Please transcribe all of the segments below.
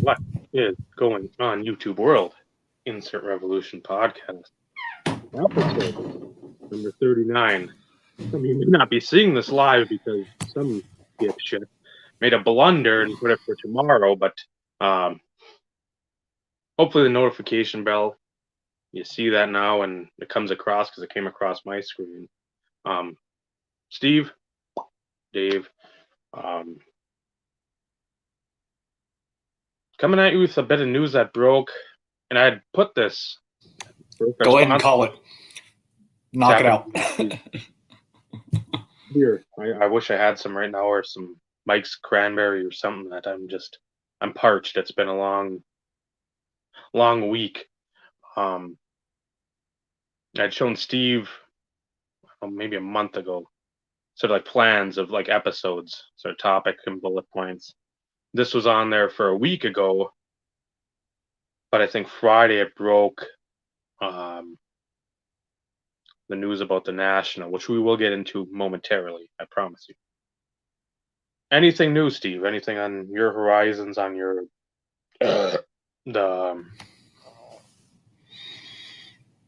What is going on, YouTube world? Insert Revolution podcast, episode number 39. Some of you may not be seeing this live because some dipshit made a blunder and put it for tomorrow, but hopefully the notification bell, you see that now and it comes across because it came across my screen. Steve, Dave, coming at you with a bit of news that broke, and I had put this. Go ahead and call it. Knock it out. Here, I wish I had some right now, or some Mike's Cranberry or something. That I'm parched. It's been a long week. I'd shown Steve maybe a month ago, sort of like plans of like episodes, sort of topic and bullet points. This was on there for a week ago, but I think Friday it broke. The news about the National, which we will get into momentarily, I promise you. Anything new, Steve? Anything on your horizons, on your the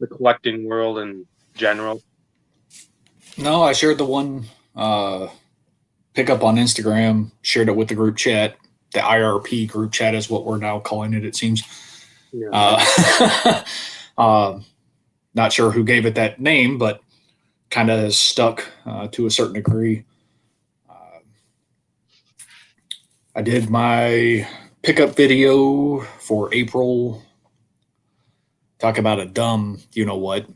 collecting world in general? No, I shared the one pickup on Instagram, shared it with the group chat. The IRP group chat is what we're now calling it seems. Yeah. Not sure who gave it that name, but kind of stuck to a certain degree. I did my pickup video for April. Talk about a dumb, you know what,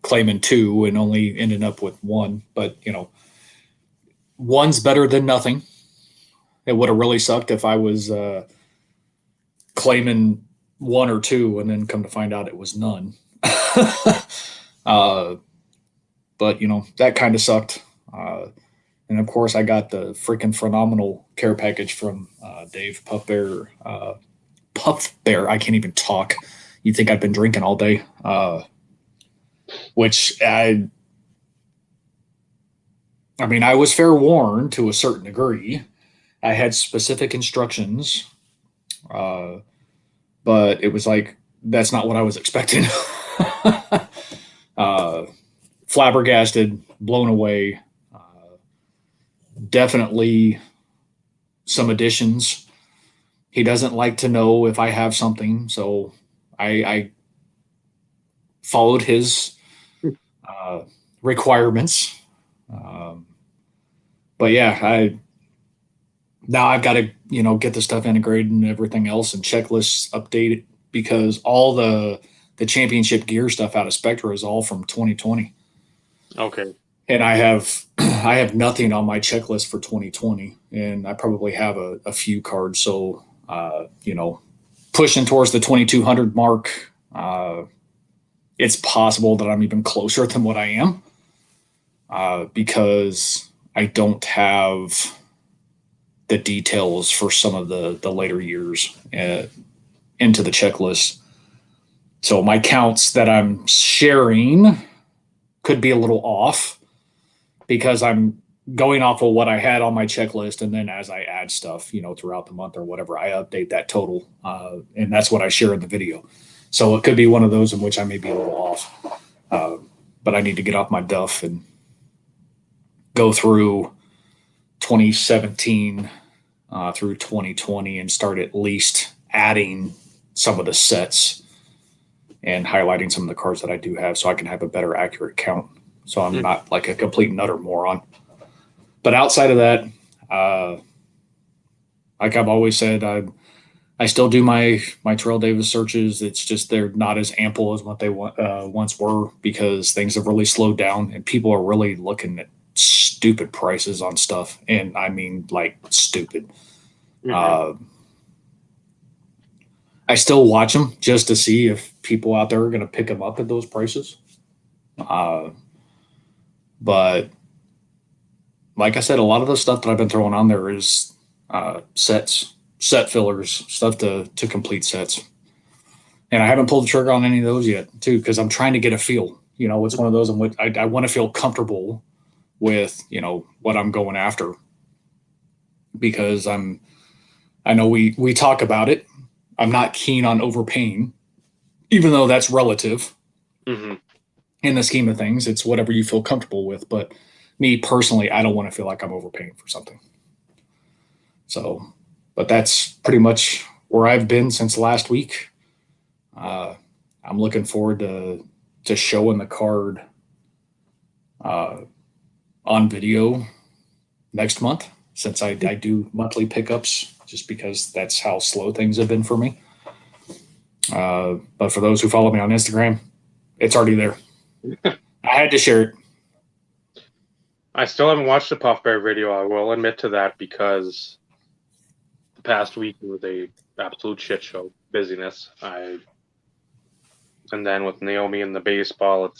claiming 2 and only ending up with 1. But, you know, 1's better than nothing. It would have really sucked if I was claiming 1 or 2 and then come to find out it was none. But, you know, that kind of sucked. And, of course, I got the freaking phenomenal care package from Dave Puff Bear. I can't even talk. You'd think I've been drinking all day, which I mean, I was fair warned to a certain degree. I had specific instructions, but it was like, that's not what I was expecting. Flabbergasted, blown away. Definitely some additions. He doesn't like to know if I have something, so I followed his requirements. But yeah, now I've got to, you know, get the stuff integrated and everything else and checklists updated, because all the championship gear stuff out of Spectra is all from 2020. Okay. And I have nothing on my checklist for 2020, and I probably have a few cards. So, you know, pushing towards the 2,200 mark, it's possible that I'm even closer than what I am, because I don't have the details for some of the later years into the checklist. So my counts that I'm sharing could be a little off, because I'm going off of what I had on my checklist, and then as I add stuff, you know, throughout the month or whatever, I update that total, and that's what I share in the video. So it could be one of those in which I may be a little off, but I need to get off my duff and go through 2017 through 2020 and start at least adding some of the sets and highlighting some of the cards that I do have, so I can have a better accurate count, so I'm not like a complete and utter moron. But outside of that, like I've always said, I still do my Terrell Davis searches. It's just they're not as ample as what they once were, because things have really slowed down and people are really looking at stupid prices on stuff. And I mean, like, stupid. Mm-hmm. I still watch them just to see if people out there are going to pick them up at those prices. But like I said, a lot of the stuff that I've been throwing on there is set fillers, stuff to complete sets. And I haven't pulled the trigger on any of those yet, too, because I'm trying to get a feel. You know, it's one of those in which I want to feel comfortable with, you know, what I'm going after, because I I know we talk about it. I'm not keen on overpaying, even though that's relative. Mm-hmm. In the scheme of things, it's whatever you feel comfortable with. But me personally, I don't want to feel like I'm overpaying for something. So, but that's pretty much where I've been since last week. I'm looking forward to showing the card on video next month, since I do monthly pickups, just because that's how slow things have been for me. But for those who follow me on Instagram, it's already there. I had to share it. I still haven't watched the Puff Bear video. I will admit to that, because the past week was a absolute shit show. Busyness. And then with Naomi and the baseball,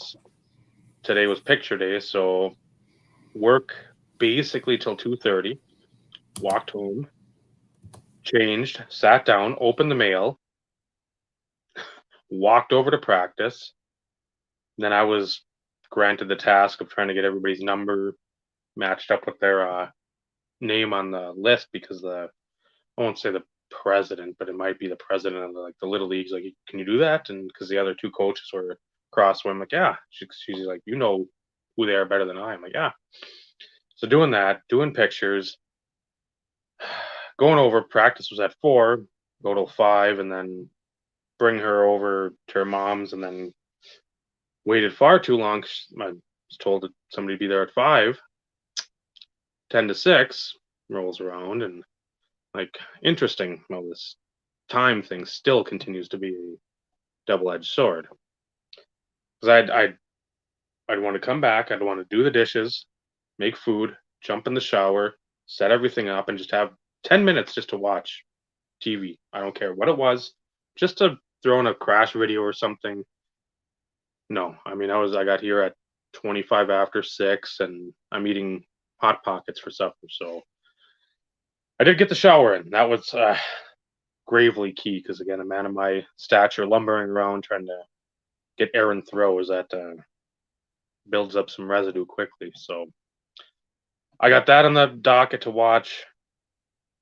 today was picture day, so work basically till 2:30. Walked home, changed, sat down, opened the mail, walked over to practice. Then I was granted the task of trying to get everybody's number matched up with their name on the list, because I won't say the president, but it might be the president of the little leagues. Like, can you do that? And because the other two coaches were across, so I'm like, yeah. She's like, you know who they are better than I. I'm like, yeah. So doing that, doing pictures, going over. Practice was at 4, go till 5, and then bring her over to her mom's, and then waited far too long. I was told that somebody would be there at 5. 10 to 6 rolls around, and like, interesting. Well, this time thing still continues to be a double-edged sword. Because I'd want to come back. I'd want to do the dishes, make food, jump in the shower, set everything up, and just have 10 minutes just to watch TV. I don't care what it was, just to throw in a crash video or something. No, I mean, I got here at 25 after 6, and I'm eating Hot Pockets for supper. So I did get the shower in. That was gravely key, because again, a man of my stature lumbering around trying to get errant throws, that builds up some residue quickly. So I got that on the docket to watch.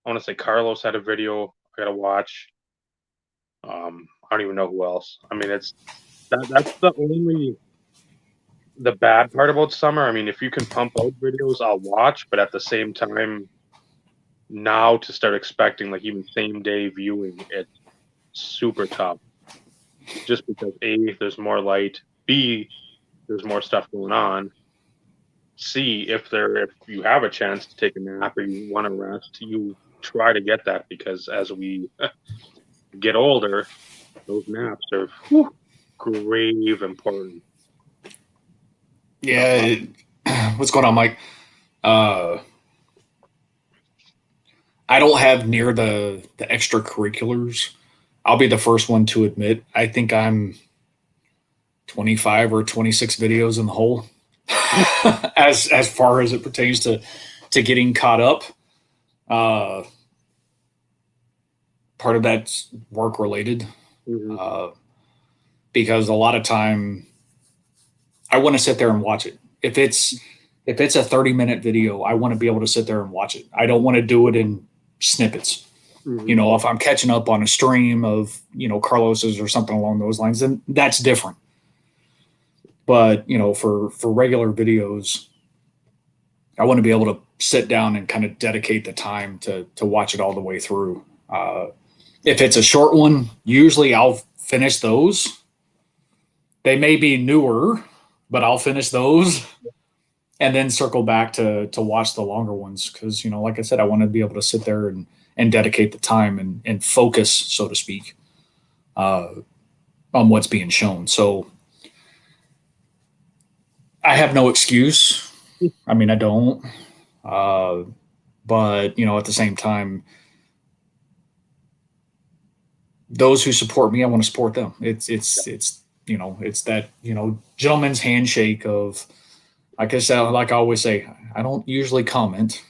I want to say Carlos had a video I got to watch. I don't even know who else. I mean, that's the bad part about summer. I mean, if you can pump out videos, I'll watch, but at the same time, now to start expecting like even same day viewing, it's super tough. Just because A, there's more light, B, there's more stuff going on, C, if you have a chance to take a nap or you want to rest, you try to get that, because as we get older, those naps are grave important. Yeah. What's going on, Mike? I don't have near the extracurriculars. I'll be the first one to admit, I think I'm 25 or 26 videos in the hole as far as it pertains to getting caught up. Part of that's work related. Mm-hmm. Because a lot of time I want to sit there and watch it. If it's a 30-minute video, I want to be able to sit there and watch it. I don't want to do it in snippets. Mm-hmm. You know, if I'm catching up on a stream of, Carlos's or something along those lines, then that's different. But, for regular videos, I want to be able to sit down and kind of dedicate the time to watch it all the way through. If it's a short one, usually I'll finish those. They may be newer, but I'll finish those and then circle back to watch the longer ones. Because, like I said, I want to be able to sit there and dedicate the time and focus, so to speak, on what's being shown. So I have no excuse. I mean, I don't. But, at the same time, those who support me, I want to support them. It's that, gentleman's handshake of, like I said, like I always say, I don't usually comment,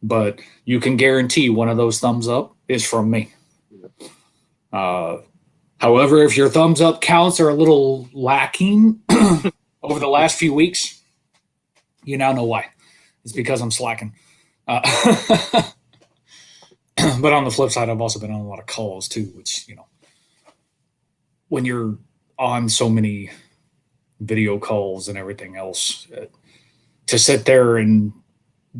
but you can guarantee one of those thumbs up is from me. However, if your thumbs up counts are a little lacking over the last few weeks, you now know why. It's because I'm slacking. But but on the flip side, I've also been on a lot of calls too, which, when you're on so many video calls and everything else, to sit there and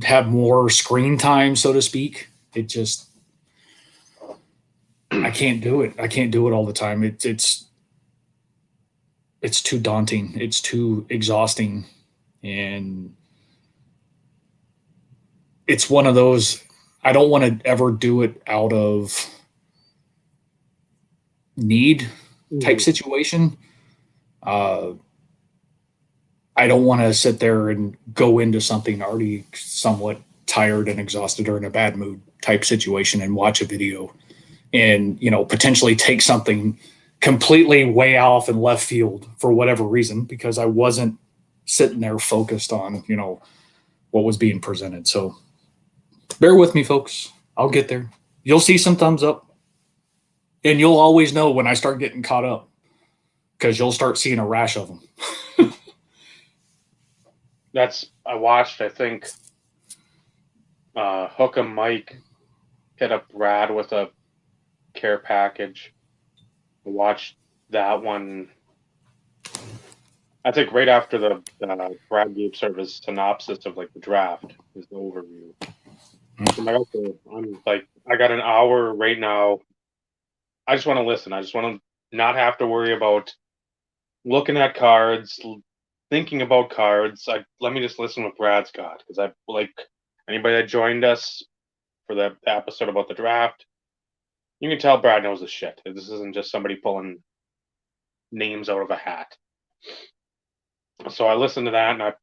have more screen time, so to speak, it just, I can't do it. I can't do it all the time. It's too daunting. It's too exhausting. And it's one of those, I don't want to ever do it out of need type situation. I don't want to sit there and go into something already somewhat tired and exhausted or in a bad mood type situation and watch a video and, potentially take something completely way off in left field for whatever reason, because I wasn't sitting there focused on, what was being presented. So bear with me, folks. I'll get there. You'll see some thumbs up, and you'll always know when I start getting caught up, because you'll start seeing a rash of them. I watched, I think, Hook 'em Mike hit up Brad with a care package. I watched that one, I think, right after the Brad gave sort of his synopsis of like the draft, his overview. I'm like, okay, I'm like, I got an hour right now. I just want to listen. I just want to not have to worry about looking at cards, thinking about cards. Let me just listen what Brad's got, because I like anybody that joined us for the episode about the draft. You can tell Brad knows his shit. This isn't just somebody pulling names out of a hat. So I listened to that, and I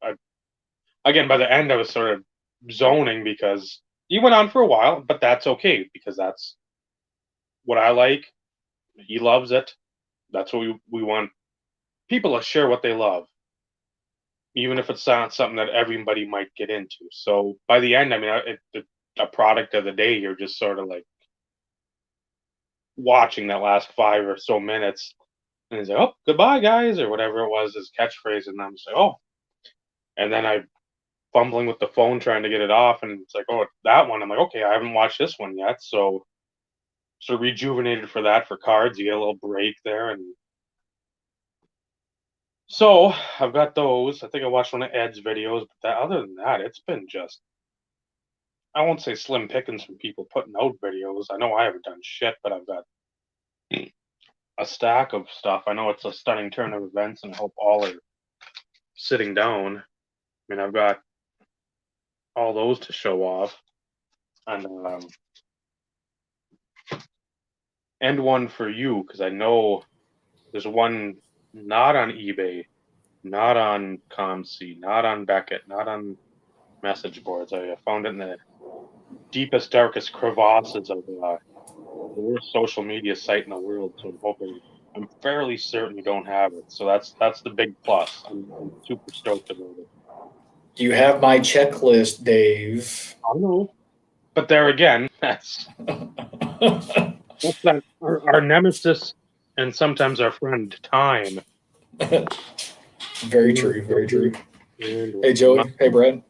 again, by the end, I was sort of zoning, because he went on for a while, but that's okay, because that's what I like. He loves it. That's what we want people to share what they love, even if it's not something that everybody might get into. So by the end, I mean, a product of the day, you're just sort of like watching that last 5 or so minutes, and he's like, "Oh, goodbye, guys," or whatever it was, his catchphrase, and I'm just like, "Oh," and then I fumbling with the phone trying to get it off, and it's like, "Oh, that one." I'm like, "Okay, I haven't watched this one yet," so rejuvenated for that. For cards, you get a little break there, and so I've got those. I think I watched one of Ed's videos, but other than that, it's been just, I won't say slim pickings from people putting out videos. I know I haven't done shit, but I've got a stack of stuff. I know it's a stunning turn of events, and I hope all are sitting down. I mean, I've got all those to show off, and one for you, because I know there's one not on eBay, not on ComC, not on Beckett, not on message boards. I found it in the deepest, darkest crevasses of the worst social media site in the world. So I'm fairly certain you don't have it. So that's the big plus. I'm super stoked about it. You have my checklist, Dave. I know, but there again, that's that our nemesis and sometimes our friend, time. Very true. Very true. Hey, Joey. Hey, Brad.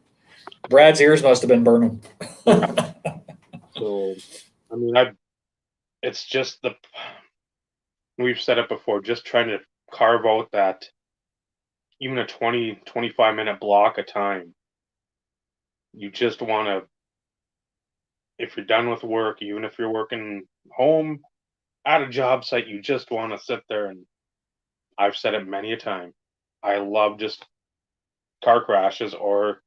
Brad's ears must have been burning. So, I mean, it's just we've said it before, just trying to carve out that even a 20, 25-minute block of time. You just want to, if you're done with work, even if you're working home, at a job site, you just want to sit there, and I've said it many a time. I love just car crashes or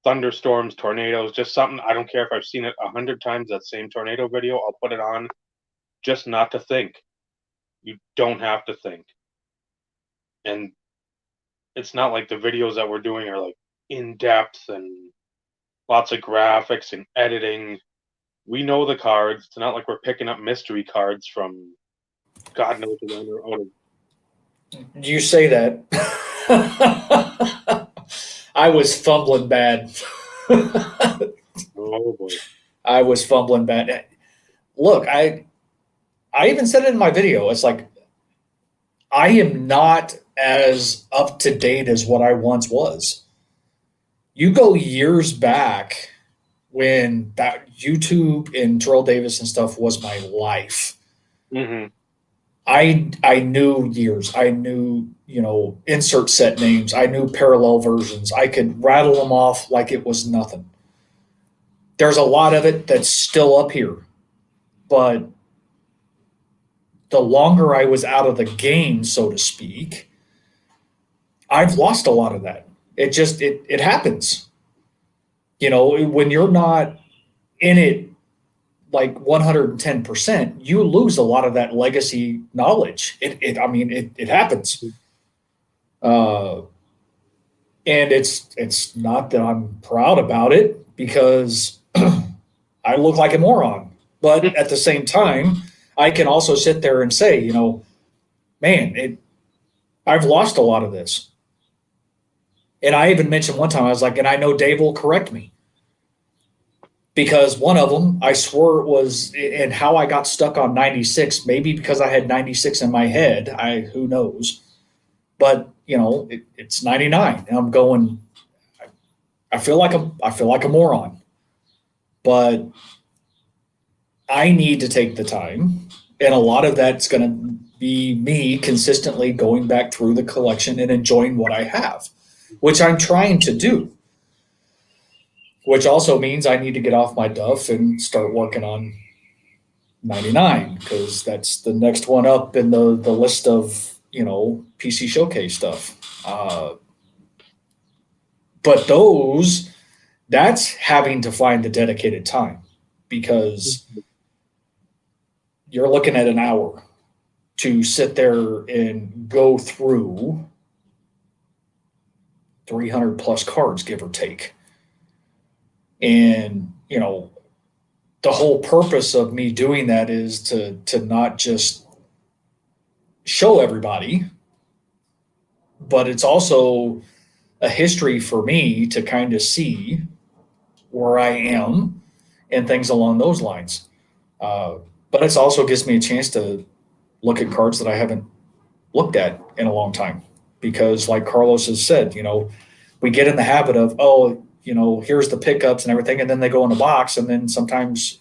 thunderstorms, tornadoes, just something. I don't care if I've seen it 100 times, that same tornado video, I'll put it on just not to think. You don't have to think. And it's not like the videos that we're doing are like in depth and lots of graphics and editing. We know the cards. It's not like we're picking up mystery cards from God knows when or out of. You say that. I was fumbling bad. Oh boy. I was fumbling bad. Look, I even said it in my video. It's like, I am not as up to date as what I once was. You go years back when that YouTube and Terrell Davis and stuff was my life. Mm-hmm. I knew years. I knew, insert set names. I knew parallel versions. I could rattle them off like it was nothing. There's a lot of it that's still up here, but the longer I was out of the game, so to speak, I've lost a lot of that. It happens. When you're not in it like 110%, you lose a lot of that legacy knowledge. It happens. Uh, and it's not that I'm proud about it because I look like a moron. But at the same time, I can also sit there and say, man, I've lost a lot of this. And I even mentioned one time, I was like, and I know Dave will correct me. Because one of them, I swore it was, and how I got stuck on 96, maybe because I had 96 in my head. Who knows? But it's 99, and I'm going. I feel like a moron, but I need to take the time, and a lot of that's going to be me consistently going back through the collection and enjoying what I have, which I'm trying to do. Which also means I need to get off my duff and start working on 99 because that's the next one up in the list of PC Showcase stuff. But that's having to find the dedicated time because you're looking at an hour to sit there and go through 300 plus cards, give or take. And the whole purpose of me doing that is to not just show everybody, but it's also a history for me to kind of see where I am and things along those lines. But it also gives me a chance to look at cards that I haven't looked at in a long time. Because, like Carlos has said, we get in the habit of, here's the pickups and everything, and then they go in the box, and then sometimes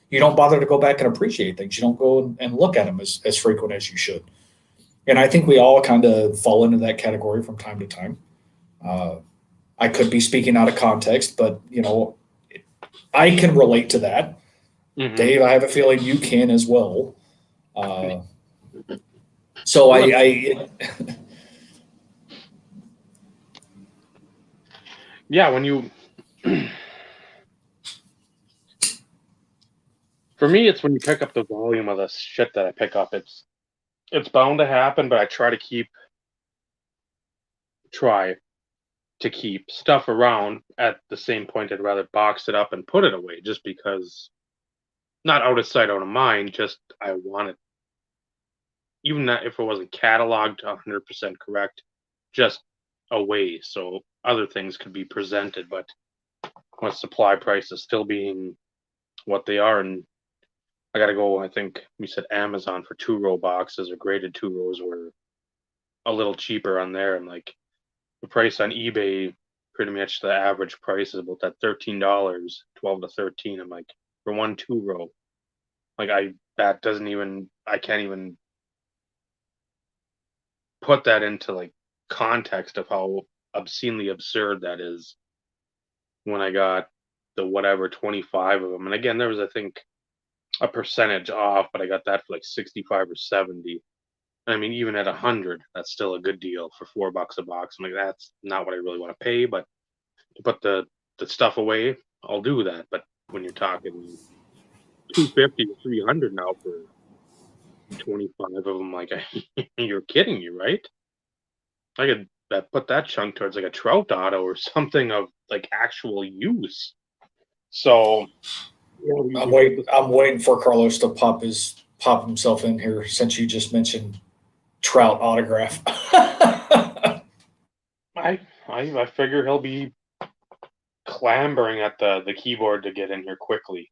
you don't bother to go back and appreciate things. You don't go and look at them as frequent as you should. And I think we all kind of fall into that category from time to time. I could be speaking out of context, but I can relate to that. Mm-hmm. Dave, I have a feeling you can as well. So yeah, when you for me, it's when you pick up the volume of the shit that I pick up. It's bound to happen, but I try to keep stuff around at the same point. I'd rather box it up and put it away just because, not out of sight, out of mind, just I want it. Even that if it wasn't cataloged 100% correct, just away so other things could be presented. But with supply prices still being what they are, and I got to go, I think we said Amazon for 2-row boxes or graded 2 rows were a little cheaper on there. And like the price on eBay, pretty much the average price is about that $13, 12 to 13. I'm like, for 1 2-row, like I can't even put that into like context of how obscenely absurd that is when I got the whatever 25 of them. And again, there was, I think, a percentage off, but I got that for like 65 or 70. I mean, even at 100, that's still a good deal for $4 a box. I'm like, that's not what I really want to pay, but to put the stuff away, I'll do that. But when you're talking 250 to 300 now for 25 of them, like, you're kidding me, right? I could put that chunk towards like a Trout auto or something of like actual use. So yeah, I'm waiting for Carlos to pop himself in here since you just mentioned Trout autograph. I figure he'll be clambering at the keyboard to get in here quickly.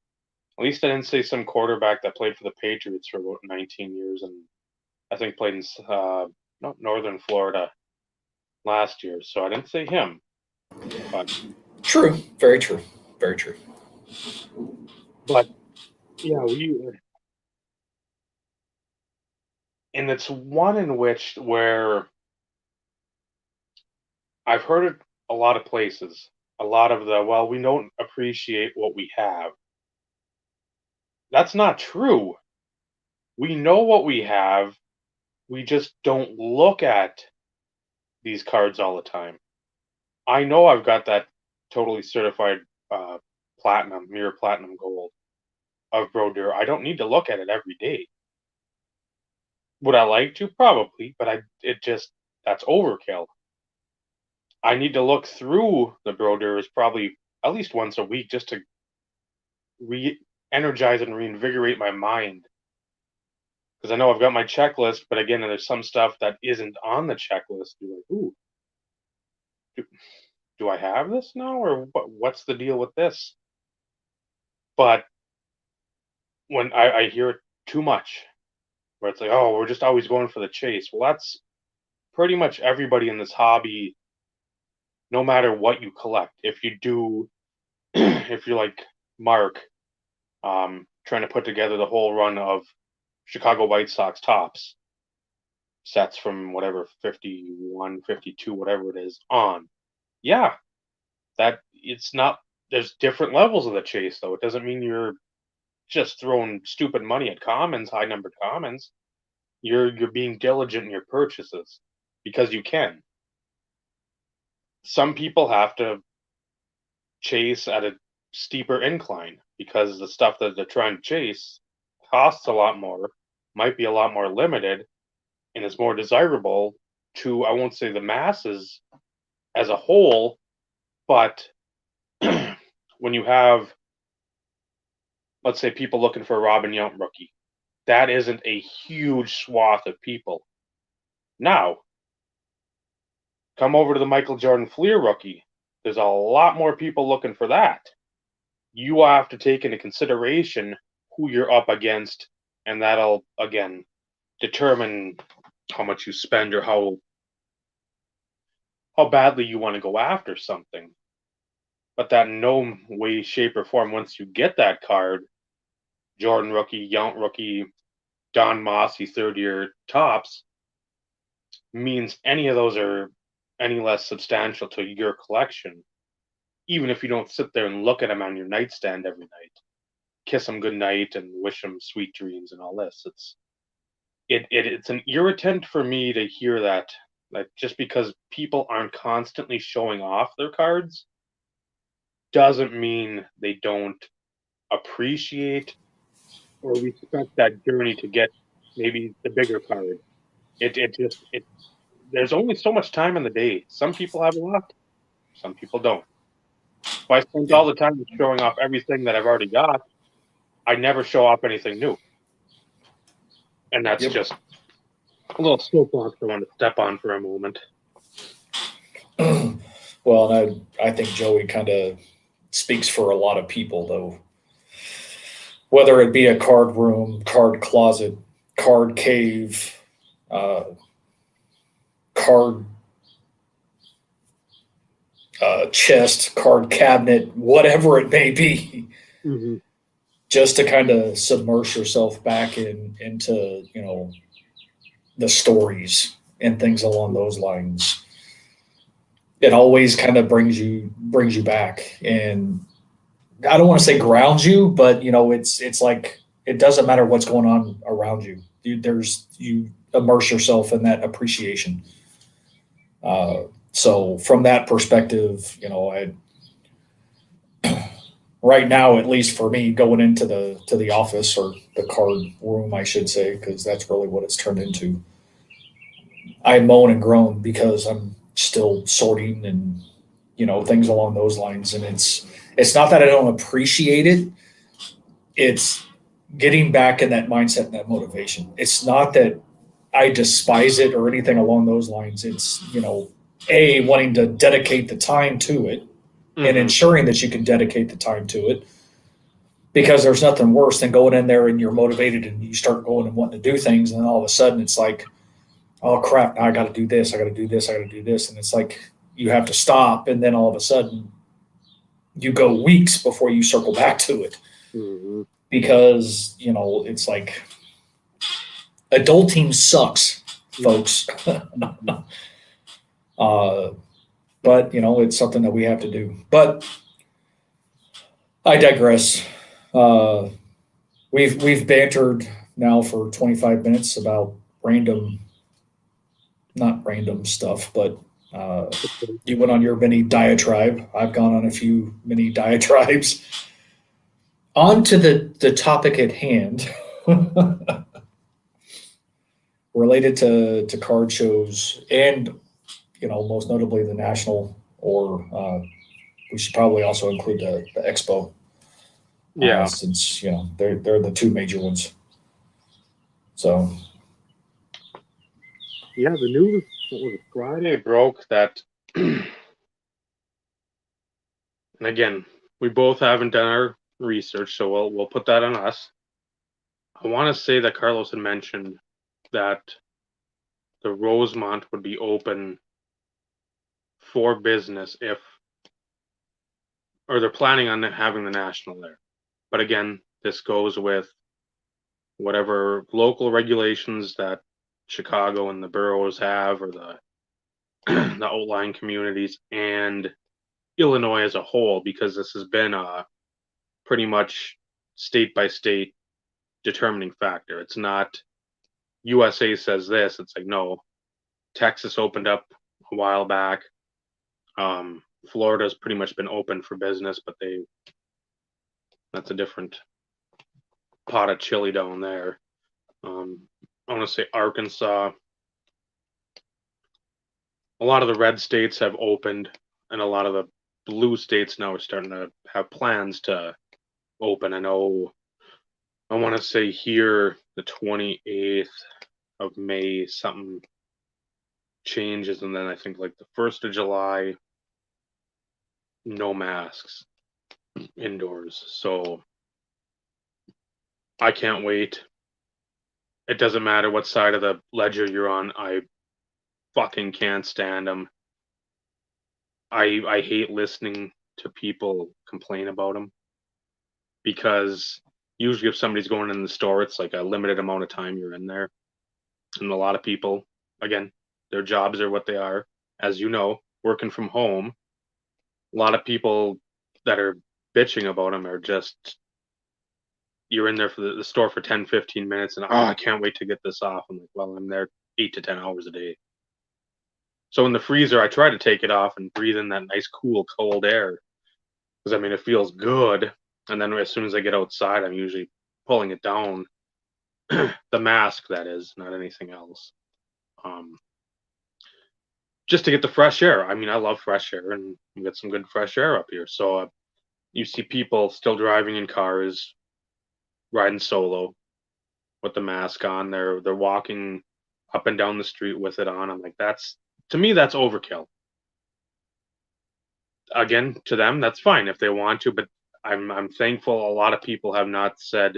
At least I didn't say some quarterback that played for the Patriots for about 19 years and I think played in Northern Florida last year. So I didn't say him. But true. Very true. Very true. But yeah, and it's one in which where I've heard it a lot of places. A lot of well, we don't appreciate what we have. That's not true. We know what we have. We just don't look at these cards all the time. I know I've got that totally certified uh, platinum, mirror platinum gold of Brodeur. I don't need to look at it every day. Would I like to? Probably, but that's overkill. I need to look through the Brodeurs probably at least once a week just to re-energize and reinvigorate my mind. Because I know I've got my checklist, but again, there's some stuff that isn't on the checklist. You're like, ooh, do I have this now, or what's the deal with this? But when I hear it too much, where it's like, oh, we're just always going for the chase. Well, that's pretty much everybody in this hobby, no matter what you collect. If you do, if you're like Mark, trying to put together the whole run of Chicago White Sox tops sets from whatever 51, 52, whatever it is on. Yeah, that it's not. There's different levels of the chase, though. It doesn't mean you're just throwing stupid money at commons, high numbered commons. You're being diligent in your purchases because you can. Some people have to chase at a steeper incline because the stuff that they're trying to chase costs a lot more, might be a lot more limited, and is more desirable to, I won't say the masses as a whole, but when you have, let's say, people looking for a Robin Yount rookie, that isn't a huge swath of people. Now, come over to the Michael Jordan Fleer rookie. There's a lot more people looking for that. You have to take into consideration who you're up against, and that'll, again, determine how much you spend or how badly you want to go after something. But that in no way, shape, or form, once you get that card, Jordan rookie, Yount rookie, Don Mossy third year tops, means any of those are any less substantial to your collection, even if you don't sit there and look at them on your nightstand every night, kiss them good night and wish them sweet dreams and all this. It's an irritant for me to hear that just because people aren't constantly showing off their cards doesn't mean they don't appreciate or respect that journey to get maybe the bigger card. There's only so much time in the day. Some people have a lot, some people don't. If I spent all the time showing off everything that I've already got, I never show off anything new. And that's just a little soapbox I want to step on for a moment. Well, and I think Joey kind of speaks for a lot of people, though. Whether it be a card room, card closet, card cave, card chest, card cabinet, whatever it may be, just to kind of submerge yourself back into the stories and things along those lines. It always kind of brings you back, and I don't want to say grounds you, but it's like it doesn't matter what's going on around you. You immerse yourself in that appreciation. So from that perspective, right now, at least for me, going into the office or the card room, I should say, because that's really what it's turned into. I moan and groan because I'm still sorting and things along those lines, and it's not that I don't appreciate it. It's getting back in that mindset and that motivation. It's not that I despise it or anything along those lines. It's wanting to dedicate the time to it and ensuring that you can dedicate the time to it, because there's nothing worse than going in there and you're motivated and you start going and wanting to do things, and then all of a sudden it's like, oh crap, now I got to do this, I got to do this, I got to do this, and it's like you have to stop, and then all of a sudden you go weeks before you circle back to it Mm-hmm. because it's like adulting sucks, folks. But it's something that we have to do. But I digress. We've bantered now for 25 minutes about not random stuff, but you went on your mini diatribe. I've gone on a few mini diatribes. On to the topic at hand, related to card shows, and most notably the national, or we should probably also include the expo. Yeah. Since they're the two major ones. So Yeah, the news, what was it, Friday broke that, and again, we both haven't done our research, so we'll put that on us. I want to say that Carlos had mentioned that the Rosemont would be open for business or they're planning on having the national there. But again, this goes with whatever local regulations that Chicago and the boroughs have, or the the outlying communities, and Illinois as a whole, because this has been a pretty much state by state determining factor. It's not USA says this. It's like, no, Texas opened up a while back. Florida's pretty much been open for business, but that's a different pot of chili down there. I want to say Arkansas. A lot of the red states have opened, and a lot of the blue states now are starting to have plans to open. I know, I want to say here, the 28th of May, something changes, and then I think like the 1st of July, no masks indoors. So I can't wait. It doesn't matter what side of the ledger you're on. I fucking can't stand them. I hate listening to people complain about them, because usually if somebody's going in the store, it's like a limited amount of time you're in there. And a lot of people, again, their jobs are what they are. As you know, working from home, a lot of people that are bitching about them are just, you're in there for the store for 10, 15 minutes, and I can't wait to get this off. I'm like, well, I'm there 8 to 10 hours a day. So in the freezer, I try to take it off and breathe in that nice, cool, cold air, because I mean, it feels good. And then as soon as I get outside, I'm usually pulling it down. The mask, that is, not anything else. Just to get the fresh air. I mean, I love fresh air, and we get some good fresh air up here. So you see people still driving in cars, riding solo with the mask on. They're walking up and down the street with it on. I'm like, to me, that's overkill. Again, to them, that's fine if they want to, but I'm thankful a lot of people have not said,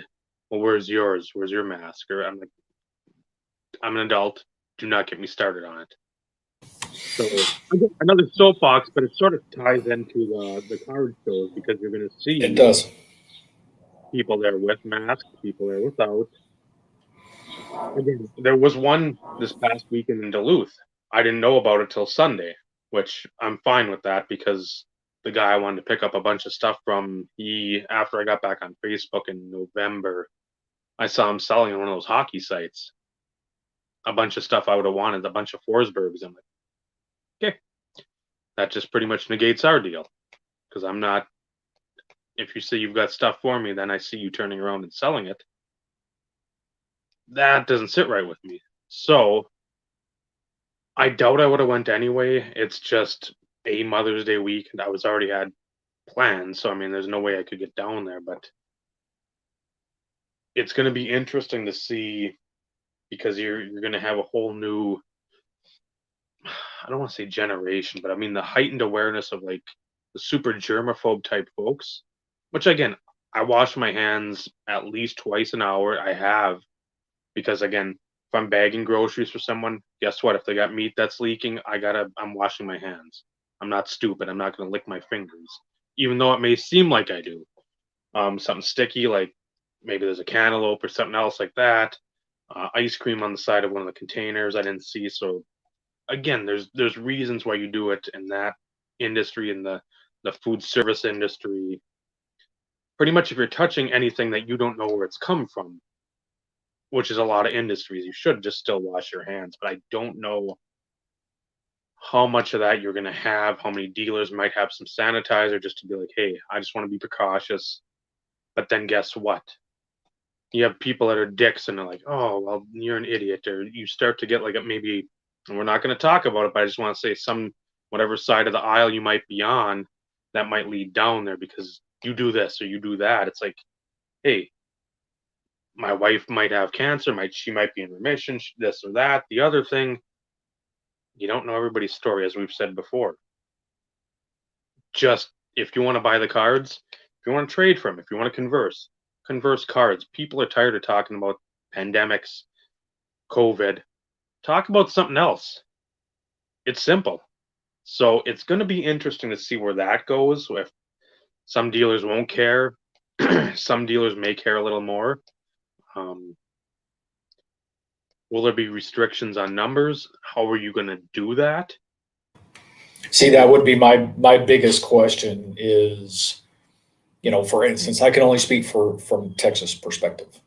well, where's yours? Where's your mask? Or I'm like, I'm an adult. Do not get me started on it. So another soapbox, but it sort of ties into the card shows, because you're going to see it does. people there with masks, people there without. Again, there was one this past weekend in Duluth. I didn't know about it till Sunday, which I'm fine with that, because the guy I wanted to pick up a bunch of stuff from, after I got back on Facebook in November, I saw him selling on one of those hockey sites a bunch of stuff I would have wanted, a bunch of Forsbergs. I'm like, okay, that just pretty much negates our deal, because I'm not. If you say you've got stuff for me, then I see you turning around and selling it. That doesn't sit right with me. So I doubt I would have went anyway. It's just a Mother's Day week, and I was already had plans. So I mean, there's no way I could get down there. But it's going to be interesting to see, because you're going to have a whole new, I don't want to say generation, but I mean the heightened awareness of like the super germaphobe type folks. Which again, I wash my hands at least twice an hour. I have, because again, if I'm bagging groceries for someone, guess what? If they got meat that's leaking, I'm washing my hands. I'm not stupid. I'm not going to lick my fingers. even though it may seem like I do. Something sticky, like maybe there's a cantaloupe or something else like that. Ice cream on the side of one of the containers I didn't see. So again, there's reasons why you do it in that industry, in the food service industry. Pretty much, if you're touching anything that you don't know where it's come from, which is a lot of industries, you should just still wash your hands. But I don't know how much of that you're going to have. How many dealers might have some sanitizer just to be like, hey, I just want to be precautious. But then guess what? You have people that are dicks and they're like, oh, well, you're an idiot. Or you start to get like maybe, and we're not going to talk about it, but I just want to say whatever side of the aisle you might be on, that might lead down there because you do this or you do that. It's like, hey, my wife might have cancer, she might be in remission, this or that. The other thing, you don't know everybody's story, as we've said before. Just if you want to buy the cards, if you want to trade for them, if you want to converse cards. People are tired of talking about pandemics, COVID. Talk about something else. It's simple. So it's going to be interesting to see where that goes. If some dealers won't care, some dealers may care a little more. Will there be restrictions on numbers? How are you going to do that? See, that would be my biggest question is, for instance, I can only speak from Texas perspective.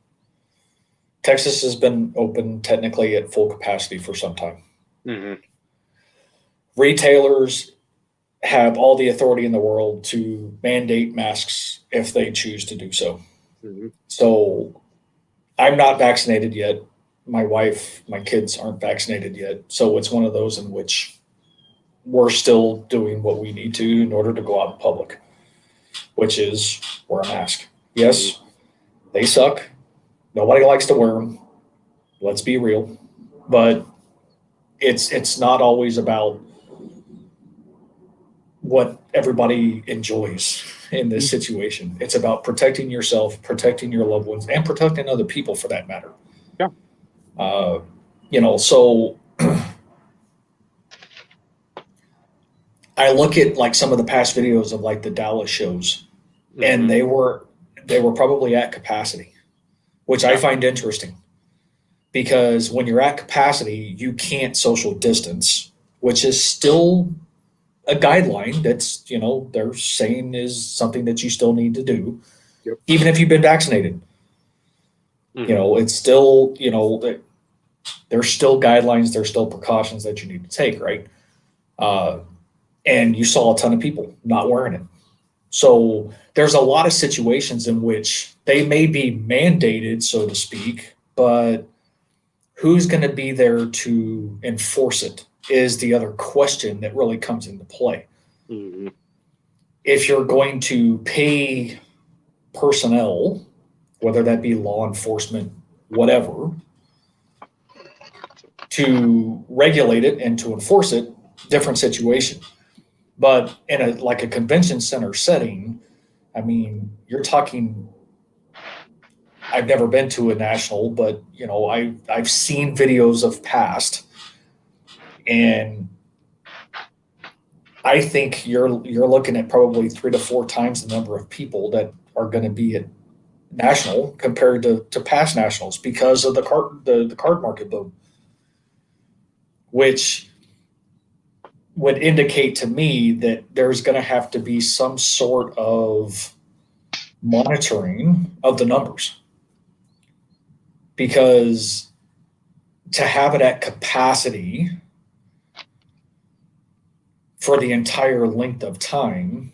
Texas has been open technically at full capacity for some time. Mm-hmm. Retailers have all the authority in the world to mandate masks if they choose to do so. Mm-hmm. So I'm not vaccinated yet. My wife, my kids aren't vaccinated yet. So it's one of those in which we're still doing what we need to in order to go out in public, which is wear a mask. Yes, they suck. Nobody likes to wear them. Let's be real. But it's not always about what everybody enjoys in this situation. It's about protecting yourself, protecting your loved ones, and protecting other people for that matter. Yeah. So I look at like some of the past videos of like the Dallas shows, Mm-hmm. and they were probably at capacity, which I find interesting because when you're at capacity, you can't social distance, which is still a guideline that's, they're saying is something that you still need to do, even if you've been vaccinated. Mm-hmm. It's still, there's still guidelines, there's still precautions that you need to take, right? And you saw a ton of people not wearing it. So there's a lot of situations in which they may be mandated, so to speak, but who's going to be there to enforce it is the other question that really comes into play. Mm-hmm. If you're going to pay personnel, whether that be law enforcement, whatever, to regulate it and to enforce it, different situation. But in a convention center setting, I mean, you're talking. I've never been to a national, but I've seen videos of past, and I think you're looking at probably 3 to 4 times the number of people that are going to be at national compared to past nationals because of the card market boom, which would indicate to me that there's going to have to be some sort of monitoring of the numbers, because to have it at capacity for the entire length of time,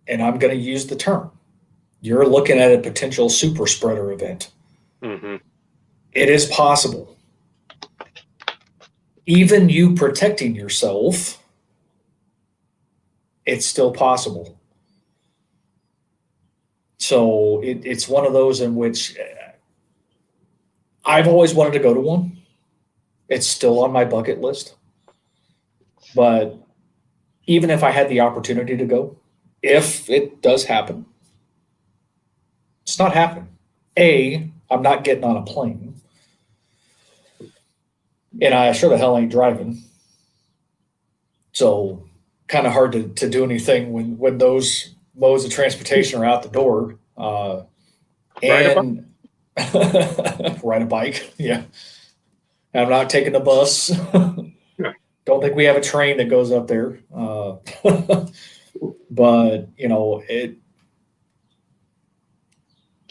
and I'm going to use the term, you're looking at a potential super spreader event. Mm-hmm. It is possible. Even you protecting yourself, it's still possible. So it's one of those in which I've always wanted to go to one. It's still on my bucket list. But even if I had the opportunity to go, if it does happen, it's not happening. I'm not getting on a plane. And I sure the hell ain't driving. So kind of hard to do anything when those modes of transportation are out the door. Ride a bike? And ride a bike, yeah. I'm not taking the bus. Yeah. Don't think we have a train that goes up there. But it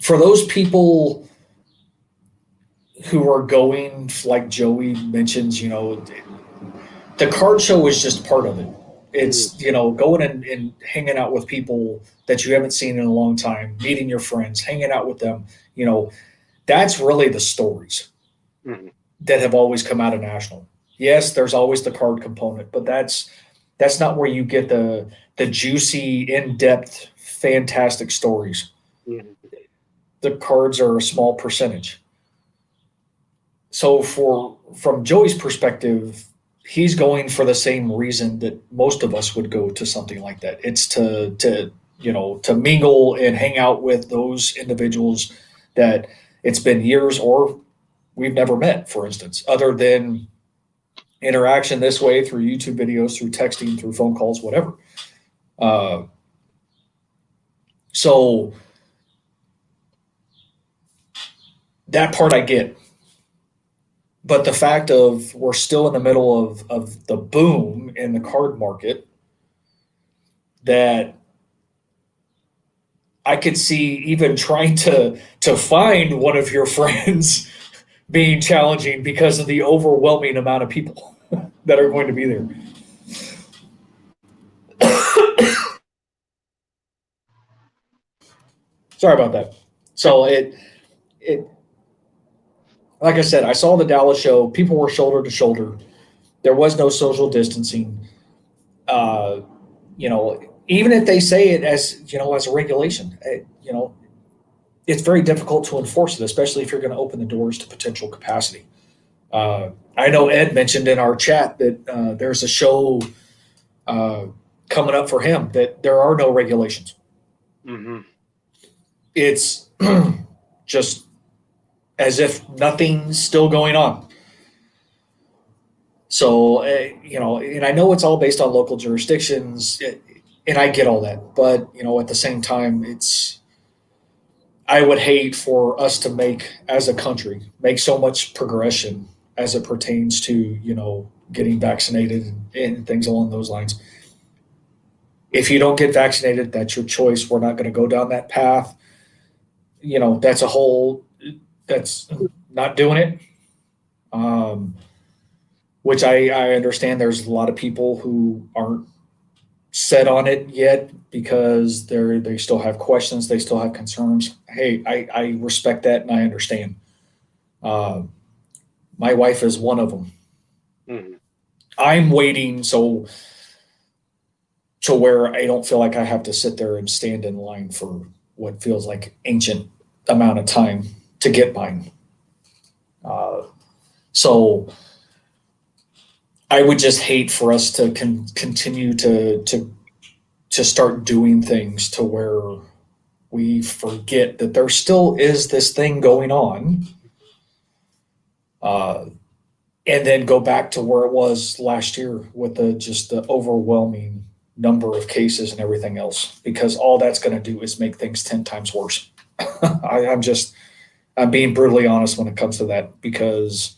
for those people who are going, like Joey mentions, the card show is just part of it. It's going and hanging out with people that you haven't seen in a long time, meeting your friends, hanging out with them. That's really the stories Mm-hmm. that have always come out of national. Yes, there's always the card component, but that's not where you get the juicy, in-depth, fantastic stories. Mm-hmm. The cards are a small percentage. So from Joey's perspective, he's going for the same reason that most of us would go to something like that. It's to mingle and hang out with those individuals that it's been years or we've never met, for instance, other than interaction this way through YouTube videos, through texting, through phone calls, whatever. So that part I get. But the fact of we're still in the middle of the boom in the card market, that I could see even trying to find one of your friends being challenging because of the overwhelming amount of people that are going to be there. Sorry about that. So it like I said, I saw the Dallas show. People were shoulder to shoulder. There was no social distancing. Uh, Even if they say it as as a regulation, it's very difficult to enforce it, especially if you're going to open the doors to potential capacity. I know Ed mentioned in our chat that there's a show coming up for him that there are no regulations. Mm-hmm. It's just as if nothing's still going on. So, and I know it's all based on local jurisdictions, and I get all that. But, at the same time, I would hate for us to as a country, make so much progression as it pertains to, getting vaccinated and things along those lines. If you don't get vaccinated, that's your choice. We're not going to go down that path. That's not doing it. Which I understand there's a lot of people who aren't set on it yet because they still have questions, they still have concerns. Hey, I respect that and I understand. My wife is one of them. Mm-hmm. I'm waiting to where I don't feel like I have to sit there and stand in line for what feels like ancient amount of time to get mine. So I would just hate for us to continue to start doing things to where we forget that there still is this thing going on, and then go back to where it was last year with the overwhelming number of cases and everything else, because all that's going to do is make things 10 times worse. I'm being brutally honest when it comes to that, because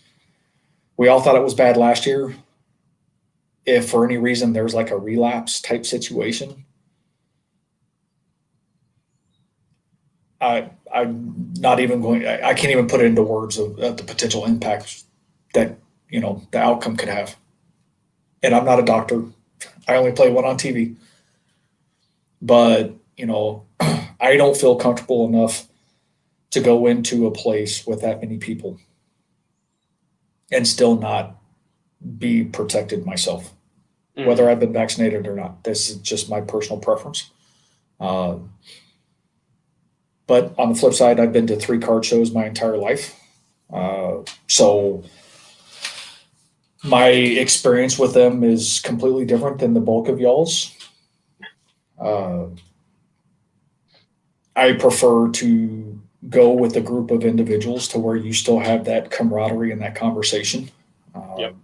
we all thought it was bad last year. If for any reason there's like a relapse type situation, I'm not even going. I can't even put it into words of the potential impact that the outcome could have. And I'm not a doctor. I only play one on TV. But I don't feel comfortable enough to go into a place with that many people and still not be protected myself, whether I've been vaccinated or not. This is just my personal preference. But on the flip side, I've been to 3 card shows my entire life. So my experience with them is completely different than the bulk of y'all's. I prefer to go with a group of individuals to where you still have that camaraderie and that conversation. Yep.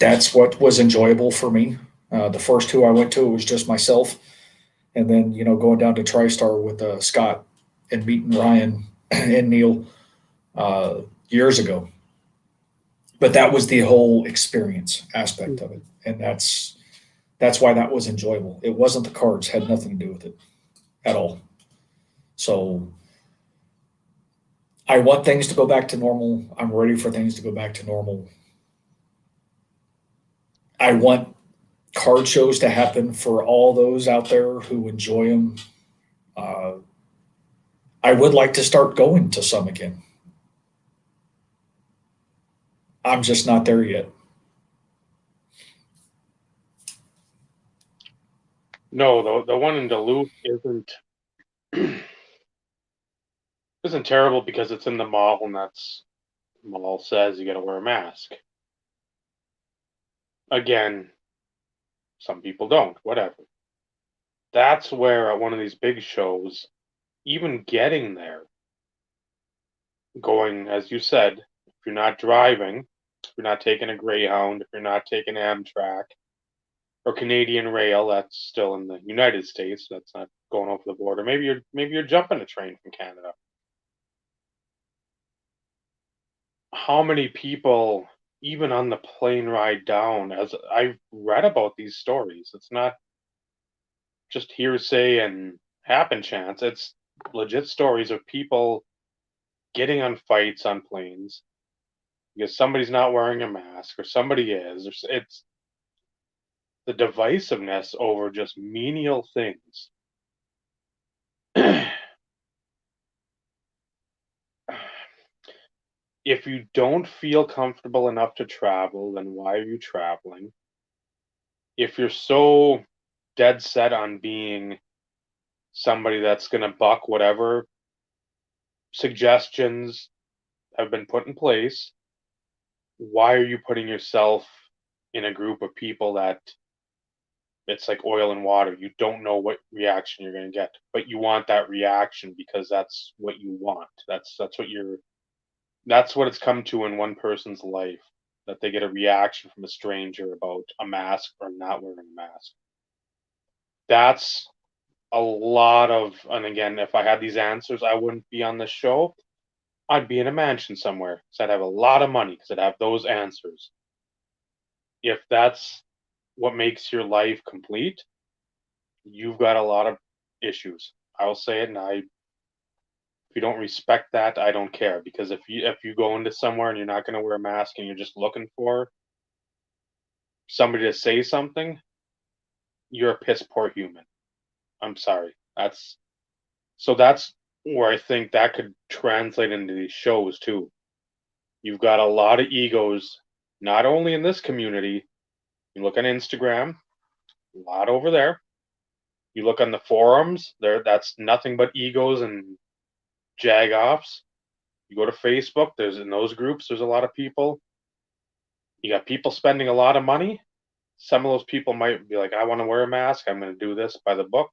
that's what was enjoyable for me. The first two I went to, it was just myself. And then, going down to TriStar with Scott and meeting Ryan and Neil years ago. But that was the whole experience aspect of it. And that's why that was enjoyable. It wasn't the cards, had nothing to do with it at all. So I want things to go back to normal. I'm ready for things to go back to normal. I want card shows to happen for all those out there who enjoy them. I would like to start going to some again. I'm just not there yet. No, the one in Duluth isn't terrible because it's in the mall, and that's the mall says you got to wear a mask. Again, some people don't. Whatever. That's where at one of these big shows, even getting there, going as you said, if you're not driving, if you're not taking a Greyhound, if you're not taking Amtrak or Canadian Rail, that's still in the United States. That's not going over the border. Maybe you're jumping a train from Canada. How many people, even on the plane ride down, as I've read about these stories, it's not just hearsay and happen chance. It's legit stories of people getting on fights on planes because somebody's not wearing a mask or somebody is. It's the divisiveness over just menial things. If you don't feel comfortable enough to travel, then why are you traveling? If you're so dead set on being somebody that's going to buck whatever suggestions have been put in place, why are you putting yourself in a group of people that it's like oil and water? You don't know what reaction you're going to get, but you want that reaction because that's what you want. That's what it's come to in one person's life, that they get a reaction from a stranger about a mask or not wearing a mask. That's a lot of, and again, if I had these answers, I wouldn't be on this show. I'd be in a mansion somewhere because I'd have a lot of money because I'd have those answers. If that's what makes your life complete, you've got a lot of issues. I'll say it, and if you don't respect that, I don't care, because if you go into somewhere and you're not going to wear a mask and you're just looking for somebody to say something, you're a piss poor human. I'm sorry. That's where I think that could translate into these shows too. You've got a lot of egos, not only in this community. You look on Instagram, a lot over there. You look on the forums, that's nothing but egos and jag-offs. You go to Facebook, in those groups, there's a lot of people. You got people spending a lot of money. Some of those people might be like, I want to wear a mask. I'm going to do this by the book.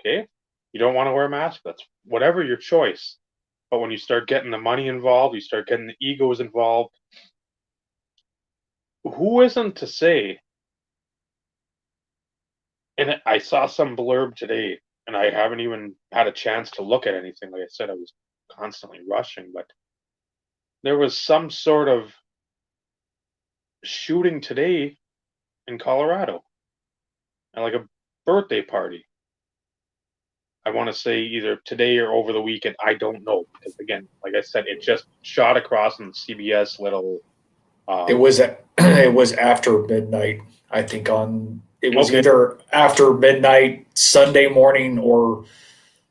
Okay. You don't want to wear a mask. That's whatever your choice. But when you start getting the money involved, you start getting the egos involved. Who isn't to say? And I saw some blurb today, and I haven't even had a chance to look at anything. Like I said, I was constantly rushing, but there was some sort of shooting today in Colorado, and like a birthday party. I want to say either today or over the weekend. I don't know, because again, like I said, it just shot across on CBS little. It was after midnight. I think it was either after midnight Sunday morning or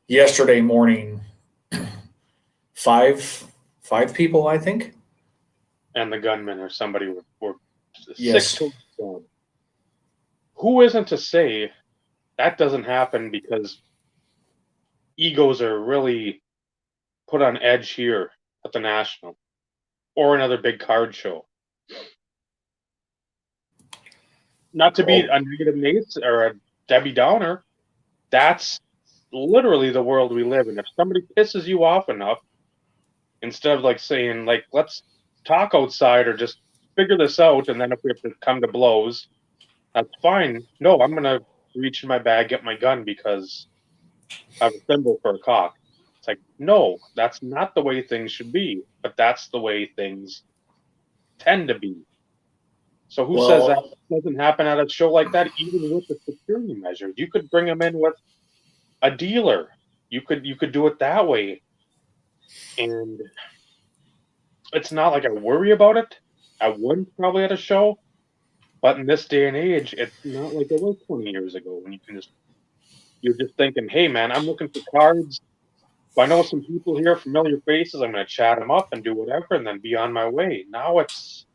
yesterday morning. Five people, I think. And the gunman or somebody were yes. 6 to 1. Who isn't to say that doesn't happen because egos are really put on edge here at the National or another big card show? Not to be a negative Nate or a Debbie Downer, that's literally the world we live in. If somebody pisses you off enough, instead of like saying like let's talk outside or just figure this out, and then if we have to come to blows, that's fine. No, I'm gonna reach in my bag, get my gun because I have a symbol for a cock. It's like, no, that's not the way things should be, but that's the way things tend to be. So who says that doesn't happen at a show like that? Even with the security measures, you could bring them in with a dealer. You could do it that way, and it's not like I worry about it. I wouldn't probably at a show, but in this day and age, it's not like it was 20 years ago when you're just thinking, hey man, I'm looking for cards. If I know some people here, familiar faces, I'm going to chat them up and do whatever, and then be on my way. Now it's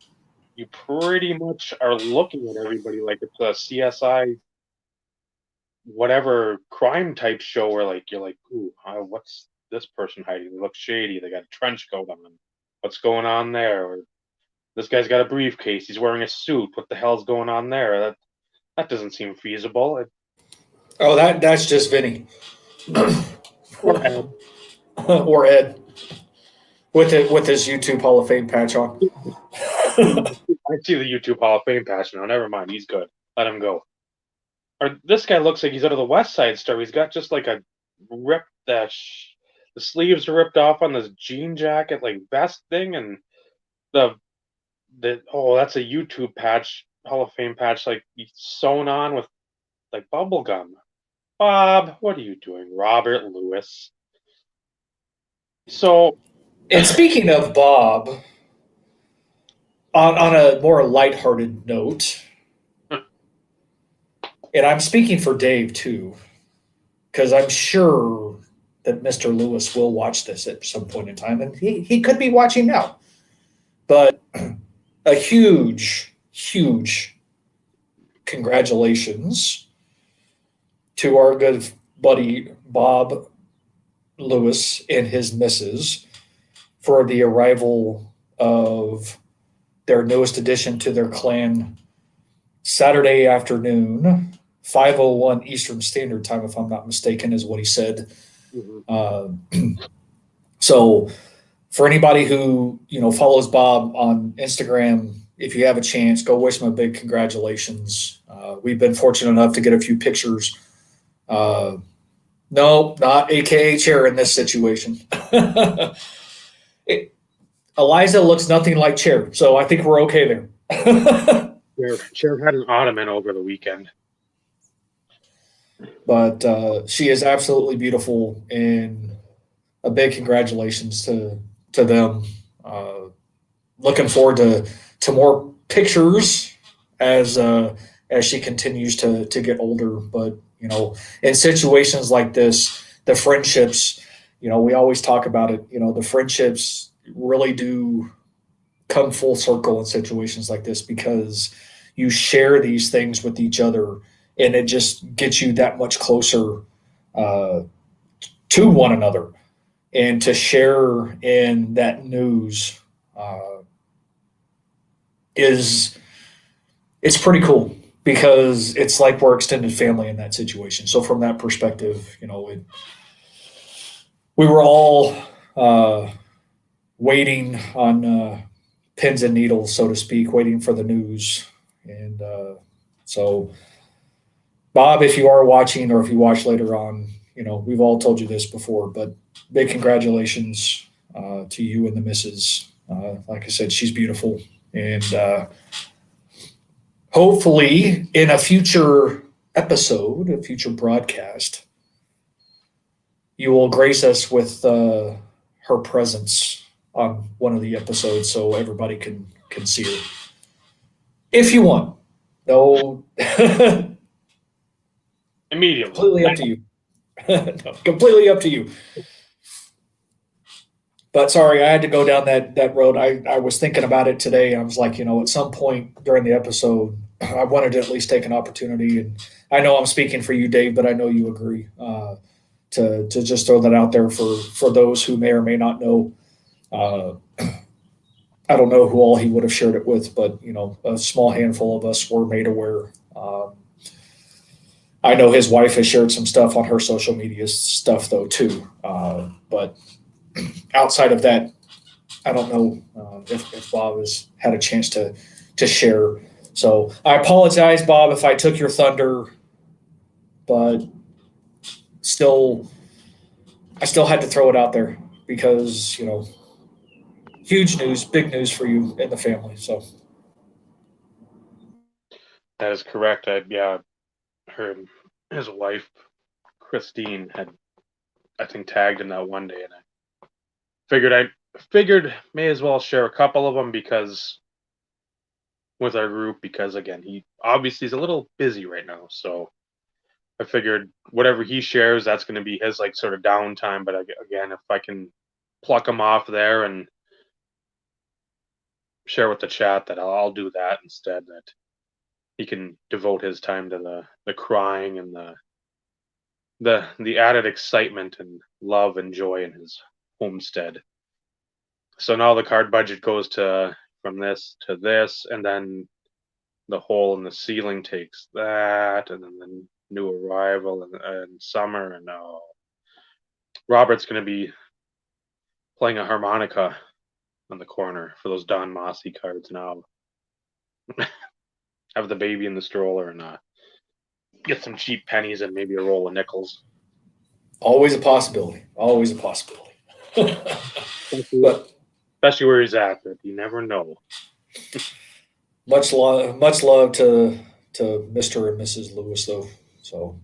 you pretty much are looking at everybody like it's a CSI whatever crime type show where like you're like, ooh, what's this person hiding? They look shady. They got a trench coat on. What's going on there? Or this guy's got a briefcase. He's wearing a suit. What the hell's going on there? That doesn't seem feasible. That's just Vinny. Or Ed. Or Ed. With his YouTube Hall of Fame patch on. I see the YouTube Hall of Fame patch now. Never mind. He's good. Let him go. Or this guy looks like he's out of the West Side Story. He's got just like a ripped the sleeves are ripped off on this jean jacket like vest thing, and that's a YouTube patch, Hall of Fame patch, like sewn on with like bubble gum. Bob, what are you doing? Robert Lewis. So, and speaking of Bob, on a more lighthearted note, and I'm speaking for Dave too, because I'm sure that Mr. Lewis will watch this at some point in time, and he could be watching now. But a huge, huge congratulations to our good buddy Bob Lewis and his missus for the arrival of their newest addition to their clan Saturday afternoon, 5:01 Eastern Standard Time, if I'm not mistaken, is what he said. Mm-hmm. So for anybody who, follows Bob on Instagram, if you have a chance, go wish him a big congratulations. We've been fortunate enough to get a few pictures. No, not AKA Chair in this situation. Eliza looks nothing like Chair, so I think we're okay there. Chair had an ottoman over the weekend. But she is absolutely beautiful, and a big congratulations to them. Looking forward to more pictures as she continues to get older. But in situations like this, the friendships, we always talk about it. The friendships really do come full circle in situations like this because you share these things with each other, and it just gets you that much closer to one another. And to share in that news it's pretty cool because it's like we're extended family in that situation. So from that perspective, we were all waiting on pins and needles, so to speak, waiting for the news. And so, Bob, if you are watching or if you watch later on, we've all told you this before, but big congratulations to you and the missus. Like I said, she's beautiful. And hopefully in a future episode, a future broadcast, you will grace us with her presence on one of the episodes so everybody can see her. If you want. No. Immediately. Completely up to you. No, completely up to you. But sorry, I had to go down that road. I was thinking about it today. I was like, at some point during the episode, I wanted to at least take an opportunity. And I know I'm speaking for you, Dave, but I know you agree to just throw that out there for those who may or may not know. I don't know who all he would have shared it with, but, a small handful of us were made aware. I know his wife has shared some stuff on her social media stuff, though, too. But outside of that, I don't know if Bob has had a chance to to share. So I apologize, Bob, if I took your thunder, but I still had to throw it out there because, huge news, big news for you and the family. So That is correct. Her his wife Christine had, I think, tagged in that one day, and I figured may as well share a couple of them because with our group, because again, he obviously is a little busy right now. So I figured whatever he shares, that's going to be his like sort of downtime. But again, if I can pluck him off there and share with the chat, that I'll do that instead. That he can devote his time to the crying and the added excitement and love and joy in his homestead. So now the card budget goes to from this to this, and then the hole in the ceiling takes that, and then the new arrival and summer, and Robert's going to be playing a harmonica on the corner for those Don Mossy cards now. Have the baby in the stroller and get some cheap pennies and maybe a roll of nickels. always a possibility. Always a possibility. But Especially where he's at, but you never know. much love to Mr. and Mrs. Lewis, though. So,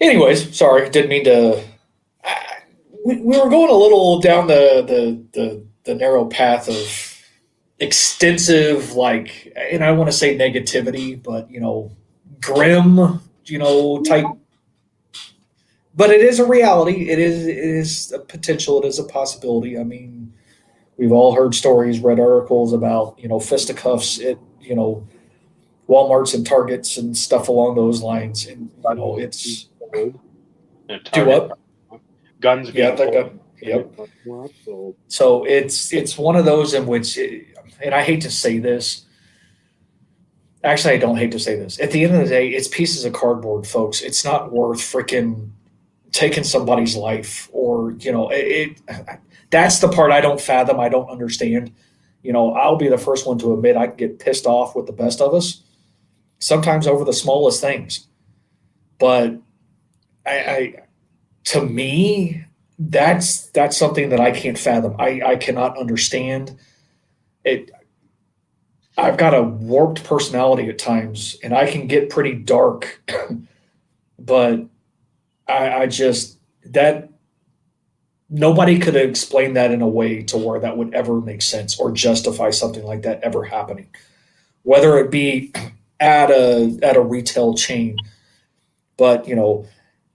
anyways, sorry, didn't mean to. We were going a little down the narrow path of extensive, like, and I want to say negativity, but grim, type. But it is a reality. It is a potential. It is a possibility. I mean, we've all heard stories, read articles about fisticuffs at Walmarts and Targets and stuff along those lines. And it's do what? Guns being gun. Yep. So it's one of those in which, and I hate to say this. Actually, I don't hate to say this. At the end of the day, it's pieces of cardboard, folks. It's not worth freaking taking somebody's life, or that's the part I don't fathom. I don't understand. I'll be the first one to admit I can get pissed off with the best of us, sometimes over the smallest things. But to me, that's something that I can't fathom. I cannot understand it. I've got a warped personality at times, and I can get pretty dark. But I just that nobody could explain that in a way to where that would ever make sense or justify something like that ever happening, whether it be at a retail chain. But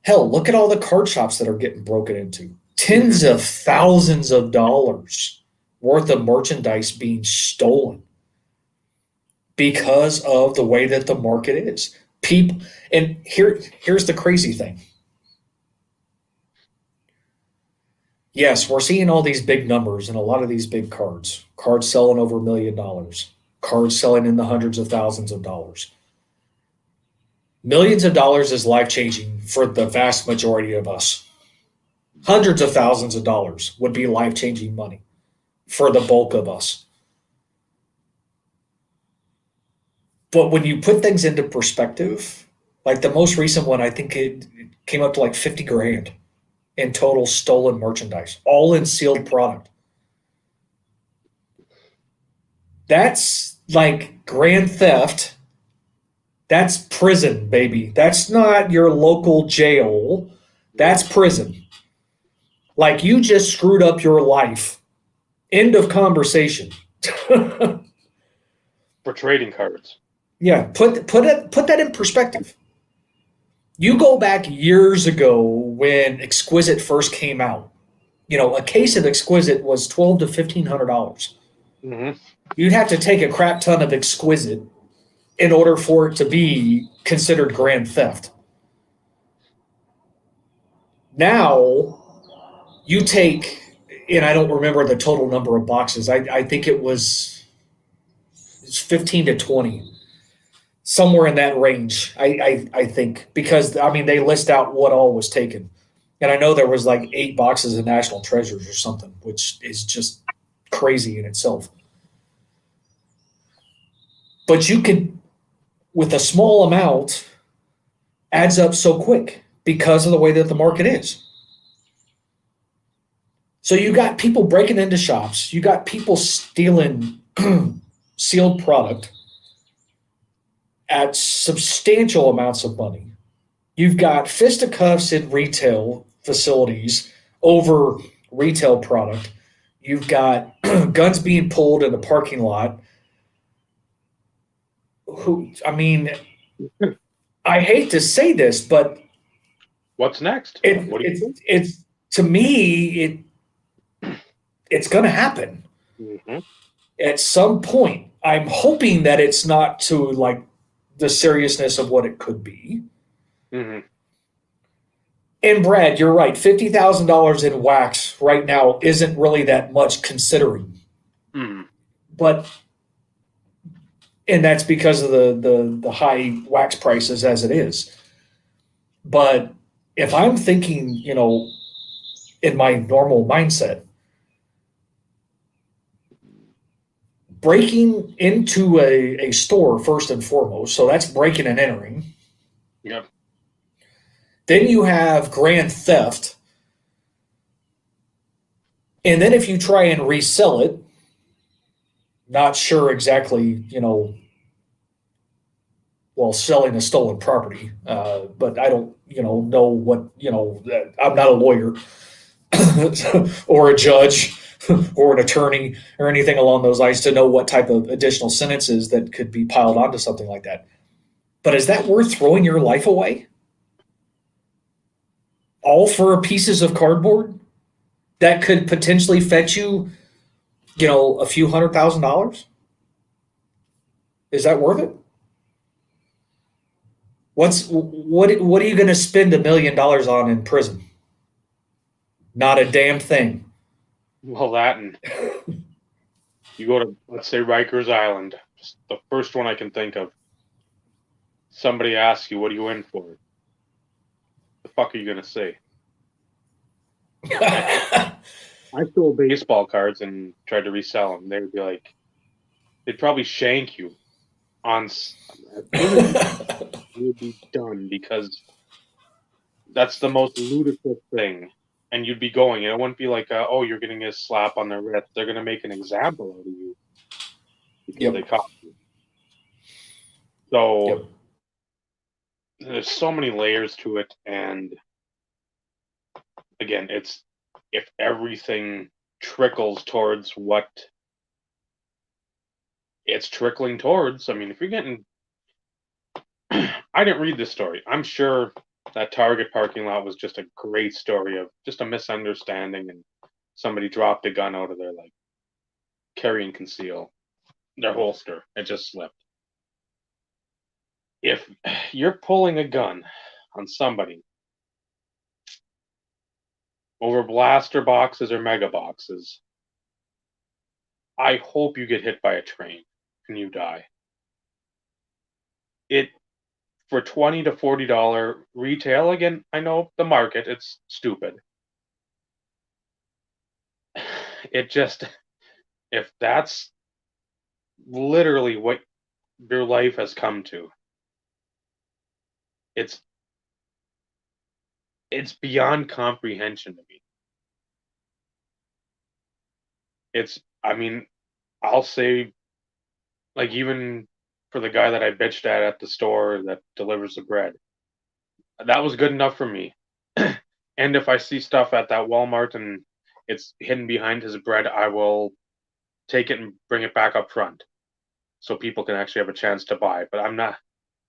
hell, look at all the card shops that are getting broken into. Tens of thousands of dollars worth of merchandise being stolen because of the way that the market is. People, and here's the crazy thing. Yes, we're seeing all these big numbers and a lot of these big cards selling over $1 million, cards selling in the hundreds of thousands of dollars. Millions of dollars is life-changing for the vast majority of us. Hundreds of thousands of dollars would be life-changing money for the bulk of us. But when you put things into perspective, like the most recent one, I think it came up to like 50 grand in total stolen merchandise, all in sealed product. That's like grand theft. That's prison, baby. That's not your local jail. That's prison. Like, you just screwed up your life. End of conversation. For trading cards. Yeah, put that in perspective. You go back years ago when Exquisite first came out. A case of Exquisite was $1,200 to $1,500. Mm-hmm. You'd have to take a crap ton of Exquisite in order for it to be considered grand theft. Now, you take, and I don't remember the total number of boxes. I think it was 15 to 20. Somewhere in that range, I think, because they list out what all was taken, and I know there was like 8 boxes of National Treasures or something, which is just crazy in itself. But you could, with a small amount, adds up so quick because of the way that the market is. So you got people breaking into shops, you got people stealing sealed product at substantial amounts of money. You've got fisticuffs in retail facilities over retail product. You've got guns being pulled in the parking lot. I mean, I hate to say this, but what's next? It's to me, it's going to happen at some point. I'm hoping that it's not to like the seriousness of what it could be. Mm-hmm. And Brad, you're right. $50,000 in wax right now isn't really that much considering. But and that's because of the high wax prices as it is. But if I'm thinking, in my normal mindset, breaking into a store first and foremost, so that's breaking and entering. Yep. Then you have grand theft. And then if you try and resell it, not sure exactly, selling a stolen property, but I don't, know what, I'm not a lawyer or a judge or an attorney or anything along those lines to know what type of additional sentences that could be piled onto something like that. But is that worth throwing your life away? All for pieces of cardboard that could potentially fetch you, a few $100,000? Is that worth it? What are you going to spend $1 million on in prison? Not a damn thing. Well, that and you go to, let's say, Rikers Island, just the first one I can think of. Somebody asks you, what are you in for? The fuck are you going to say? I stole baseball cards and tried to resell them. They would be like, they'd probably shank you on. You would be done because that's the most ludicrous thing. And you'd be going. It wouldn't be like, oh, you're getting a slap on the wrist. They're going to make an example out of you because they caught you. So there's so many layers to it. And again, it's if everything trickles towards what it's trickling towards. I mean, if you're getting, I didn't read this story. I'm sure that Target parking lot was just a great story of just a misunderstanding and somebody dropped a gun out of their like carry and conceal their holster. It just slipped. If you're pulling a gun on somebody over blaster boxes or mega boxes, I hope you get hit by a train and you die. It for $20 to $40 retail, again, I know the market, it's stupid. It just, if that's literally what your life has come to, it's beyond comprehension to me. I mean, I'll say, like, even for the guy that I bitched at the store that delivers the bread, that was good enough for me. And if I see stuff at that Walmart and it's hidden behind his bread, I will take it and bring it back up front so people can actually have a chance to buy. But I'm not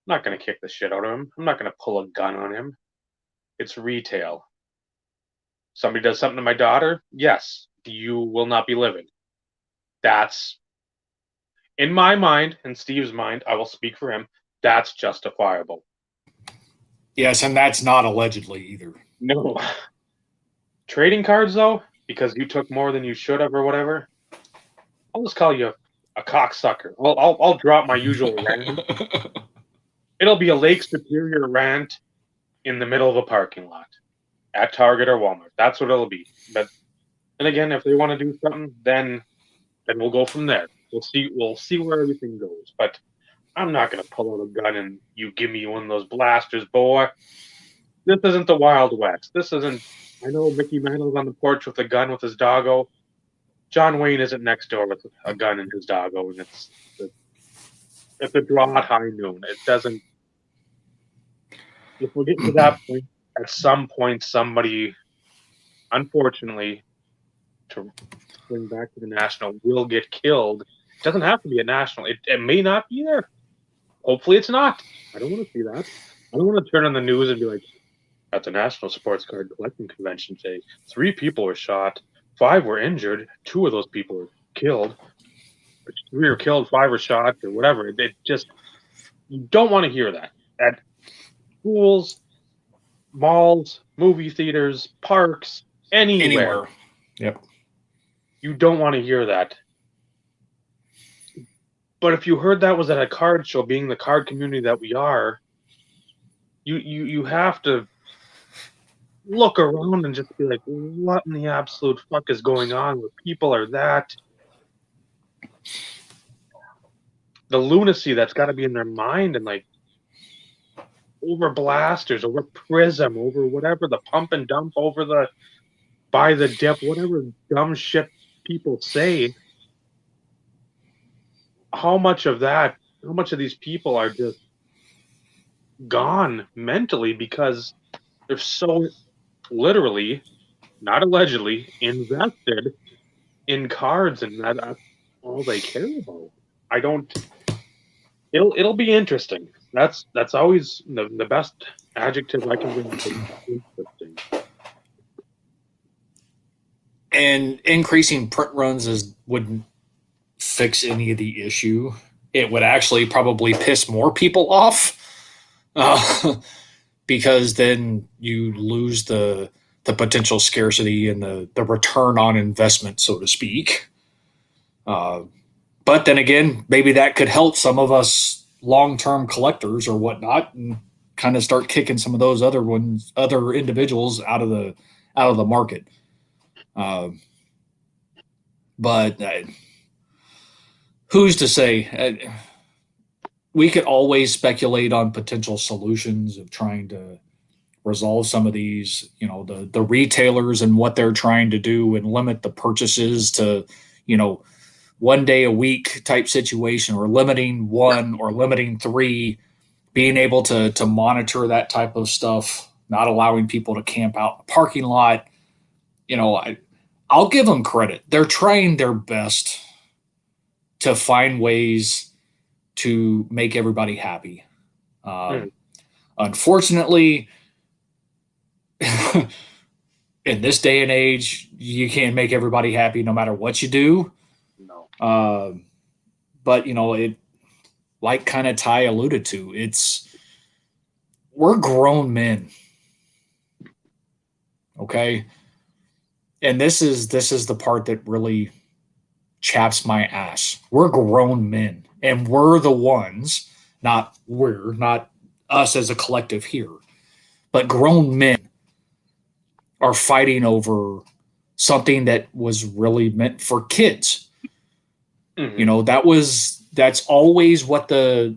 going to kick the shit out of him. I'm not going to pull a gun on him. It's retail. Somebody does something to my daughter, yes, you will not be living. That's, in my mind and Steve's mind, I will speak for him, that's justifiable. Yes, and that's not allegedly either. No. Trading cards, though, because you took more than you should have or whatever, I'll just call you a cocksucker. I'll drop my usual rant. It'll be a Lake Superior rant in the middle of a parking lot at Target or Walmart. That's what it'll be. But and again, if they want to do something, then we'll go from there. We'll see where everything goes. But I'm not going to pull out a gun and you give me one of those blasters, boy. This isn't the Wild West. This isn't. I know Mickey Mantle's on the porch with a gun with his doggo. John Wayne isn't next door with a gun and his doggo, and it's a draw at high noon. It doesn't. If we're getting to that point, at some point, somebody, unfortunately, to bring back to the national, will get killed. It doesn't have to be a national. It may not be there. Hopefully, it's not. I don't want to see that. I don't want to turn on the news and be like, at the National Sports Card Collecting Convention today, 3 people were shot, 5 were injured, 2 of those people were killed. 3 were killed, 5 were shot, or whatever. It just, you don't want to hear that. At schools, malls, movie theaters, parks, anywhere. Yep. You don't want to hear that. But if you heard that was at a card show, being the card community that we are, you have to look around and just be like, what in the absolute fuck is going on? Where people are that, the lunacy that's got to be in their mind, and like over blasters, over Prism, over whatever, the pump and dump, over the buy the dip, whatever dumb shit people say. How much of these people are just gone mentally because they're so literally, not allegedly, invested in cards, and that's all they care about. It'll be interesting. That's always the best adjective I can bring to interesting. And increasing print runs wouldn't fix any of the issue. It would actually probably piss more people off, because then you lose the potential scarcity and the return on investment, so to speak. But then again, maybe that could help some of us long-term collectors or whatnot, and kind of start kicking some of those other individuals out of the market. But who's to say? We could always speculate on potential solutions of trying to resolve some of these, the retailers and what they're trying to do, and limit the purchases to, 1 day a week type situation, or limiting 1 or limiting 3, being able to monitor that type of stuff, not allowing people to camp out in the parking lot. I'll give them credit. They're trying their best to find ways to make everybody happy. Unfortunately, in this day and age, you can't make everybody happy no matter what you do. No. But it, like kind of Ty alluded to, we're grown men. Okay. And this is the part that really chaps my ass. We're grown men, and we're the ones, not us as a collective here, but grown men are fighting over something that was really meant for kids. Mm-hmm. That's always what the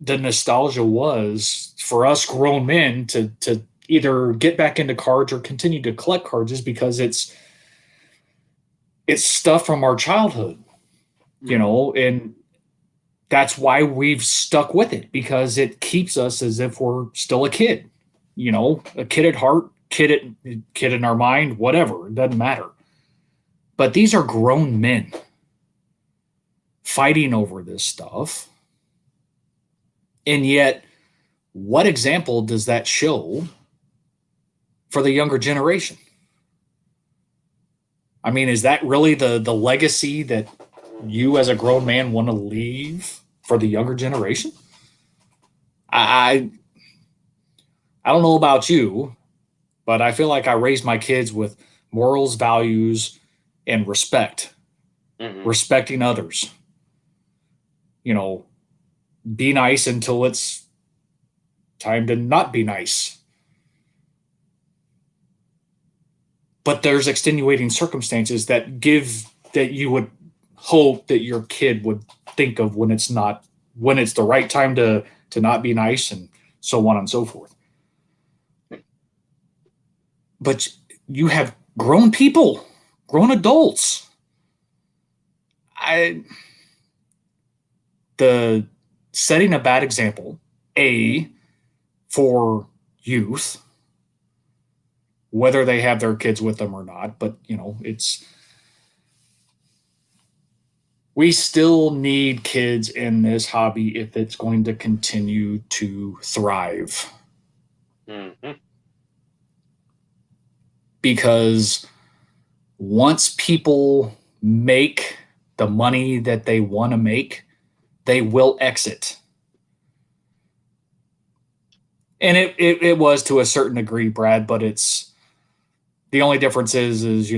nostalgia was for us grown men to either get back into cards or continue to collect cards, is because it's stuff from our childhood, and that's why we've stuck with it, because it keeps us as if we're still a kid, a kid at heart, kid in our mind, whatever, it doesn't matter. But these are grown men fighting over this stuff. And yet, what example does that show for the younger generation? I mean, is that really the legacy that you as a grown man want to leave for the younger generation? I don't know about you, but I feel like I raised my kids with morals, values, and respect. Mm-hmm. Respecting others. Be nice until it's time to not be nice. But there's extenuating circumstances that you would hope that your kid would think of when it's the right time to not be nice, and so on and so forth. But you have grown people, grown adults. The setting a bad example, for youth, whether they have their kids with them or not, but we still need kids in this hobby if it's going to continue to thrive. Mm-hmm. Because once people make the money that they want to make, they will exit. And it was to a certain degree, Brad, but it's the only difference is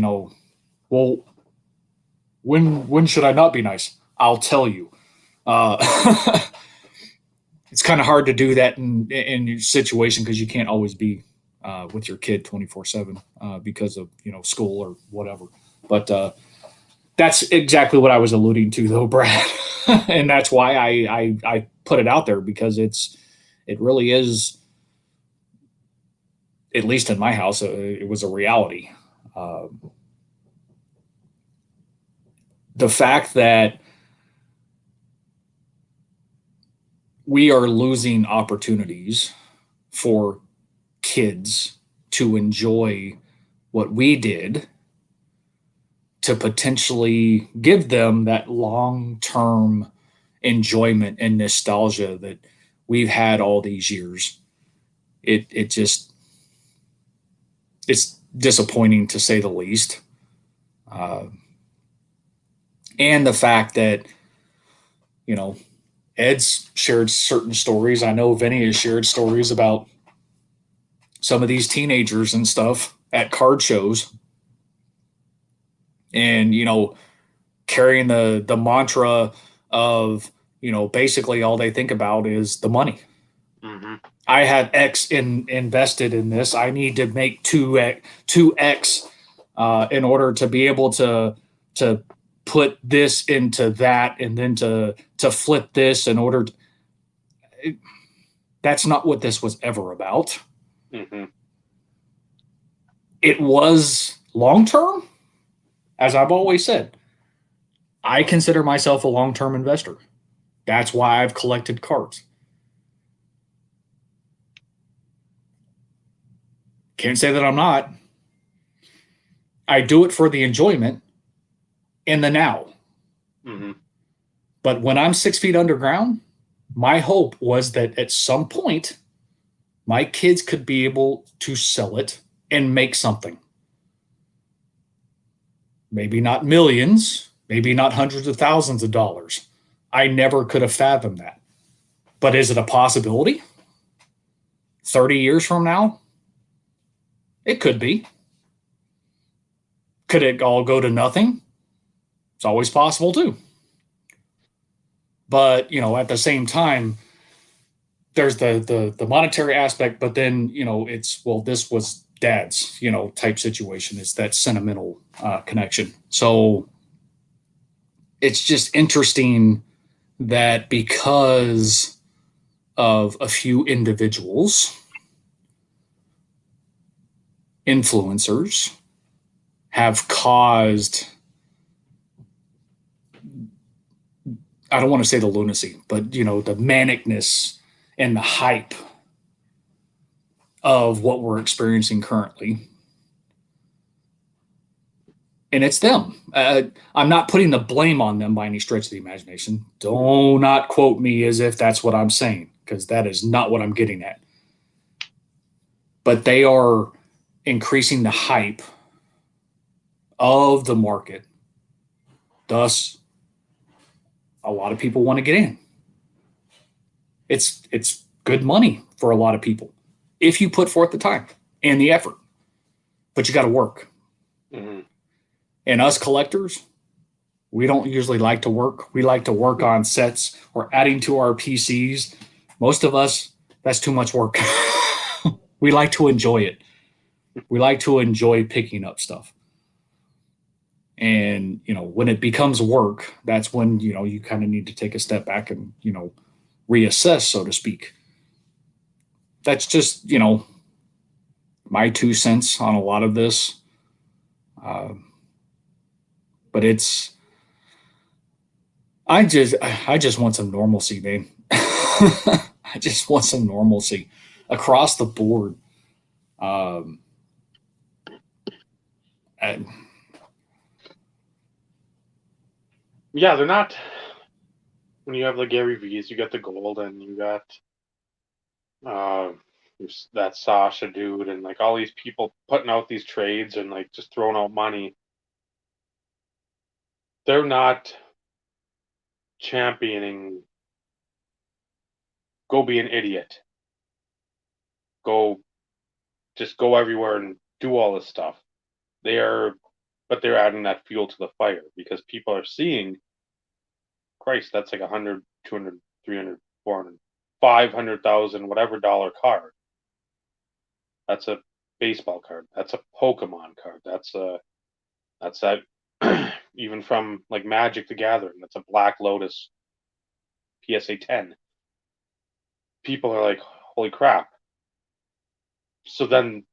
well, when should I not be nice? I'll tell you. It's kind of hard to do that in your situation because you can't always be with your kid 24/7 because of school or whatever. But that's exactly what I was alluding to, though, Brad, and that's why I put it out there, because it really is. At least in my house, it was a reality. The fact that we are losing opportunities for kids to enjoy what we did, to potentially give them that long-term enjoyment and nostalgia that we've had all these years. It's disappointing, to say the least. And the fact that, Ed's shared certain stories. I know Vinny has shared stories about some of these teenagers and stuff at card shows. And, carrying the mantra of, basically all they think about is the money. Mm-hmm. I have X invested in this. I need to make 2X in order to be able to put this into that, and then to flip this in order to, that's not what this was ever about. Mm-hmm. It was long-term. As I've always said, I consider myself a long-term investor. That's why I've collected cards. Can't say that I'm not. I do it for the enjoyment in the now. Mm-hmm. But when I'm 6 feet underground, my hope was that at some point, my kids could be able to sell it and make something. Maybe not millions, maybe not hundreds of thousands of dollars. I never could have fathomed that. But is it a possibility? 30 years from now? It could be. Could it all go to nothing? It's always possible too. But, at the same time, there's the monetary aspect, but then, it's, well, this was dad's, type situation. It's that sentimental connection. So it's just interesting that because of a few individuals, influencers, have caused, I don't want to say the lunacy, but the manicness and the hype of what we're experiencing currently. And it's them. I'm not putting the blame on them by any stretch of the imagination. Do not quote me as if that's what I'm saying, because that is not what I'm getting at. But they are increasing the hype of the market. Thus, a lot of people want to get in. It's good money for a lot of people if you put forth the time and the effort. But you got to work. Mm-hmm. And us collectors, we don't usually like to work. We like to work on sets or adding to our PCs. Most of us, that's too much work. We like to enjoy it. We like to enjoy picking up stuff. And, when it becomes work, that's when, you kind of need to take a step back and, reassess, so to speak. That's just, my 2 cents on a lot of this. Uh, but I just want some normalcy, man. I just want some normalcy across the board. Um, and Yeah, they're not. When you have the Gary V's, you got the gold, and you got uh, that Sasha dude, and like all these people putting out these trades and like just throwing out money. They're not championing. Go be an idiot. Go, just go everywhere and do all this stuff. They are, but they're adding that fuel to the fire because people are seeing, Christ, that's like 100, 200, 300, 400, 500,000, whatever dollar card. That's a baseball card. That's a Pokemon card. That's that even from like Magic the Gathering. That's a Black Lotus PSA 10. People are like, holy crap. So then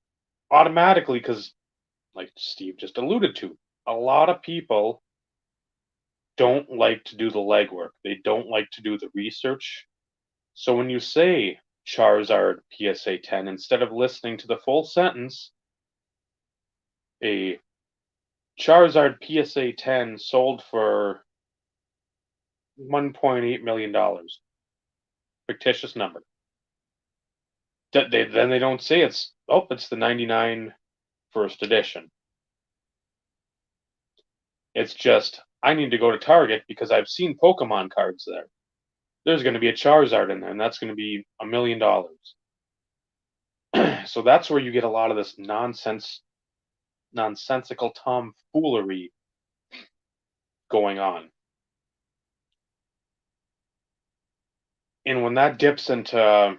automatically, because like Steve just alluded to, a lot of people don't like to do the legwork. They don't like to do the research. So when you say Charizard PSA 10, instead of listening to the full sentence, a Charizard PSA 10 sold for $1.8 million. Fictitious number. Then they don't say it's the 99 first edition. It's just I need to go to Target because I've seen Pokemon cards there. There's going to be a Charizard in there, and that's going to be $1 million. So that's where you get a lot of this nonsensical tomfoolery going on. And when that dips into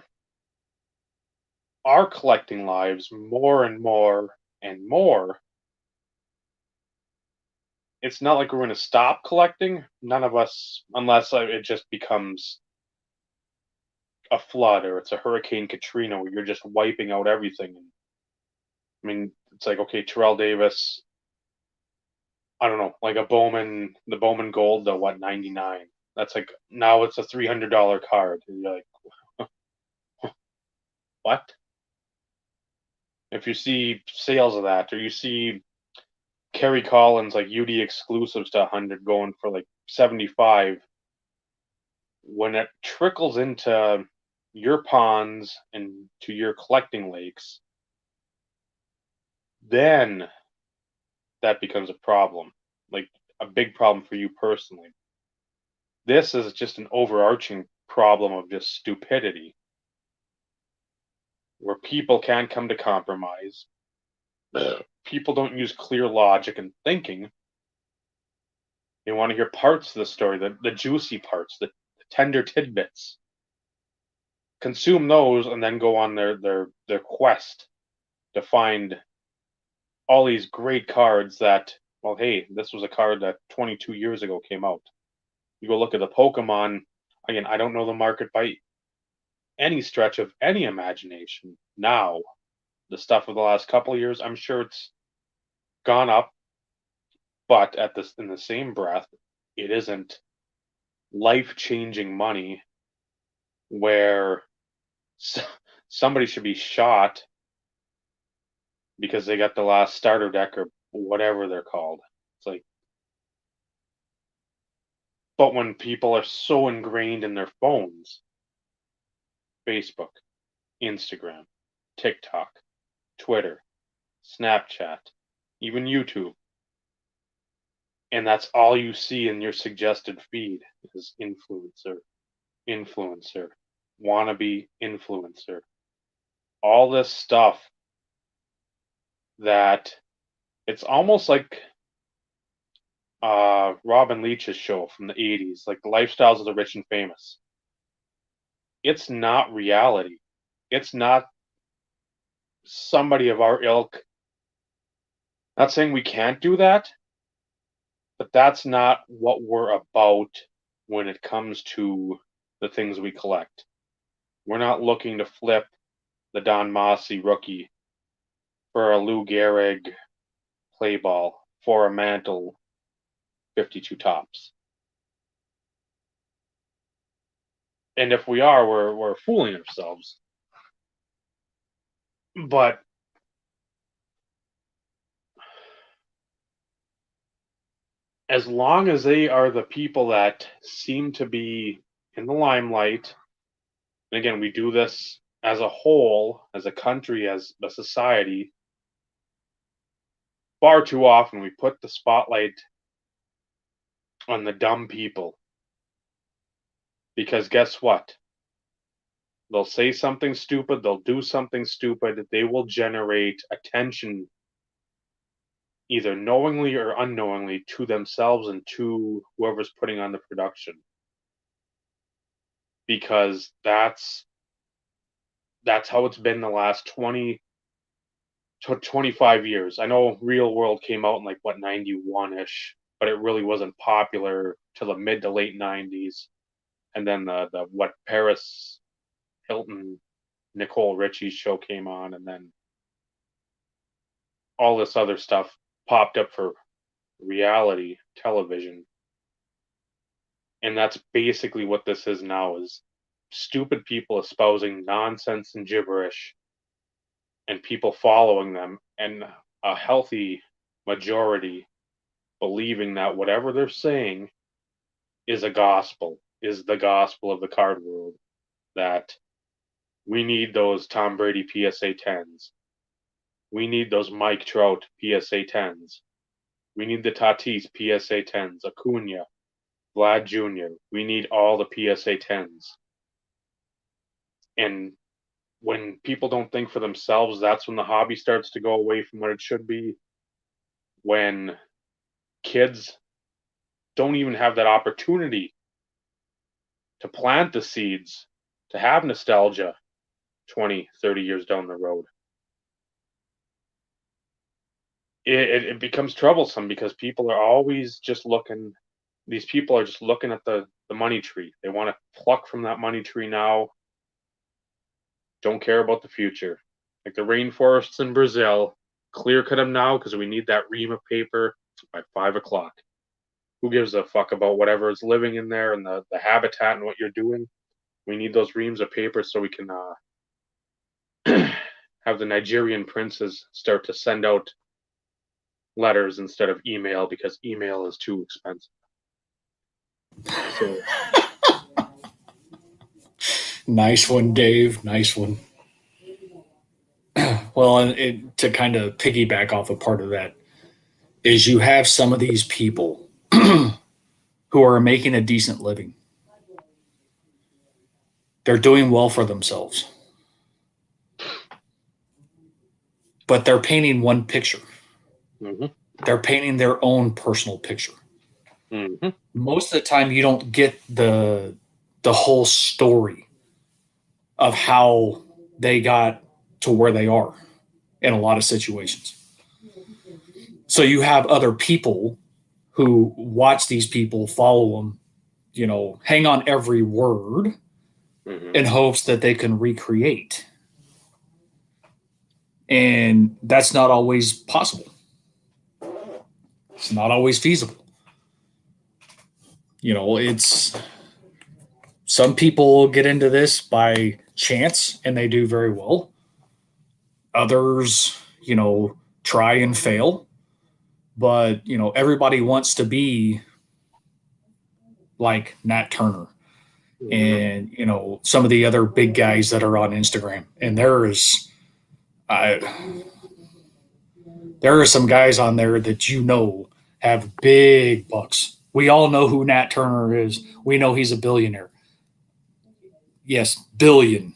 our collecting lives more and more and more, it's not like we're going to stop collecting. None of us, unless it just becomes a flood or it's a Hurricane Katrina where you're just wiping out everything. I mean, it's like, okay, Terrell Davis, I don't know, like the Bowman Gold, the what, 99. That's like, now it's a $300 card. And you're like, what? If you see sales of that, or you see Kerry Collins, like UD exclusives to 100 going for like 75, when it trickles into your ponds and to your collecting lakes, then that becomes a problem, like a big problem for you personally. This is just an overarching problem of just stupidity where people can't come to compromise. People don't use clear logic and thinking. They want to hear parts of the story, the juicy parts, the tender tidbits. Consume those and then go on their quest to find all these great cards that, well, hey, this was a card that 22 years ago came out. You go look at the Pokemon, again, I don't know the market by any stretch of any imagination. Now, the stuff of the last couple of years, I'm sure it's gone up, but in the same breath, it isn't life-changing money where somebody should be shot because they got the last starter deck or whatever they're called. It's like, but when people are so ingrained in their phones, Facebook, Instagram, TikTok, Twitter, Snapchat, even YouTube, and that's all you see in your suggested feed is influencer, wannabe influencer, all this stuff that it's almost like Robin Leach's show from the 80s, like the lifestyles of the rich and famous. It's not reality. It's not somebody of our ilk. Not saying we can't do that, But that's not what we're about when it comes to the things we collect. We're not looking to flip the Don Mossy rookie for a Lou Gehrig play ball for a Mantle 52 tops. And if we are, we're fooling ourselves. But as long as they are the people that seem to be in the limelight, and again, we do this as a whole, as a country, as a society, far too often we put the spotlight on the dumb people. Because guess what? They'll say something stupid, they'll do something stupid, they will generate attention either knowingly or unknowingly to themselves and to whoever's putting on the production. Because that's how it's been the last 20 to 25 years. I know Real World came out in like what 91ish, but it really wasn't popular till the mid to late 90s. And then the what Paris Hilton Nicole Richie's show came on, and then all this other stuff popped up for reality television. And that's basically what this is now, is stupid people espousing nonsense and gibberish and people following them, and a healthy majority believing that whatever they're saying is the gospel of the card world, that we need those Tom Brady PSA 10s. We need those Mike Trout PSA 10s. We need the Tatis PSA 10s, Acuna, Vlad Jr. We need all the PSA 10s. And when people don't think for themselves, that's when the hobby starts to go away from what it should be. When kids don't even have that opportunity to plant the seeds, to have nostalgia 20, 30 years down the road. It becomes troublesome because people are always just looking, these people are just looking at the money tree. They want to pluck from that money tree now. Don't care about the future. Like the rainforests in Brazil, clear cut them now because we need that ream of paper by 5 o'clock. Who gives a fuck about whatever is living in there and the habitat and what you're doing? We need those reams of paper so we can have the Nigerian princes start to send out letters instead of email, because email is too expensive. So, nice one, Dave. Nice one. Well, and to kind of piggyback off a part of that is you have some of these people who are making a decent living. They're doing well for themselves. But they're painting one picture. mm-hmm. They're painting their own personal picture. Mm-hmm. Most of the time you don't get the whole story of how they got to where they are in a lot of situations. So you have other people who watch these people, follow them, hang on every word in hopes that they can recreate. And that's not always possible. It's not always feasible. It's some people get into this by chance and they do very well. Others, try and fail. But, everybody wants to be like Nat Turner and, some of the other big guys that are on Instagram. And there are some guys on there that have big bucks. We all know who Nat Turner is. We know he's a billionaire. Yes, billion.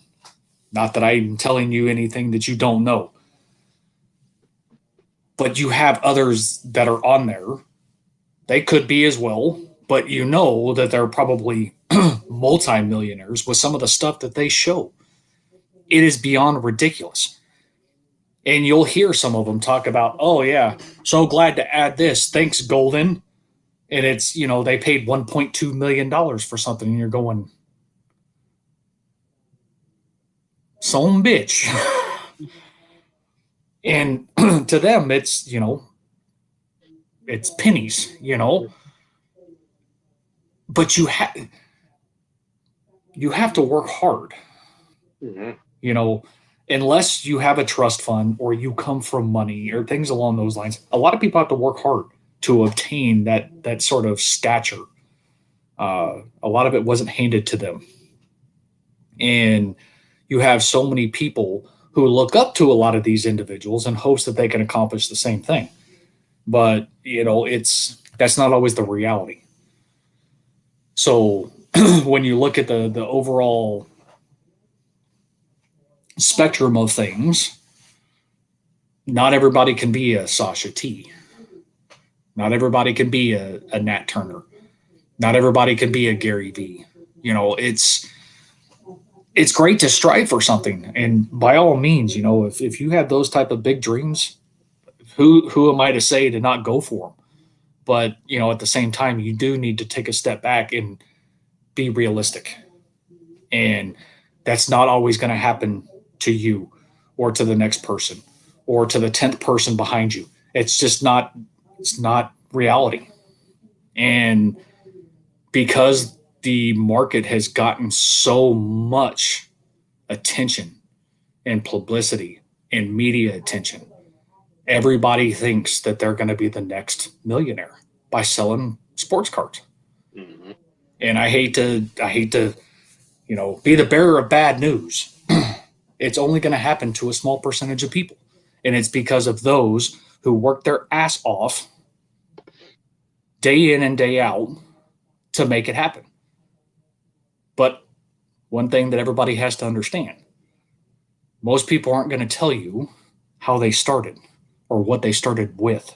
Not that I'm telling you anything that you don't know. But you have others that are on there. They could be as well, but that they're probably multimillionaires with some of the stuff that they show. It is beyond ridiculous. And you'll hear some of them talk about, oh, yeah, so glad to add this. Thanks, Golden. And it's, they paid $1.2 million for something, and you're going, some bitch. And to them, it's pennies. But you have to work hard, Mm-hmm. you know, unless you have a trust fund or you come from money or things along those lines. A lot of people have to work hard to obtain that sort of stature. A lot of it wasn't handed to them, and you have so many people who look up to a lot of these individuals in hopes that they can accomplish the same thing. But that's not always the reality. So when you look at the overall spectrum of things, not everybody can be a Sasha T. Not everybody can be a Nat Turner. Not everybody can be a Gary V. It's great to strive for something, and by all means, if you have those type of big dreams, who am I to say to not go for them? But at the same time, you do need to take a step back and be realistic, and that's not always going to happen to you or to the next person or to the 10th person behind you. It's not reality. And because the market has gotten so much attention and publicity and media attention, everybody thinks that they're going to be the next millionaire by selling sports cards. Mm-hmm. And I hate to be the bearer of bad news. It's only going to happen to a small percentage of people. And it's because of those who work their ass off day in and day out to make it happen. But one thing that everybody has to understand, most people aren't going to tell you how they started or what they started with.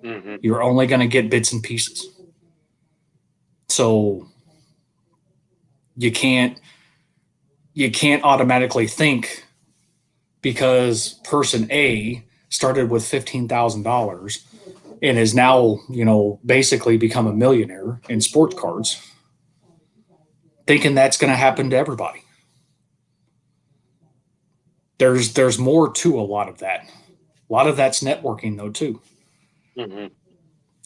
Mm-hmm. You're only going to get bits and pieces. So you can't automatically think because person A started with $15,000 and is now, basically become a millionaire in sports cards, thinking that's going to happen to everybody. There's more to a lot of that. A lot of that's networking though too. Mm-hmm.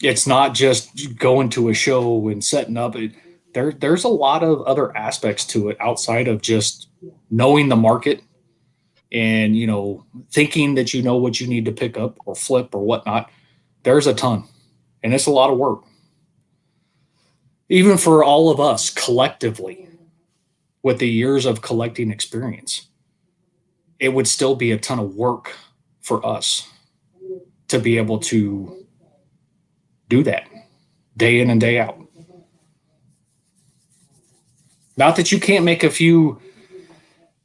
It's not just going to a show and setting up it. There's a lot of other aspects to it outside of just knowing the market and thinking that you know what you need to pick up or flip or whatnot. There's a ton, and it's a lot of work, even for all of us collectively with the years of collecting experience. It would still be a ton of work for us to be able to do that day in and day out. Not that you can't make a few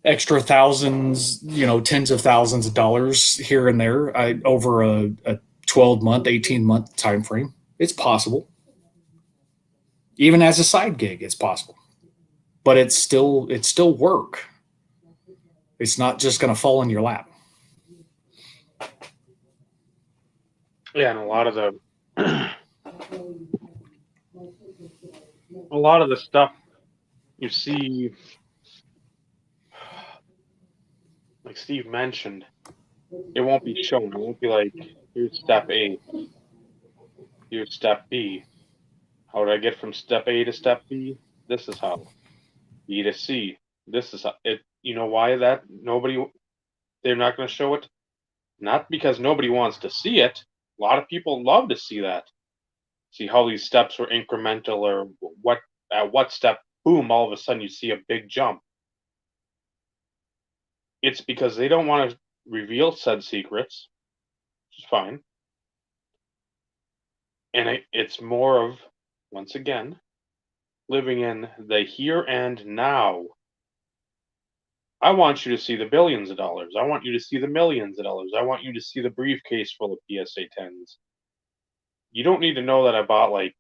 extra thousands, tens of thousands of dollars here and there over a 12-month, 18-month time frame. It's possible. Even as a side gig, it's possible. But it's still work. It's not just going to fall in your lap. Yeah, and a lot of the stuff you see, like Steve mentioned, it won't be shown. It won't be like, here's step A, here's step B. How did I get from step A to step B? This is how. B to C. This is how it. You know why that nobody? They're not going to show it. Not because nobody wants to see it. A lot of people love to see that. See how these steps were incremental, or what at what step, boom, all of a sudden you see a big jump. It's because they don't want to reveal said secrets, which is fine. And it's more of, once again, living in the here and now. I want you to see the billions of dollars. I want you to see the millions of dollars. I want you to see the briefcase full of PSA 10s. You don't need to know that I bought like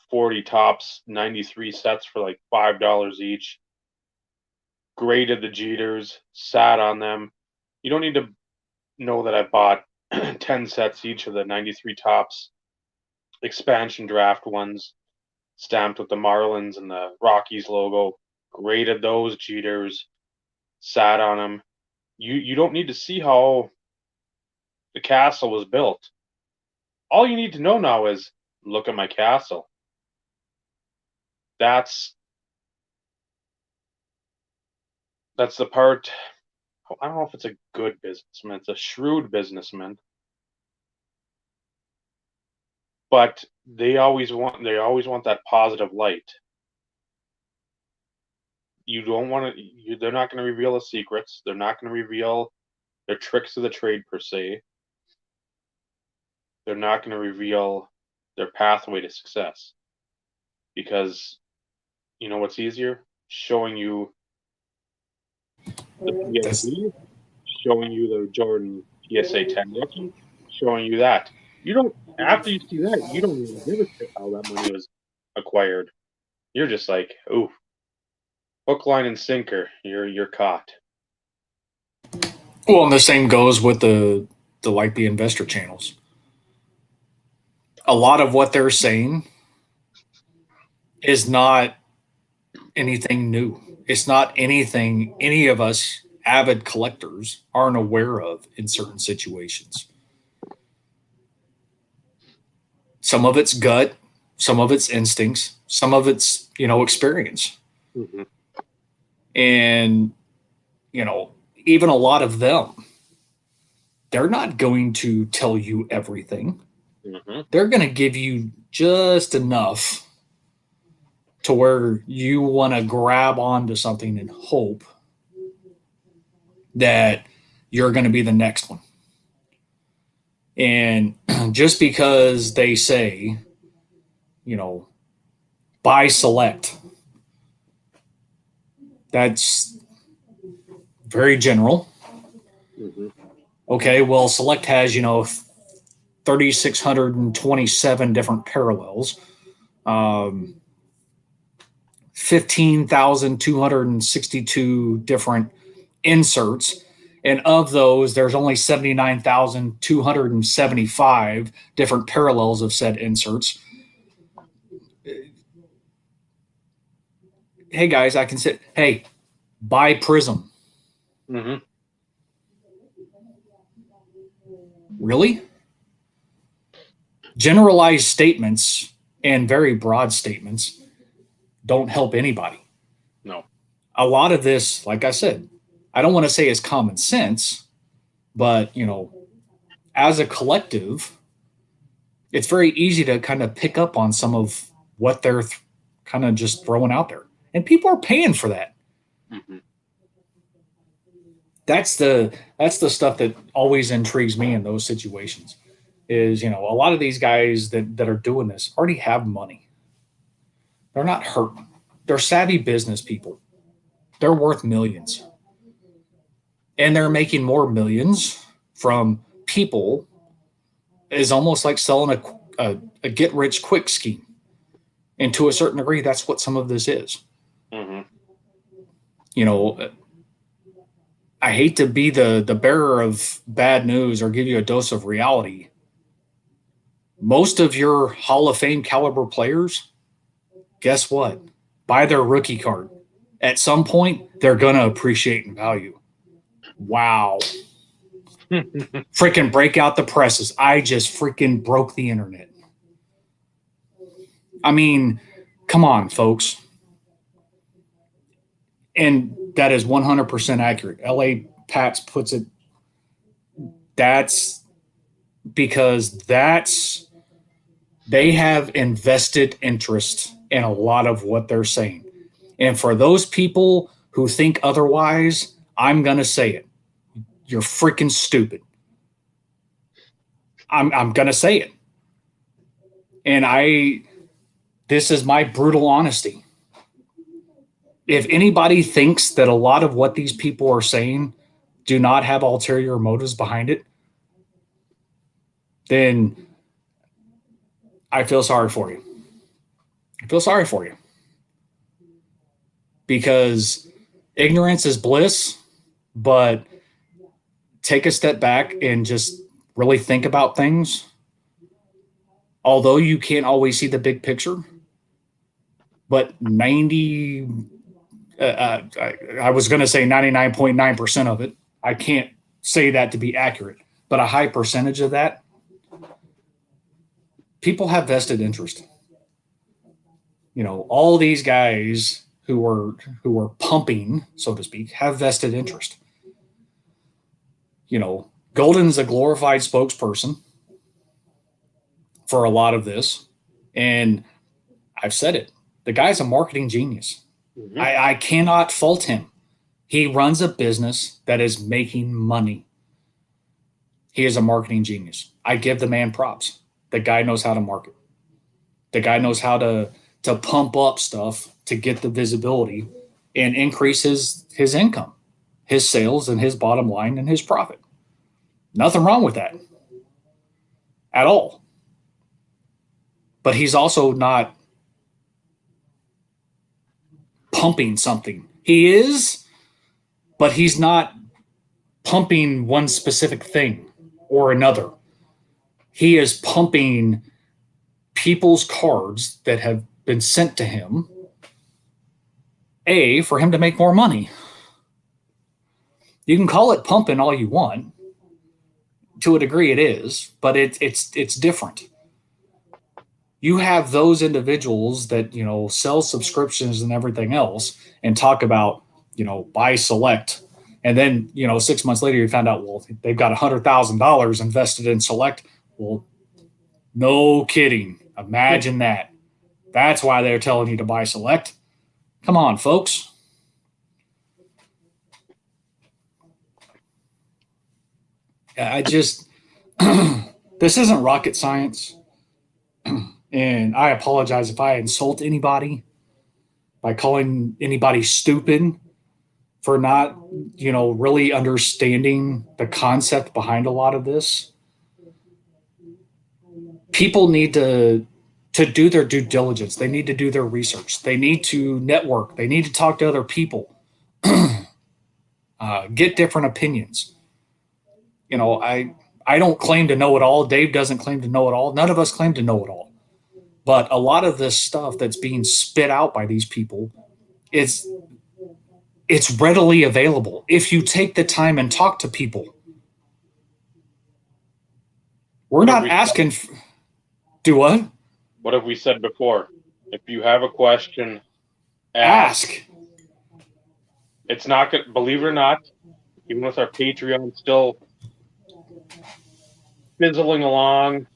40 tops, 93 sets for like $5 each, graded the Jeters, sat on them. You don't need to know that I bought 10 sets each of the 93 tops expansion draft ones stamped with the Marlins and the Rockies logo. Graded those cheaters, sat on them. You don't need to see how the castle was built. All you need to know now is look at my castle. That's the part. I don't know if it's a good businessman. It's a shrewd businessman. But they always want that positive light. You don't want to. They're not going to reveal the secrets. They're not going to reveal their tricks of the trade per se. They're not going to reveal their pathway to success, because you know what's easier? Showing you the PSP, showing you the Jordan PSA 10 rookie, showing you that. You don't, after you see that, you don't even give a shit how that money was acquired. You're just like, ooh, hook, line, and sinker. You're caught. Well, and the same goes with the investor channels. A lot of what they're saying is not anything new. It's not anything any of us avid collectors aren't aware of in certain situations. Some of it's gut, some of it's instincts, some of it's, experience. Mm-hmm. And, even a lot of them, they're not going to tell you everything. Mm-hmm. They're going to give you just enough to where you want to grab onto something and hope that you're going to be the next one. And just because they say, buy select, that's very general. Mm-hmm. Okay, well, select has, 3,627 different parallels. 15,262 different inserts. And of those, there's only 79,275 different parallels of said inserts. Hey, guys, I can say, hey, buy Prism. Mm-hmm. Really? Generalized statements and very broad statements don't help anybody. No. A lot of this, like I said, I don't want to say is common sense, but, as a collective, it's very easy to kind of pick up on some of what they're kind of just throwing out there. And people are paying for that. Mm-hmm. That's the stuff that always intrigues me in those situations is, a lot of these guys that are doing this already have money. They're not hurting. They're savvy business people. They're worth millions. And they're making more millions from people is almost like selling a get rich quick scheme. And to a certain degree, that's what some of this is. Mm-hmm. I hate to be the bearer of bad news or give you a dose of reality. Most of your Hall of Fame caliber players, guess what? Buy their rookie card. At some point, they're going to appreciate in value. Wow. Freaking break out the presses. I just freaking broke the internet. I mean, come on, folks. And that is 100% accurate. LA Pats puts it, that's because they have invested interest in a lot of what they're saying. And for those people who think otherwise, I'm going to say it. You're freaking stupid. I'm going to say it. And this is my brutal honesty. If anybody thinks that a lot of what these people are saying do not have ulterior motives behind it, then I feel sorry for you. I feel sorry for you. Because ignorance is bliss, but take a step back and just really think about things. although you can't always see the big picture, but 90, I was going to say 99.9% of it, I can't say that to be accurate, but a high percentage of that, people have vested interest. You know, all these guys who are pumping, so to speak, have vested interest. You know, Golden's a glorified spokesperson for a lot of this. And I've said it. The guy's a marketing genius. Mm-hmm. I cannot fault him. He runs a business that is making money. He is a marketing genius. I give the man props. The guy knows how to market. The guy knows how to pump up stuff to get the visibility and increase his income, his sales, and his bottom line and his profit. Nothing wrong with that at all. But he's also not pumping something. He is, but he's not pumping one specific thing or another. He is pumping people's cards that have been sent to him, for him to make more money. You can call it pumping all you want. To a degree it is, but it's different. You have those individuals that, you know, sell subscriptions and everything else and talk about, you know, buy Select. And then, you know, 6 months later, you found out, well, they've got $100,000 invested in Select. Well, no kidding. Imagine that. That's why they're telling you to buy Select. Come on, folks. I just, this isn't rocket science. And I apologize if I insult anybody by calling anybody stupid for not, you know, really understanding the concept behind a lot of this. People need to do their due diligence. They need to do their research. They need to network. They need to talk to other people, get different opinions. You know, I don't claim to know it all. Dave doesn't claim to know it all. None of us claim to know it all. But a lot of this stuff that's being spit out by these people is it's readily available if you take the time and talk to people. We're not asking. Do what? What have we said before? If you have a question, ask. It's not good. Believe it or not, even with our Patreon still fizzling along,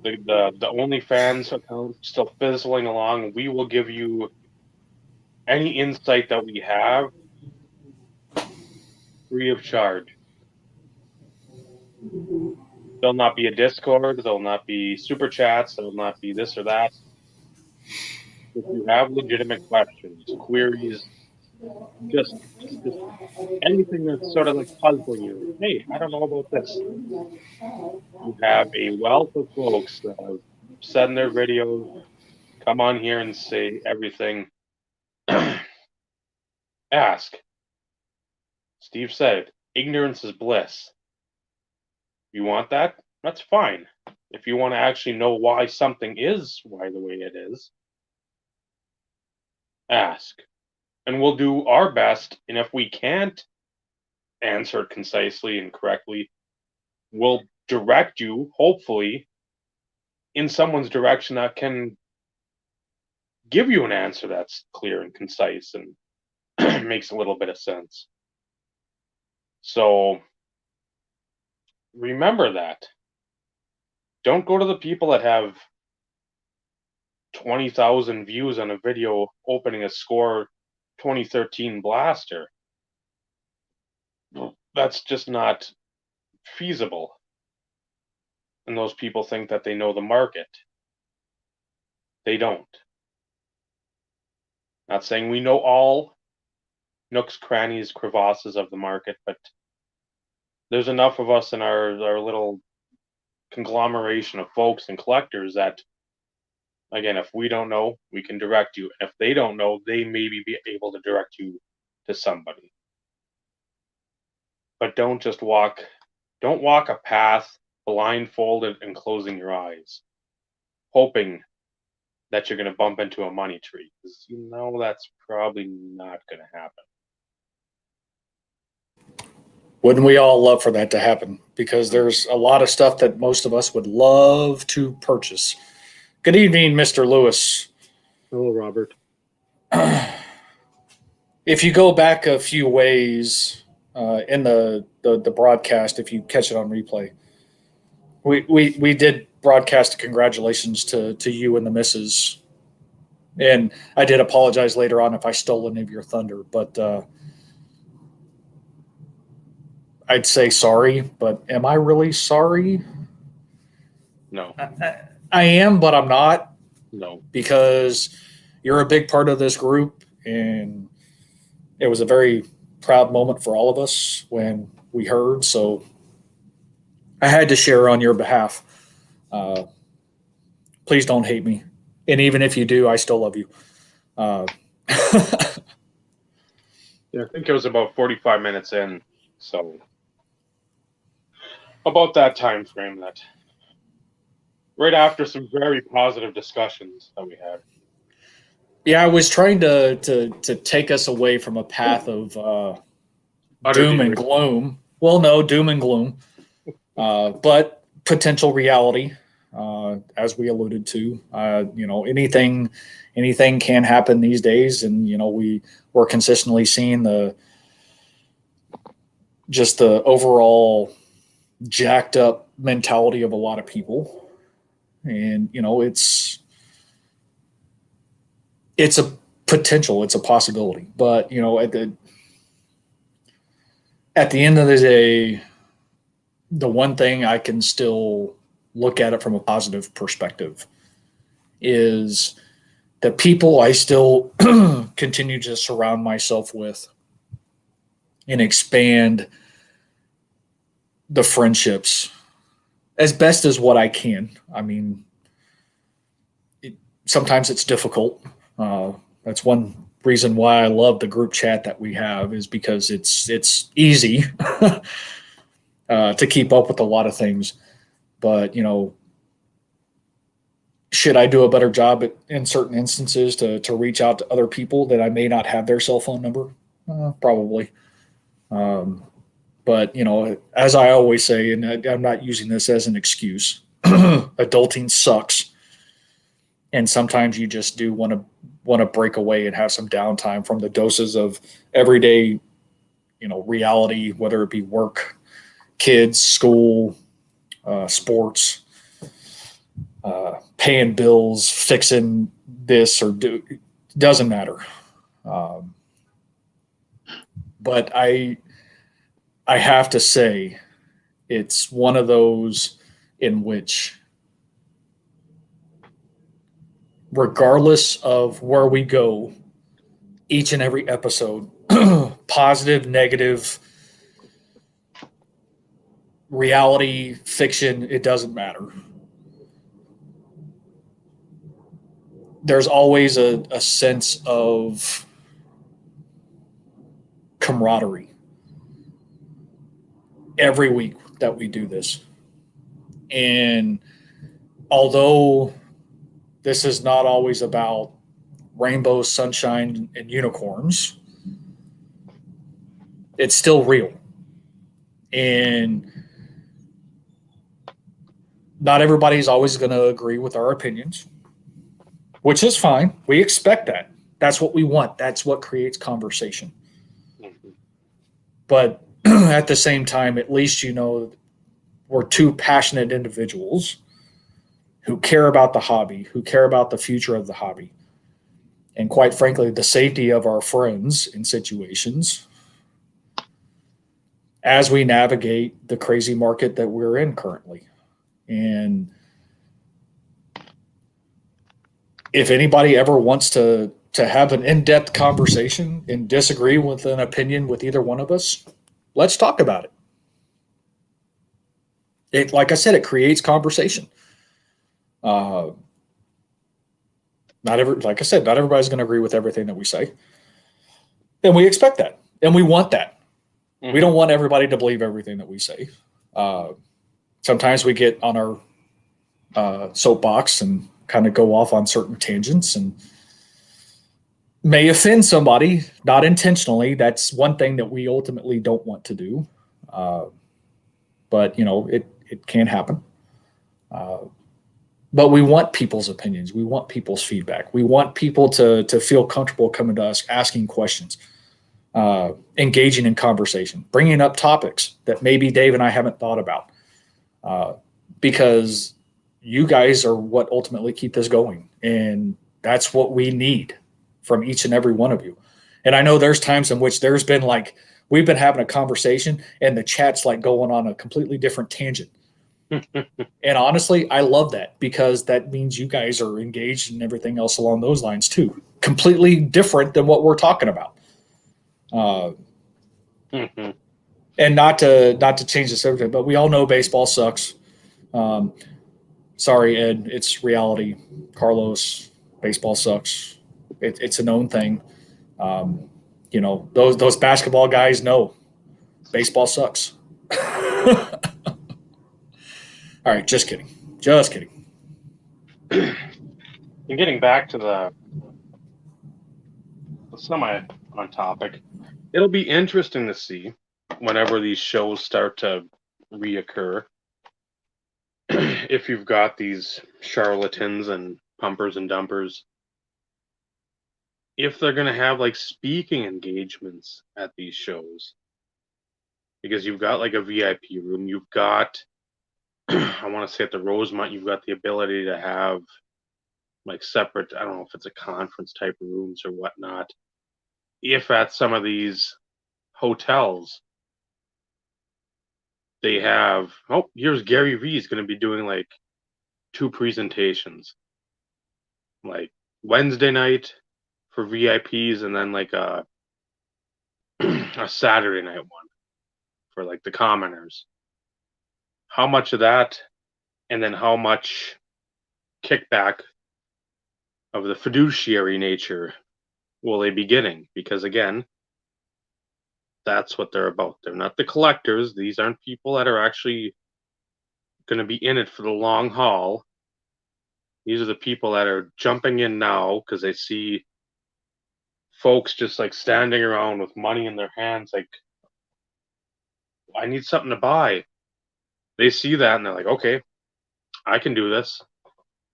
the OnlyFans account still fizzling along, we will give you any insight that we have free of charge. There'll not be a Discord. There'll not be super chats. There'll not be this or that. If you have legitimate questions, queries, just anything that's sort of like puzzling you. Hey, I don't know about this. You have a wealth of folks that have said in their videos, come on here and say everything. Ask. Steve said, ignorance is bliss. You want that? That's fine. If you want to actually know why something is why the way it is, ask. And we'll do our best. And if we can't answer it concisely and correctly, we'll direct you, hopefully, in someone's direction that can give you an answer that's clear and concise and makes a little bit of sense. So remember that. Don't go to the people that have 20,000 views on a video opening a Score 2013 blaster. That's just not feasible. And those people think that they know the market. They don't. Not saying we know all nooks, crannies, crevasses of the market, but there's enough of us in our little conglomeration of folks and collectors that, again, if we don't know, we can direct you. If they don't know, they maybe be able to direct you to somebody. But don't walk a path blindfolded and closing your eyes, hoping that you're going to bump into a money tree, because you know that's probably not going to happen. Wouldn't we all love for that to happen? Because there's a lot of stuff that most of us would love to purchase. Good evening, Mr. Lewis. Hello, Robert. If you go back a few ways in the broadcast, if you catch it on replay, we did broadcast congratulations to you and the missus. And I did apologize later on if I stole any of your thunder, but I'd say sorry, but am I really sorry? No. I am, but I'm not. No. Because you're a big part of this group, and it was a very proud moment for all of us when we heard. So I had to share on your behalf. Please don't hate me. And even if you do, I still love you. Yeah, I think it was about 45 minutes in, so about that time frame, that right after some very positive discussions that we had. Yeah, I was trying to take us away from a path of doom and gloom. Well, no, doom and gloom, but potential reality, as we alluded to. Anything can happen these days, and we're consistently seeing the overall jacked up mentality of a lot of people, and it's a potential, it's a possibility, but at the end of the day, the one thing I can still look at it from a positive perspective is the people I still continue to surround myself with and expand the friendships as best as what I can. I mean, sometimes it's difficult. That's one reason why I love the group chat that we have, is because it's easy to keep up with a lot of things. But should I do a better job in certain instances to reach out to other people that I may not have their cell phone number? Probably. But as I always say, and I'm not using this as an excuse, adulting sucks. And sometimes you just do want to break away and have some downtime from the doses of everyday, reality, whether it be work, kids, school, sports, paying bills, fixing this doesn't matter. But I have to say, it's one of those in which, regardless of where we go, each and every episode, positive, negative, reality, fiction, it doesn't matter. There's always a sense of camaraderie every week that we do this. And although this is not always about rainbows, sunshine, and unicorns, it's still real. And not everybody's always going to agree with our opinions, which is fine. We expect that. That's what we want. That's what creates conversation. Mm-hmm. But at the same time, at least we're two passionate individuals who care about the hobby, who care about the future of the hobby, and quite frankly, the safety of our friends in situations as we navigate the crazy market that we're in currently. And if anybody ever wants to have an in-depth conversation and disagree with an opinion with either one of us, let's talk about it. Like I said, it creates conversation. Like I said, not everybody's going to agree with everything that we say. And we expect that. And we want that. Mm-hmm. We don't want everybody to believe everything that we say. sometimes we get on our soapbox and kind of go off on certain tangents and may offend somebody, not intentionally. That's one thing that we ultimately don't want to do. But, it can happen. But we want people's opinions. We want people's feedback. We want people to feel comfortable coming to us, asking questions, engaging in conversation, bringing up topics that maybe Dave and I haven't thought about. Because you guys are what ultimately keep this going. And that's what we need from each and every one of you. And I know there's times in which there's been we've been having a conversation and the chat's going on a completely different tangent. And honestly, I love that because that means you guys are engaged and everything else along those lines too. Completely different than what we're talking about. And not to change the subject, but we all know baseball sucks. Sorry, Ed, it's reality. Carlos, baseball sucks. It's a known thing. Those basketball guys know baseball sucks. All right, just kidding. And getting back to the semi on topic, it'll be interesting to see whenever these shows start to reoccur. If you've got these charlatans and pumpers and dumpers, if they're going to have speaking engagements at these shows, because you've got a VIP room, you've got, I want to say at the Rosemont, you've got the ability to have separate, I don't know if it's a conference type rooms or whatnot. If at some of these hotels, they have, here's Gary Vee's going to be doing 2 presentations, Wednesday night for VIPs, and then a Saturday night one for the commoners. How much of that, and then how much kickback of the fiduciary nature will they be getting? Because again, that's what they're about. They're not the collectors. These aren't people that are actually going to be in it for the long haul. These are the people that are jumping in now because they see folks just standing around with money in their hands, I need something to buy. They see that and they're like, okay, I can do this.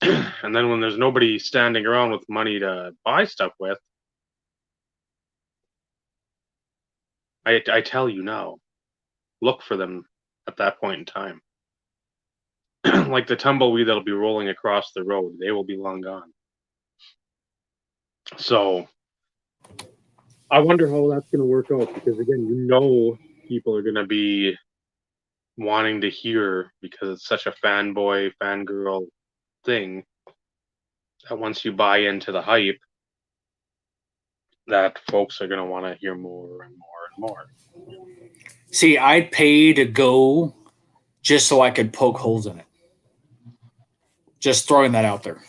And then when there's nobody standing around with money to buy stuff with, I tell you now, look for them at that point in time. Like the tumbleweed that'll be rolling across the road, they will be long gone. So I wonder how that's going to work out, because again, people are going to be wanting to hear, because it's such a fanboy, fangirl thing, that once you buy into the hype, that folks are going to want to hear more and more and more. See, I'd pay to go just so I could poke holes in it. Just throwing that out there.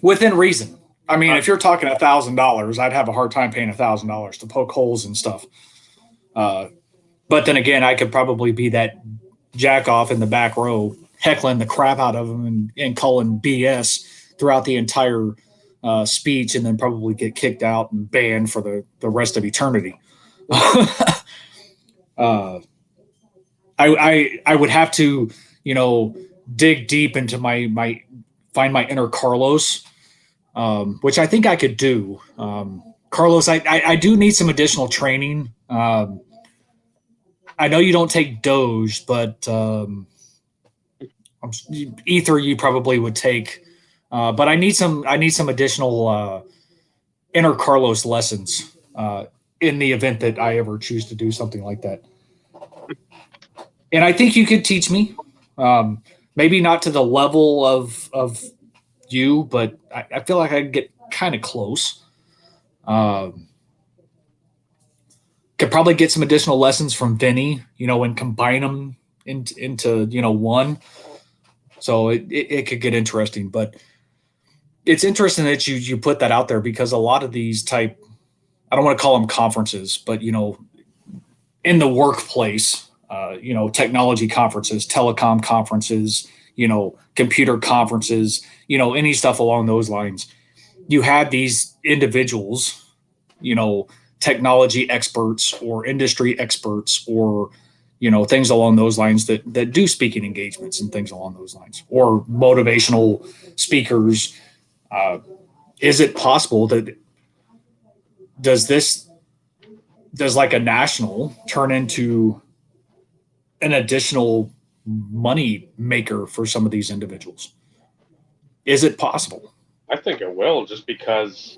Within reason. I mean, if you're talking $1,000, I'd have a hard time paying $1,000 to poke holes and stuff. But then again, I could probably be that jack off in the back row, heckling the crap out of them and calling BS throughout the entire speech, and then probably get kicked out and banned for the rest of eternity. I would have to, dig deep into my find my inner Carlos, which I think I could do. Carlos, I do need some additional training. I know you don't take Doge, but Ether you probably would take. But I need some additional inner Carlos lessons in the event that I ever choose to do something like that. And I think you could teach me, maybe not to the level of you, but I feel like I could get kind of close. Could probably get some additional lessons from Vinny, and combine them into one. So it could get interesting, but it's interesting that you put that out there, because a lot of these type, I don't want to call them conferences, but in the workplace, technology conferences, telecom conferences, computer conferences, any stuff along those lines. You had these individuals, technology experts or industry experts or, things along those lines that do speaking engagements and things along those lines, or motivational speakers. Is it possible that does like a national turn into an additional money maker for some of these individuals? Is it possible? I think it will, just because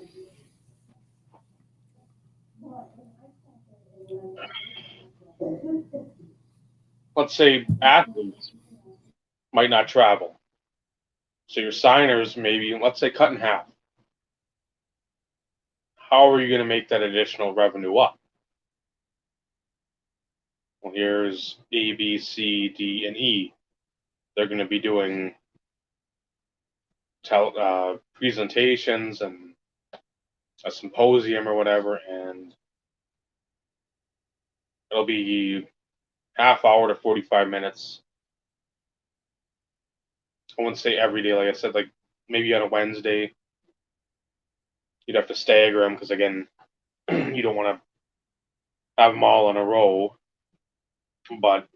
let's say athletes might not travel. So your signers maybe, let's say, cut in half. How are you going to make that additional revenue up? Well, here's A, B, C, D, and E. They're going to be doing presentations and a symposium or whatever, and it'll be half hour to 45 minutes. I wouldn't say every day, like I said, like maybe on a Wednesday. You'd have to stagger them because, again, you don't want to have them all in a row. But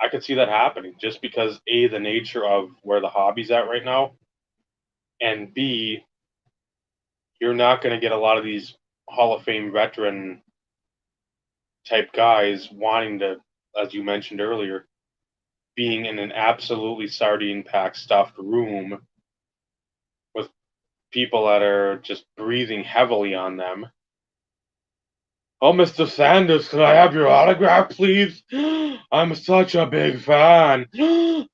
I could see that happening just because, A, the nature of where the hobby's at right now, and B, you're not going to get a lot of these Hall of Fame veteran type guys wanting to, as you mentioned earlier, being in an absolutely sardine packed stuffed room with people that are just breathing heavily on them. Oh, Mr. Sanders, can I have your autograph, please? I'm such a big fan. And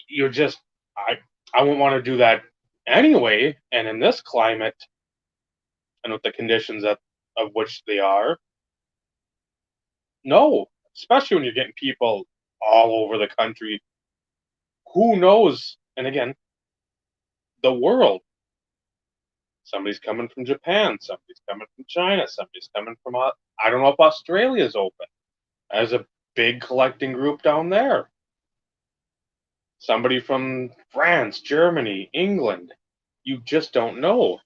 you're just, I wouldn't want to do that anyway. And in this climate, and with the conditions of which they are, no, especially when you're getting people all over the country. Who knows? And again, the world. Somebody's coming from Japan. Somebody's coming from China. Somebody's coming from, I don't know if Australia's open. There's a big collecting group down there. Somebody from France, Germany, England. You just don't know.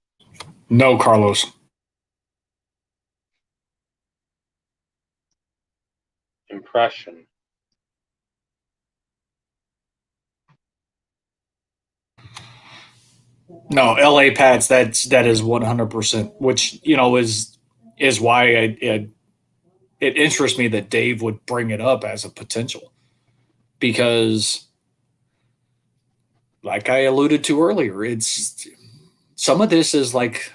No, Carlos. Impression. No, LA Pats. That is 100%. Which is why it interests me that Dave would bring it up as a potential, because, like I alluded to earlier, it's some of this is like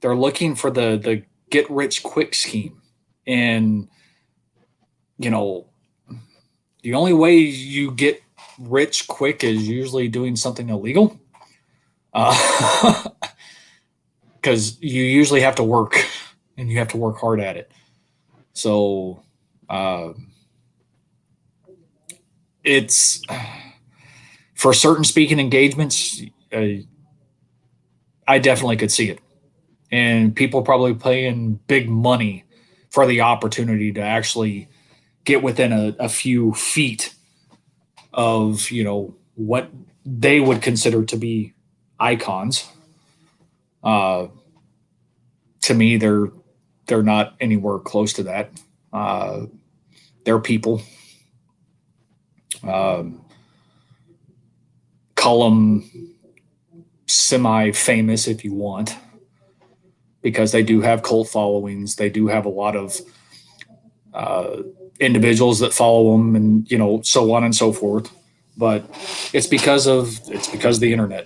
they're looking for the get rich quick scheme, and the only way you get rich quick is usually doing something illegal. Because you usually have to work, and you have to work hard at it. So it's for certain speaking engagements, I definitely could see it. And people probably paying big money for the opportunity to actually get within a few feet of, what they would consider to be icons. To me, they're not anywhere close to that. They're people. Call them semi-famous if you want, because they do have cult followings. They do have a lot of individuals that follow them, and so on and so forth. But it's because of the internet.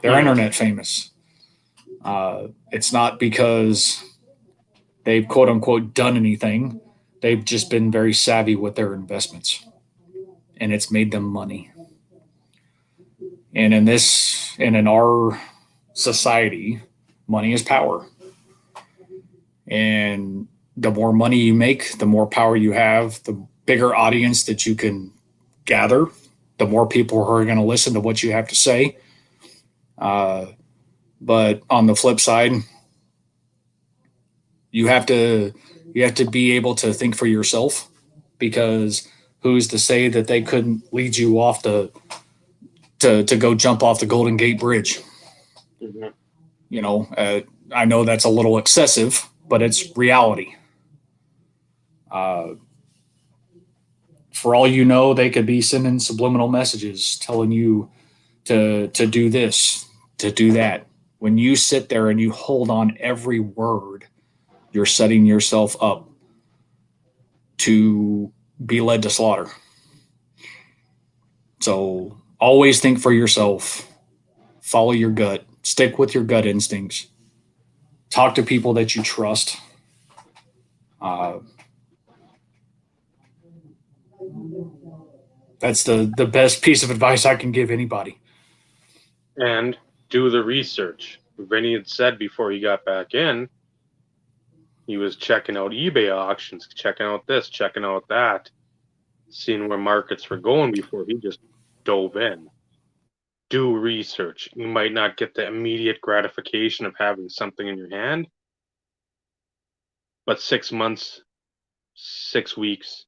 They're internet famous. It's not because they've quote unquote done anything. They've just been very savvy with their investments, and it's made them money. And in our society, money is power. And the more money you make, the more power you have, the bigger audience that you can gather, the more people who are going to listen to what you have to say. But on the flip side, you have to You have to be able to think for yourself, because who's to say that they couldn't lead you off to go jump off the Golden Gate Bridge? Mhm. You know, I know that's a little excessive, but it's reality. Uh, for all you know, they could be sending subliminal messages telling you to do this, to do that. When you sit there and you hold on every word, you're setting yourself up to be led to slaughter. So always think for yourself, follow your gut, stick with your gut instincts, talk to people that you trust. Uh, that's the best piece of advice I can give anybody. And do the research. Vinny had said before he got back in, he was checking out eBay auctions, checking out this, checking out that, seeing where markets were going before he just dove in. Do research. You might not get the immediate gratification of having something in your hand, but 6 months, 6 weeks,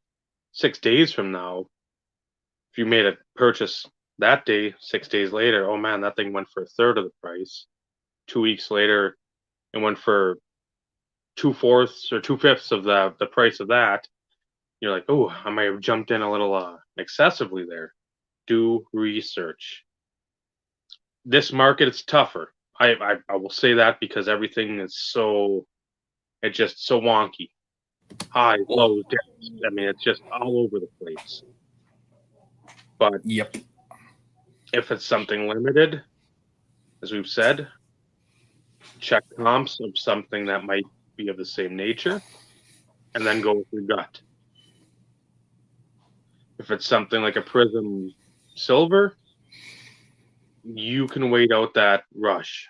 6 days from now, if you made a purchase that day, 6 days later, oh man, that thing went for a third of the price. 2 weeks later, it went for 2/4 or 2/5 of the price of that. You're like, oh, I might have jumped in a little excessively there. Do research. This market is tougher. I will say that because everything is it's just so wonky. High, low, depths. I mean, it's just all over the place. But Yep. if it's something limited, as we've said, check comps of something that might be of the same nature, and then go with your gut. If it's something like a Prism Silver, you can wait out that rush.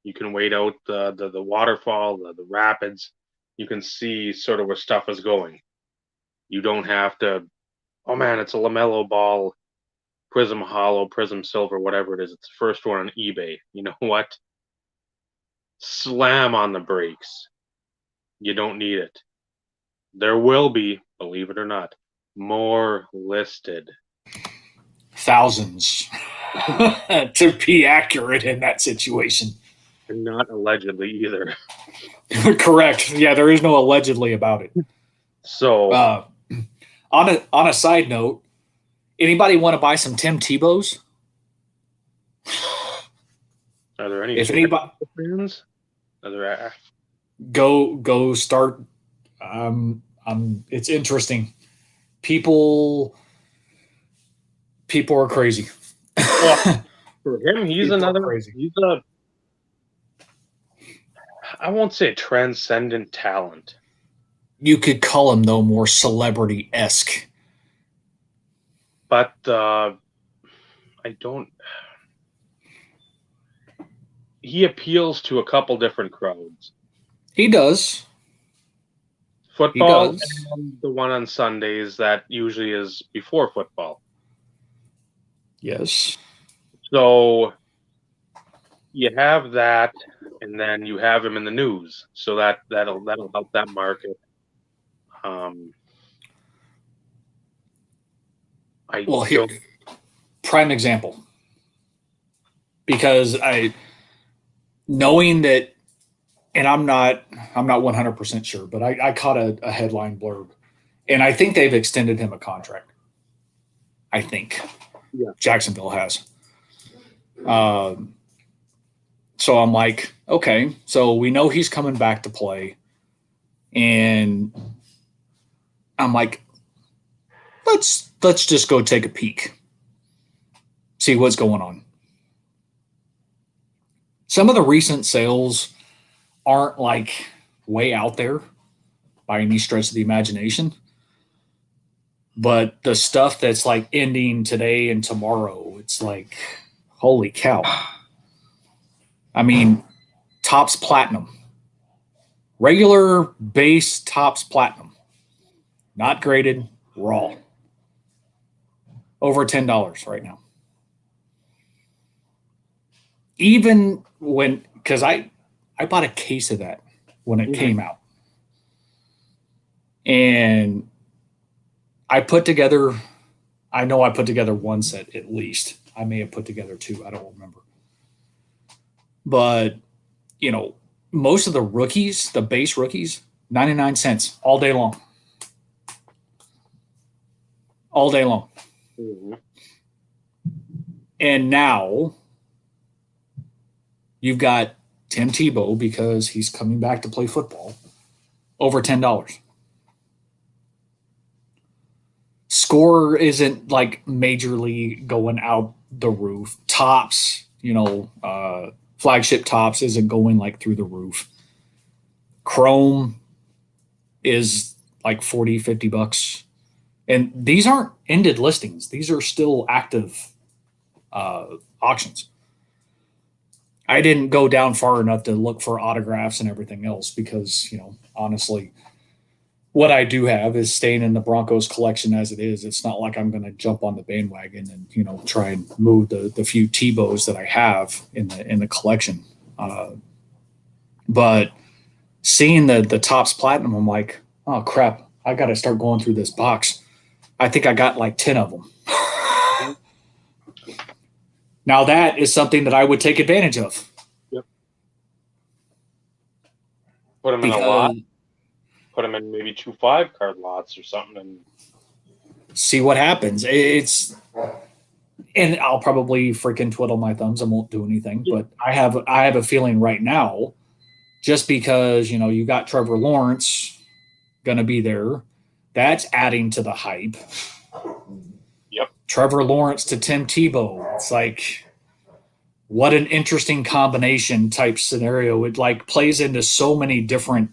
You can wait out the waterfall, the rapids. You can see sort of where stuff is going. You don't have to, oh man, it's a LaMelo Ball, Prism Hollow, Prism Silver, whatever it is. It's the first one on eBay. You know what? Slam on the brakes. You don't need it. There will be, believe it or not, more listed. Thousands to be accurate in that situation. And not allegedly either. Correct. Yeah, there is no allegedly about it. So, on a side note, anybody want to buy some Tim Tebow's? are there any If anybody fans? Are there go start, it's interesting. People are crazy. Well, for him, he's People are another. crazy. He's I won't say transcendent talent. You could call him though more celebrity-esque. But I don't. He appeals to a couple different crowds. He does. Football He does. and the one on Sundays that usually is before football. Yes. So you have that, and then you have him in the news, so that'll help that market. Well, here, prime example. Because knowing that, and I'm not 100% sure, but I caught a headline blurb, and I think they've extended him a contract. I think. Yeah. Jacksonville has. So I'm like, okay, so we know he's coming back to play, and I'm like, let's just go take a peek, see what's going on. Some of the recent sales aren't like way out there by any stretch of the imagination, but the stuff that's like ending today and tomorrow, it's like, holy cow. I mean, Topps Platinum, regular base Topps Platinum, not graded, raw, over $10 right now. Even when, because I bought a case of that when it came out. And I know I put together one set at least. I may have put together two. I don't remember. But, most of the rookies, the base rookies, 99 cents all day long. All day long. Mm-hmm. And now you've got Tim Tebow, because he's coming back to play football, over $10. Score isn't like majorly going out the roof. Tops, flagship tops isn't going like through the roof. Chrome is like 40, $50. And these aren't ended listings. These are still active auctions. I didn't go down far enough to look for autographs and everything else because, honestly, what I do have is staying in the Broncos collection as it is. It's not like I'm going to jump on the bandwagon and, try and move the few Tebows that I have in the collection. But seeing the Topps Platinum, I'm like, oh crap, I got to start going through this box. I think I got like 10 of them. Now that is something that I would take advantage of. Yep. Put them in a lot. Put them in maybe 2 5-card lots or something and see what happens. And I'll probably freaking twiddle my thumbs and won't do anything. But I have a feeling right now, just because, you got Trevor Lawrence going to be there, that's adding to the hype. Yep. Trevor Lawrence to Tim Tebow. It's like, what an interesting combination type scenario. It like plays into so many different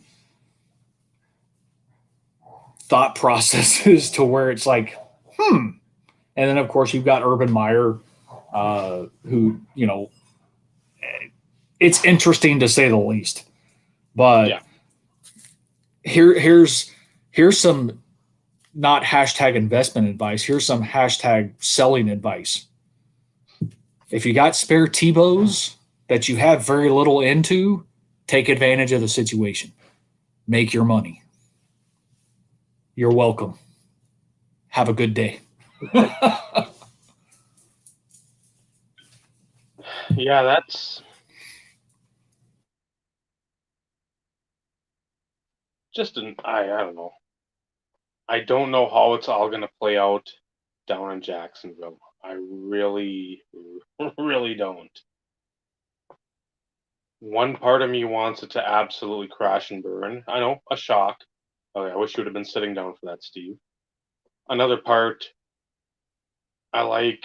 thought processes to where it's like, And then, of course, you've got Urban Meyer, who, it's interesting to say the least. But yeah. here's some not hashtag investment advice. Here's some hashtag selling advice. If you got spare Tebows that you have very little into, take advantage of the situation. Make your money. You're welcome. Have a good day. Yeah, that's just I don't know. I don't know how it's all going to play out down in Jacksonville. I really, really don't. One part of me wants it to absolutely crash and burn. I know, a shock. Okay, I wish you would have been sitting down for that, Steve. Another part, I like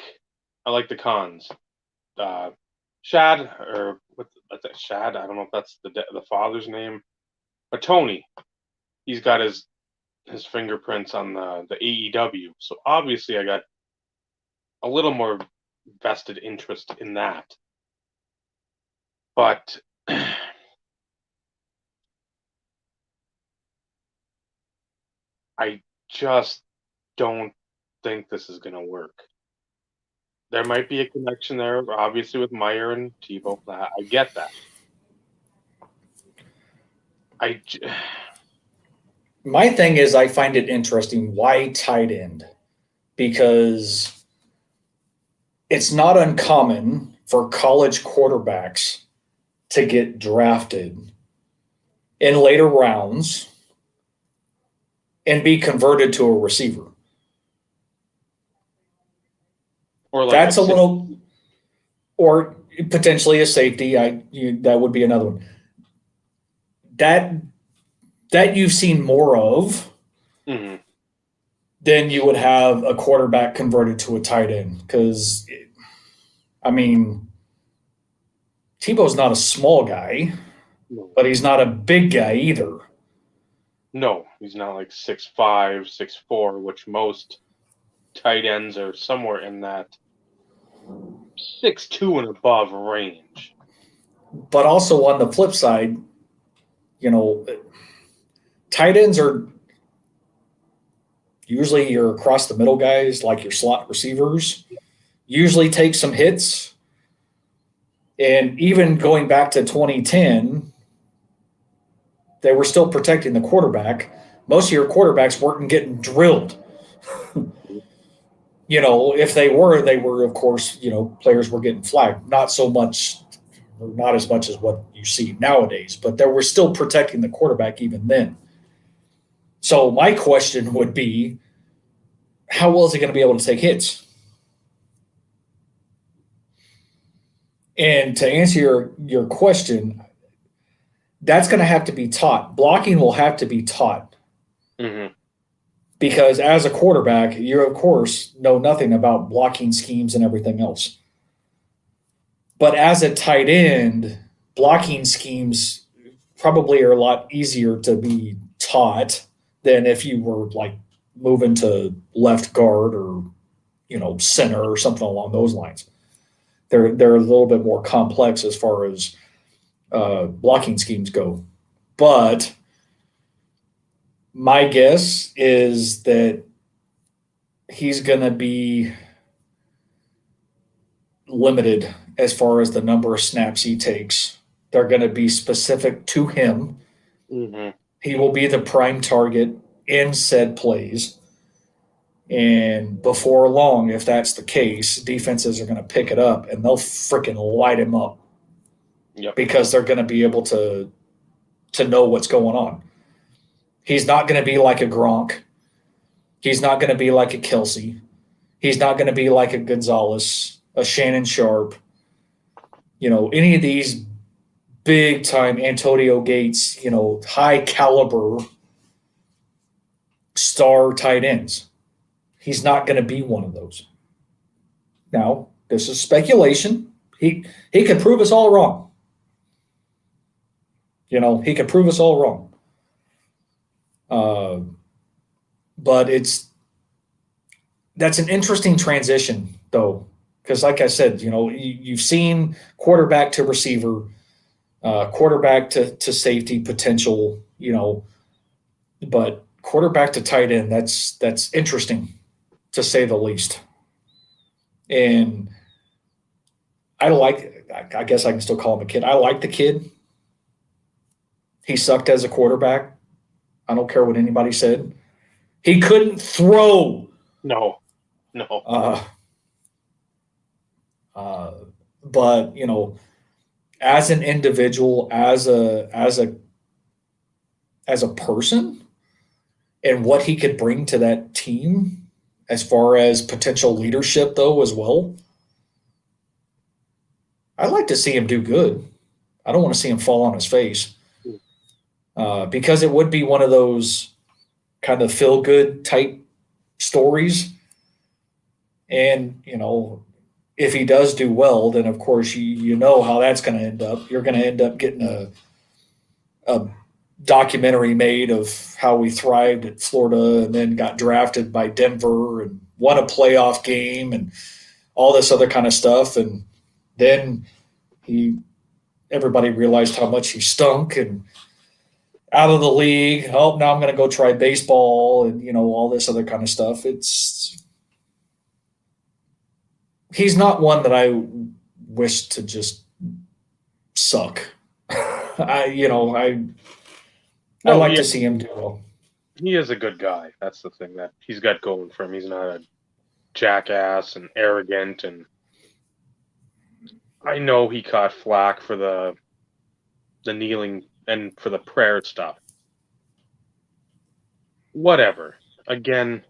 the cons. Shad, or what's that? Shad? I don't know if that's the father's name, but Tony. He's got his fingerprints on the AEW, so obviously I got a little more vested interest in that. But I just don't think this is going to work. There might be a connection there, obviously, with Meyer and Tebow. I get that. My thing is, I find it interesting. Why tight end? Because it's not uncommon for college quarterbacks to get drafted in later rounds and be converted to a receiver. Or like that's a little, or potentially a safety. That would be another one. That you've seen more of than you would have a quarterback converted to a tight end. Because, Tebow's not a small guy, but he's not a big guy either. No, he's not like 6'5", 6'4", which most tight ends are somewhere in that 6'2" and above range. But also on the flip side, tight ends are usually your across the middle guys, like your slot receivers, usually take some hits. And even going back to 2010, they were still protecting the quarterback, Most of your quarterbacks weren't getting drilled. If they were, of course, players were getting flagged. Not so much, or not as much as what you see nowadays, but they were still protecting the quarterback even then. So my question would be, how well is he going to be able to take hits? And to answer your question, that's going to have to be taught. Blocking will have to be taught. Mm-hmm. Because as a quarterback, you, of course, know nothing about blocking schemes and everything else. But as a tight end, blocking schemes probably are a lot easier to be taught than if you were like moving to left guard or center or something along those lines. They're a little bit more complex as far as blocking schemes go. But my guess is that he's going to be limited as far as the number of snaps he takes. They're going to be specific to him. Mm-hmm. He will be the prime target in said plays. And before long, if that's the case, defenses are going to pick it up and they'll freaking light him up. Yep. Because they're going to be able to know what's going on. He's not going to be like a Gronk. He's not going to be like a Kelsey. He's not going to be like a Gonzalez, a Shannon Sharp. Any of these big time Antonio Gates, high caliber star tight ends. He's not going to be one of those. Now, this is speculation. He could prove us all wrong. He could prove us all wrong. But that's an interesting transition, though, because like I said, you've seen quarterback to receiver, quarterback to safety potential, but quarterback to tight end, that's interesting, to say the least. And I guess I can still call him a kid. I like the kid. He sucked as a quarterback. I don't care what anybody said. He couldn't throw. No. But as an individual, as a person, and what he could bring to that team, as far as potential leadership, though, as well, I'd like to see him do good. I don't want to see him fall on his face. Because it would be one of those kind of feel-good type stories. And, if he does do well, then, of course, you know how that's going to end up. You're going to end up getting a documentary made of how we thrived at Florida and then got drafted by Denver and won a playoff game and all this other kind of stuff. And then everybody realized how much he stunk and out of the league. Oh, now I'm going to go try baseball and, all this other kind of stuff. He's not one that I wish to just suck. I like to see him do well. He is a good guy. That's the thing that he's got going for him. He's not a jackass and arrogant. And I know he caught flack for the kneeling and for the prayer stuff. Whatever. Again,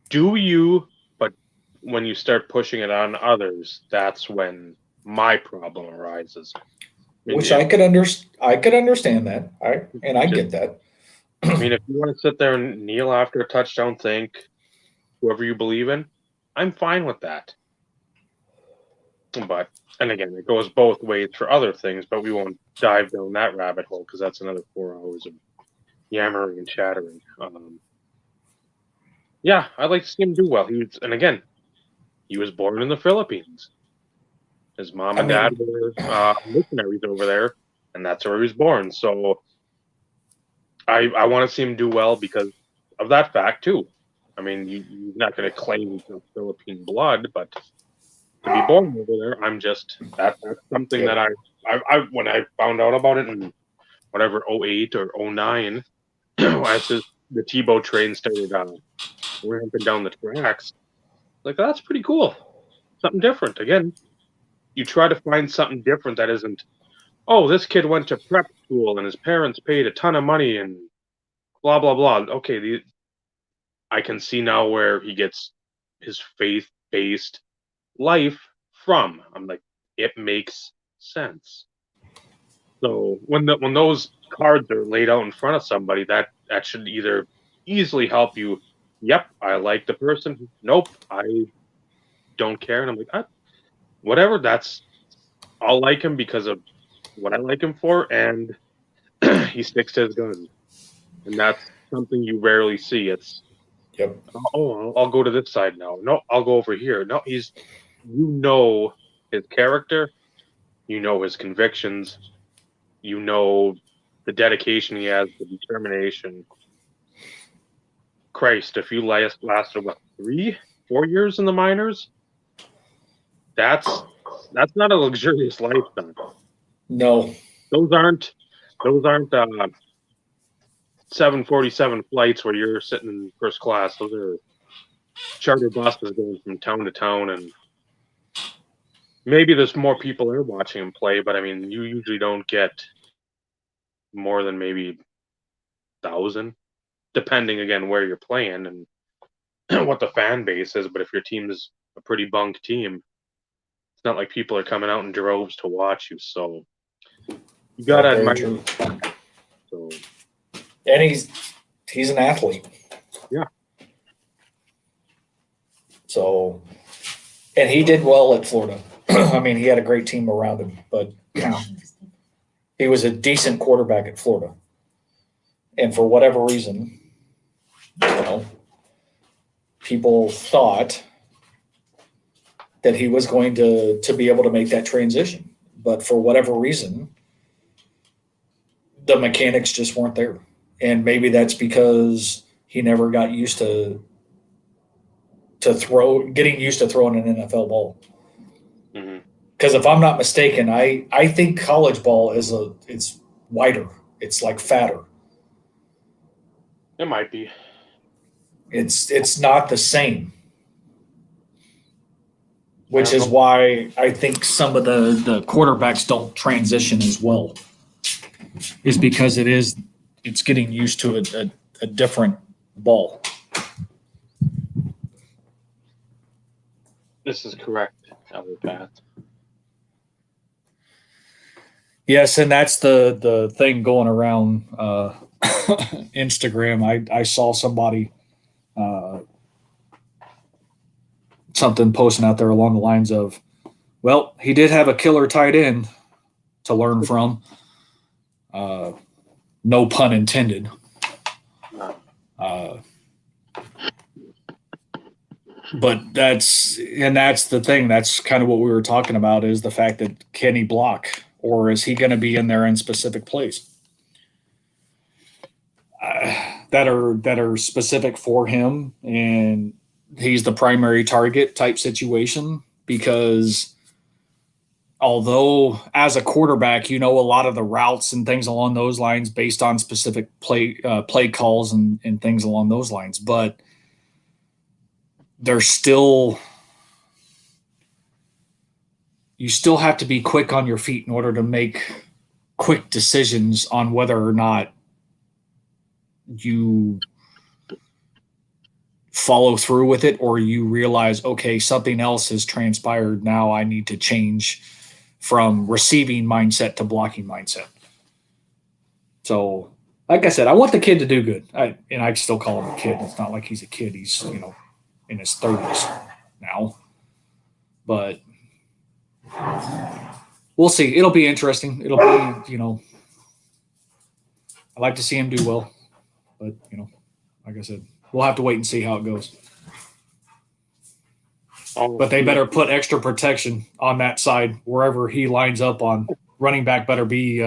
but when you start pushing it on others, that's when my problem arises. Which I could understand that. I get that. I mean, if you want to sit there and kneel after a touchdown, thank whoever you believe in, I'm fine with that. But, and again, it goes both ways for other things, but we won't dive down that rabbit hole because that's another 4 hours of yammering and chattering. Yeah, I'd like to see him do well. He was born in the Philippines. His mom and dad were missionaries over there, and that's where he was born. So I want to see him do well because of that fact, too. I mean, you're not going to claim he's of Philippine blood, but to be born over there, that's something that I when I found out about it and whatever, '08 or '09, as the Tebow train started ramping down the tracks. Like, that's pretty cool. Something different. Again, you try to find something different that isn't, oh, this kid went to prep school and his parents paid a ton of money and blah, blah, blah. Okay, I can see now where he gets his faith-based life from. I'm like, it makes sense. So when those cards are laid out in front of somebody, that should either easily help you. Yep, I like the person. Nope, I don't care. And I'm like, whatever. I'll like him because of what I like him for, and he sticks to his guns. And that's something you rarely see. It's, Yep. oh, I'll go to this side now. No, I'll go over here. No, you know his character, you know his convictions, you know the dedication he has, the determination. Christ, if you lasted what, 3-4 years in the minors, that's not a luxurious lifestyle. No. Those aren't 747 flights where you're sitting in first class. Those are charter buses going from town to town, and maybe there's more people there watching him play, but I mean, you usually don't get more than maybe 1,000, depending again where you're playing and what the fan base is. But if your team is a pretty bunk team, it's not like people are coming out in droves to watch you. So you gotta Very admire true. him. So, And he's an athlete. yeah. So, and he did well at Florida. I mean, he had a great team around him, but he was a decent quarterback at Florida. And for whatever reason, people thought that he was going to be able to make that transition. But for whatever reason, the mechanics just weren't there. And maybe that's because he never got used to getting used to throwing an NFL ball. Because if I'm not mistaken, I think college ball it's wider. It's like fatter. It might be. It's not the same. Which is why I think some of the quarterbacks don't transition as well. Is because it's getting used to a different ball. This is correct, Albert Pat. Yes, and that's the thing going around Instagram. I saw somebody something posting out there along the lines of, well, he did have a killer tight end to learn from. No pun intended. But that's the thing. That's kind of what we were talking about, is the fact that, can he block, or is he going to be in there in specific plays that are specific for him, and he's the primary target type situation? Because although as a quarterback, a lot of the routes and things along those lines based on specific play calls and things along those lines, but there's still, you still have to be quick on your feet in order to make quick decisions on whether or not you follow through with it, or you realize, okay, something else has transpired. Now I need to change from receiving mindset to blocking mindset. So, like I said, I want the kid to do good. I still call him a kid. It's not like he's a kid. He's, in his 30s now. But we'll see. It'll be interesting. It'll be, I'd like to see him do well. But, like I said, we'll have to wait and see how it goes. But they better put extra protection on that side wherever he lines up on. Running back better be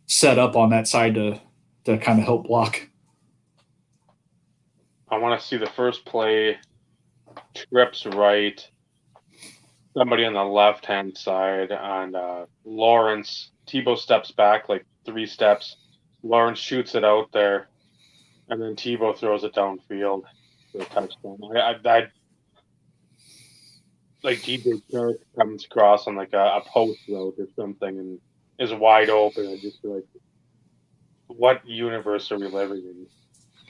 set up on that side to kind of help block. I want to see the first play, trips right, somebody on the left-hand side, and Lawrence, Tebow steps back like 3 steps. Lawrence shoots it out there, and then Tebow throws it downfield for a touchdown. I like DJ Chark comes across on like a post route or something and is wide open. I just feel like, what universe are we living in?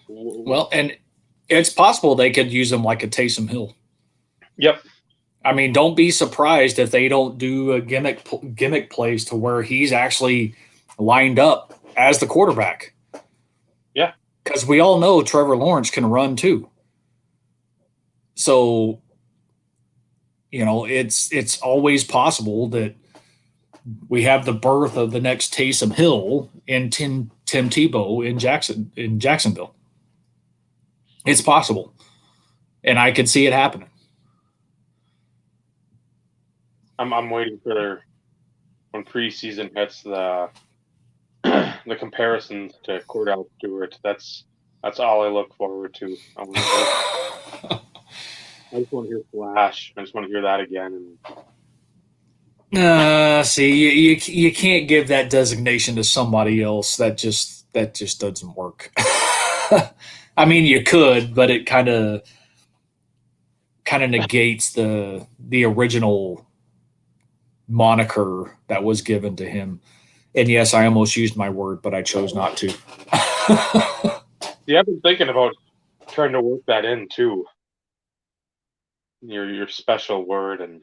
Well, and it's possible they could use him like a Taysom Hill. Yep. I mean, don't be surprised if they don't do a gimmick plays to where he's actually lined up as the quarterback. Yeah. Because we all know Trevor Lawrence can run too. So, it's always possible that we have the birth of the next Taysom Hill and Tim Tebow in Jacksonville. It's possible. And I could see it happening. I'm waiting for when preseason hits the comparisons to Cordell Stewart. That's all I look forward to. I just want to hear Flash. I just want to hear that again. See, you can't give that designation to somebody else. That just doesn't work. I mean, you could, but it kind of negates the original moniker that was given to him. And yes, I almost used my word, but I chose not to. Yeah, I've been thinking about trying to work that in too. Your special word, and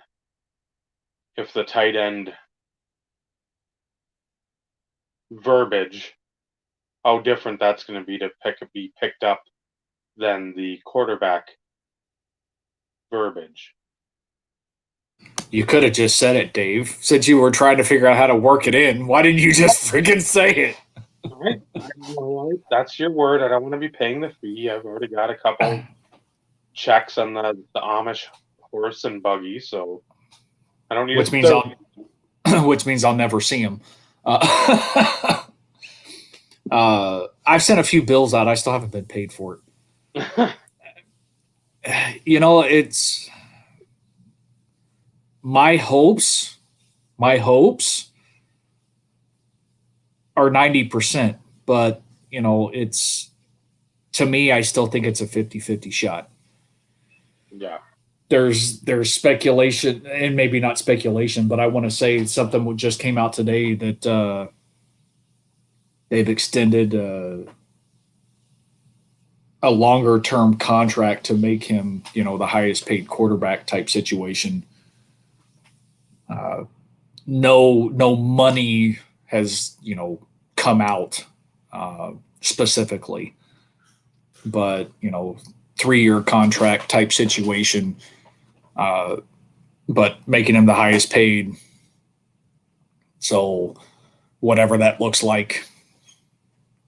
if the tight end verbiage, how different that's going to be to be picked up than the quarterback verbiage. You could have just said it, Dave. Since you were trying to figure out how to work it in, why didn't you just freaking say it? All right. That's your word. I don't want to be paying the fee. I've already got a couple checks on the Amish horse and buggy, so I don't need. Which means I'll never see him. I've sent a few bills out. I still haven't been paid for it. It's my hopes are 90%, but it's, to me, I still think it's a 50-50 shot. Yeah. There's speculation, and maybe not speculation, but I want to say something just came out today that they've extended a longer term contract to make him, the highest paid quarterback type situation. No money has, come out specifically, but 3-year contract type situation, but making him the highest paid. So whatever that looks like,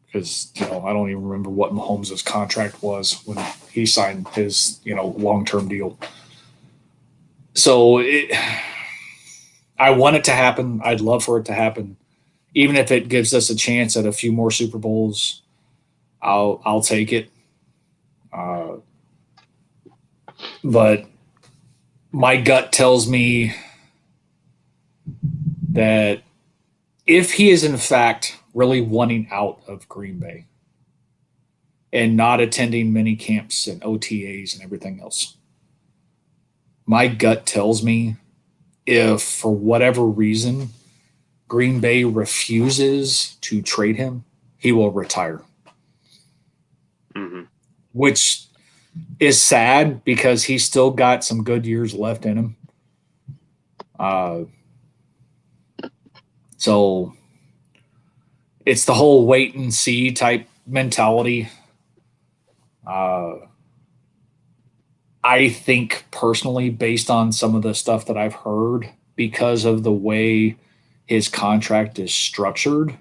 because I don't even remember what Mahomes' contract was when he signed his long-term deal. So I want it to happen. I'd love for it to happen, even if it gives us a chance at a few more Super Bowls. I'll take it. But my gut tells me that if he is in fact really wanting out of Green Bay and not attending mini camps and OTAs and everything else, my gut tells me if for whatever reason Green Bay refuses to trade him, he will retire. Mm-hmm. Which is sad because he's still got some good years left in him. So it's the whole wait and see type mentality. I think personally, based on some of the stuff that I've heard, because of the way his contract is structured,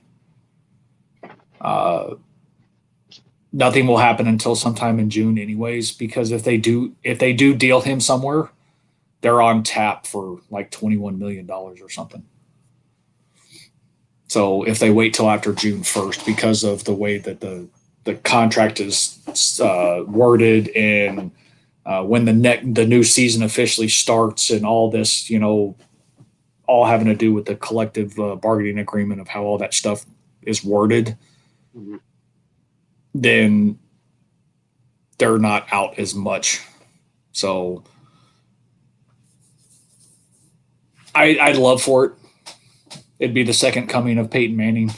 nothing will happen until sometime in June anyways, because if they do deal him somewhere, they're on tap for like $21 million or something. So if they wait till after June 1st, because of the way that the contract is worded, and when the new season officially starts, and all this, all having to do with the collective bargaining agreement of how all that stuff is worded, Mm-hmm. then they're not out as much. So I'd love for it. It'd be the second coming of Peyton Manning,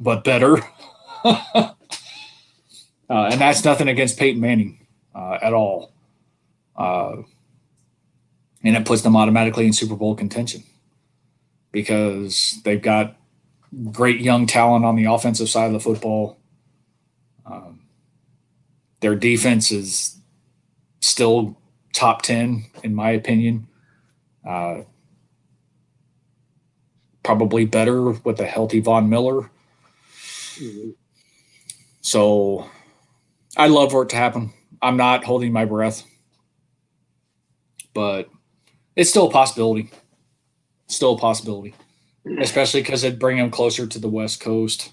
but better. And that's nothing against Peyton Manning at all. And it puts them automatically in Super Bowl contention because they've got great young talent on the offensive side of the football. Their defense is still top 10, in my opinion. Probably better with a healthy Von Miller. Mm-hmm. So I'd love for it to happen. I'm not holding my breath, but it's still a possibility. Still a possibility, especially because it'd bring him closer to the West Coast,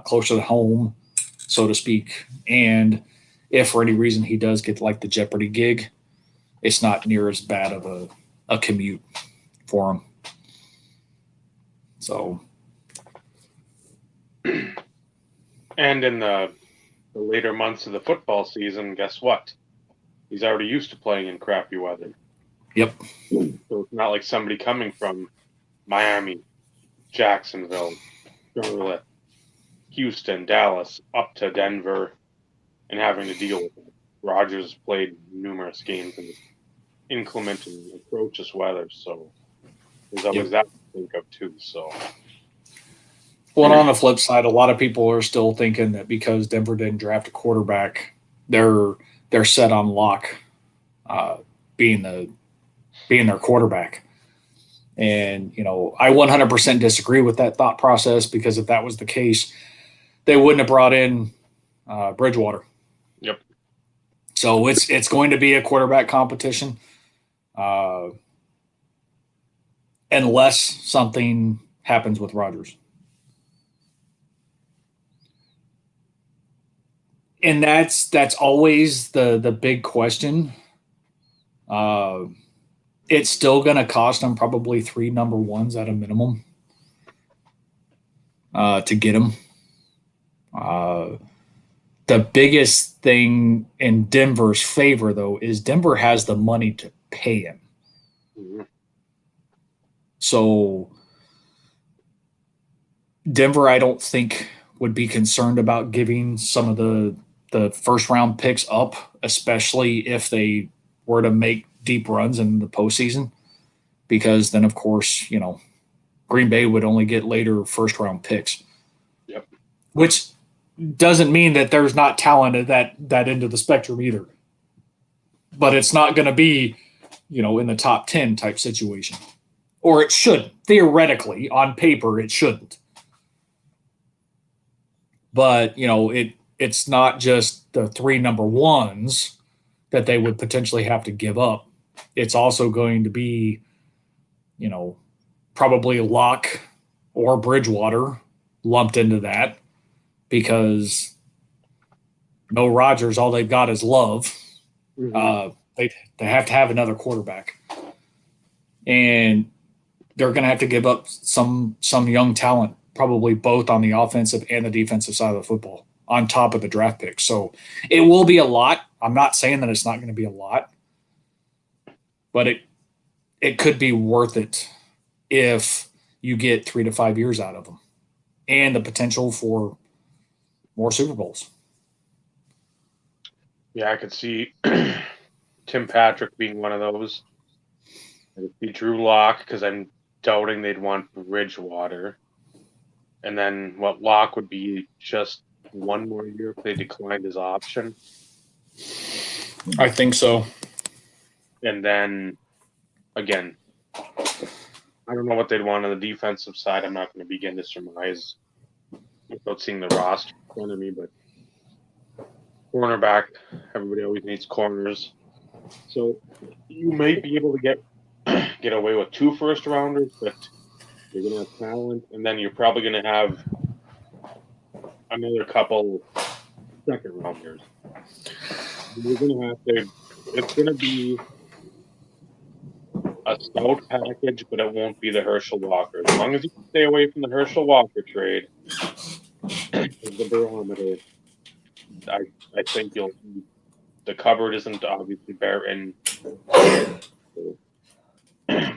closer to home, so to speak. And if for any reason he does get like the Jeopardy gig, it's not near as bad of a commute for him. So, and in the later months of the football season, guess what? He's already used to playing in crappy weather. yep. So it's not like somebody coming from Miami, Jacksonville, Charlotte, Houston, Dallas, up to Denver, and having to deal with it. Rodgers played numerous games in inclement and atrocious weather, so there's always that to think of too. So, well, on the flip side, a lot of people are still thinking that because Denver didn't draft a quarterback, they're set on Locke being their quarterback. And I 100% disagree with that thought process because if that was the case, they wouldn't have brought in Bridgewater. Yep. So it's going to be a quarterback competition, unless something happens with Rodgers. And that's always the big question. It's still going to cost them probably 3 number ones at a minimum to get them. The biggest thing in Denver's favor, though, is Denver has the money to pay him. Mm-hmm. So Denver, I don't think, would be concerned about giving some of the first round picks up, especially if they were to make deep runs in the postseason, because then, of course, Green Bay would only get later first round picks. Yep. Which doesn't mean that there's not talent at that end of the spectrum either. But it's not going to be, in the top 10 type situation. Or it shouldn't. Theoretically, on paper, it shouldn't. But, it's not just the 3 number ones that they would potentially have to give up. It's also going to be, probably Locke or Bridgewater lumped into that because no Rodgers, all they've got is Love. Mm-hmm. They have to have another quarterback. And they're going to have to give up some young talent, probably both on the offensive and the defensive side of the football, on top of the draft picks. So it will be a lot. I'm not saying that it's not going to be a lot, but it could be worth it if you get 3 to 5 years out of them and the potential for more Super Bowls. Yeah, I could see Tim Patrick being one of those. I could see Drew Lock because I'm doubting they'd want Bridgewater. And then Lock would be just one more year if they declined his option. I think so. And then, again, I don't know what they'd want on the defensive side. I'm not going to begin to surmise without seeing the roster in front of me, but cornerback, everybody always needs corners. So you may be able to get away with 2 first rounders, but you're going to have talent, and then you're probably going to have another couple second rounders. You're going to have to. It's going to be a stout package, but it won't be the Herschel Walker. As long as you stay away from the Herschel Walker trade, of the barometer. I think the cupboard isn't obviously bare, and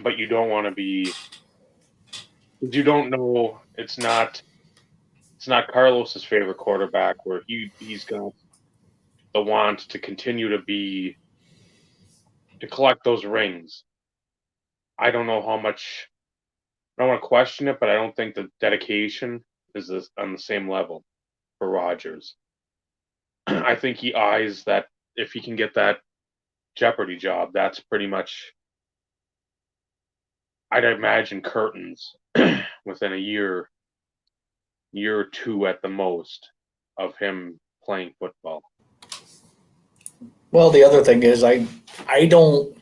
but you don't want to be, because you don't know. It's not Carlos's favorite quarterback, where he's got the want to continue to collect those rings. I don't know how much. I don't want to question it, but I don't think the dedication is on the same level for Rodgers. I think he eyes that if he can get that Jeopardy job, that's pretty much, I'd imagine, curtains within a year or two at the most of him playing football. Well, the other thing is, I don't.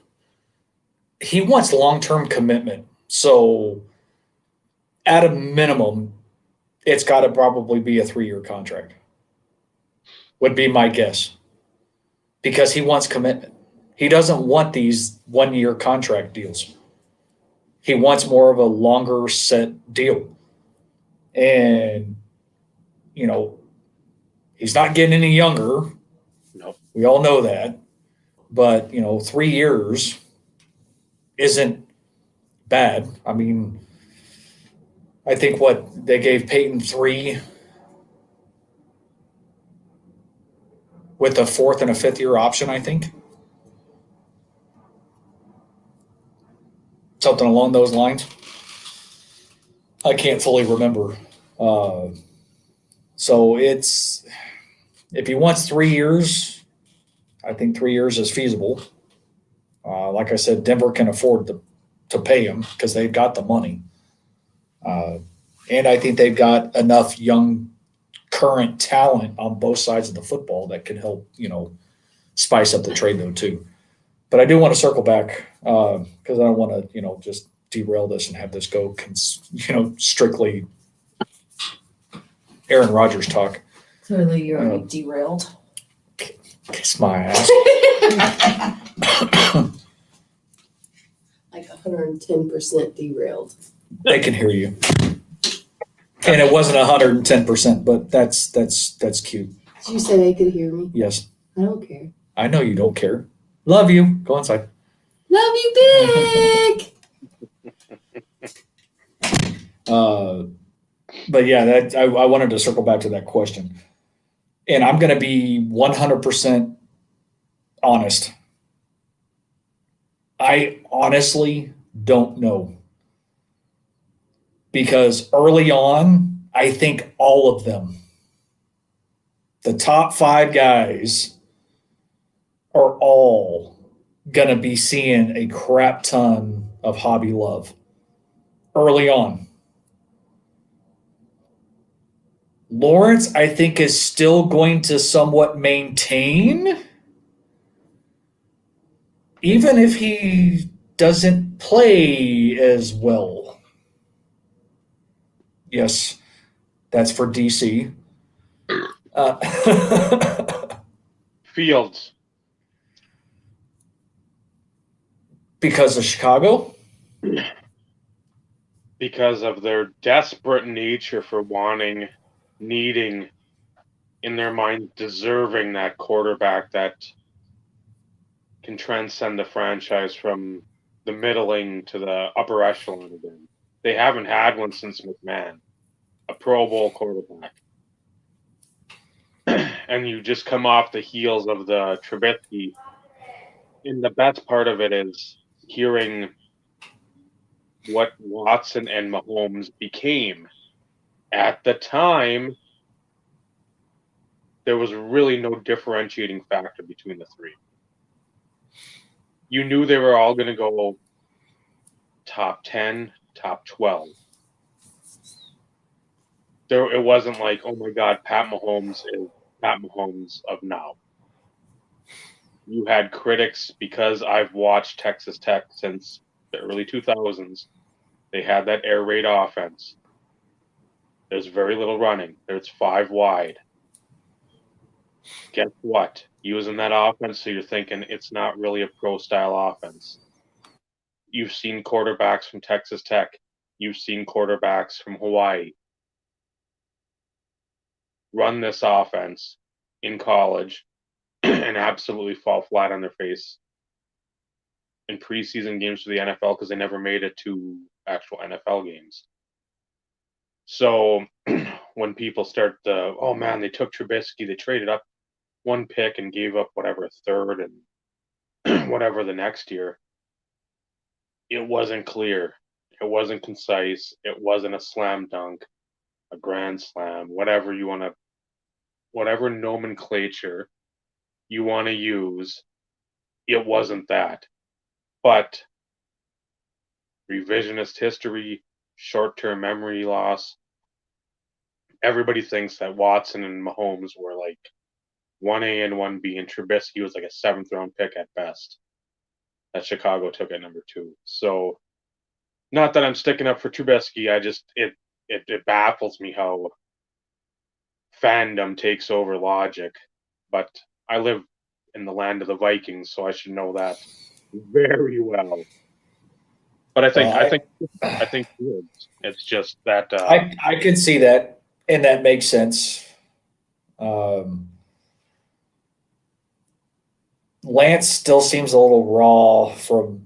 He wants long-term commitment, so at a minimum, it's got to probably be a 3-year contract. Would be my guess, because he wants commitment. He doesn't want these 1-year contract deals. He wants more of a longer set deal, and he's not getting any younger. No, We all know that. But, 3 years isn't bad. I mean, I think what they gave Peyton 3 with a 4th and a 5th year option, I think. Something along those lines. I can't fully remember. So if he wants 3 years, I think 3 years is feasible. Like I said, Denver can afford to pay him because they've got the money. And I think they've got enough young current talent on both sides of the football that can help, spice up the trade though too. But I do want to circle back because I don't want to, just derail this and have this go, strictly Aaron Rodgers talk. Clearly, you're already derailed. Kiss my ass. Like 110% derailed. They can hear you. And it wasn't 110%, but that's cute. Did you say they could hear me? Yes. I don't care. I know you don't care. Love you. Go inside. Love you big. But yeah, I wanted to circle back to that question. And I'm going to be 100% honest. I honestly don't know. Because early on, I think all of them, the top 5 guys, are all going to be seeing a crap ton of hobby love early on. Lawrence, I think, is still going to somewhat maintain, even if he doesn't play as well. Yes, that's for DC. Fields. Because of Chicago? Because of their desperate nature for needing, in their mind, deserving that quarterback that can transcend the franchise from the middling to the upper echelon again. They haven't had one since McMahon, a Pro Bowl quarterback. And you just come off the heels of the Trubisky. And the best part of it is hearing what Watson and Mahomes became. At the time, there was really no differentiating factor between the three. You knew they were all going to go top 10, top 12. It wasn't like, oh my God, Pat Mahomes is Pat Mahomes of now. You had critics, because I've watched Texas Tech since the early 2000s. They had that air raid offense. There's very little running. There's 5 wide. Guess what? Using that offense, so you're thinking it's not really a pro-style offense. You've seen quarterbacks from Texas Tech. You've seen quarterbacks from Hawaii. run this offense in college and absolutely fall flat on their face in preseason games for the NFL because they never made it to actual NFL games. So when people start oh man, they took Trubisky, they traded up one pick and gave up whatever a third and whatever the next year. It wasn't clear. It wasn't concise. It wasn't a slam dunk, a grand slam, whatever you want to, whatever nomenclature you want to use. It wasn't that. But revisionist history, short-term memory loss. Everybody thinks that Watson and Mahomes were like 1A and 1B, and Trubisky was like a 7th-round pick at best that Chicago took at number 2. So, not that I'm sticking up for Trubisky, I just it baffles me how fandom takes over logic. But I live in the land of the Vikings, so I should know that very well. But I think it's just that I could see that, and that makes sense. Lance still seems a little raw from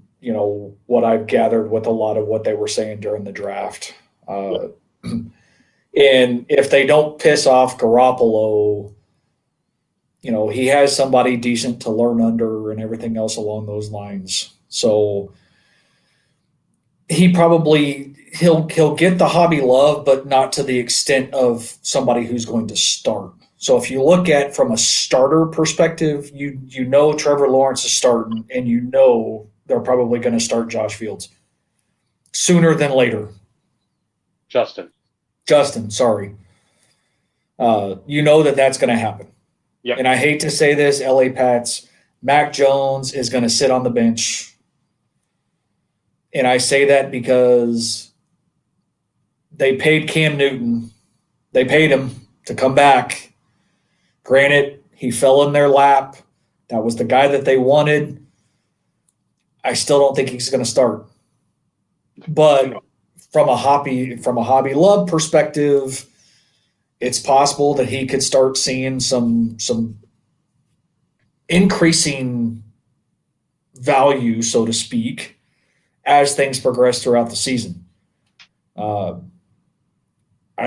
what I've gathered with a lot of what they were saying during the draft. And if they don't piss off Garoppolo, he has somebody decent to learn under and everything else along those lines. So he probably he'll get the hobby love, but not to the extent of somebody who's going to start. So if you look at from a starter perspective, you know Trevor Lawrence is starting, and they're probably going to start Josh Fields sooner than later. Justin, sorry. That's going to happen. Yep. And I hate to say this, LA Pats, Mac Jones is going to sit on the bench. And I say that because they paid Cam Newton. They paid him to come back. Granted, he fell in their lap. That was the guy that they wanted. I still don't think he's going to start. But from a hobby love perspective, it's possible that he could start seeing some increasing value, so to speak, as things progress throughout the season. I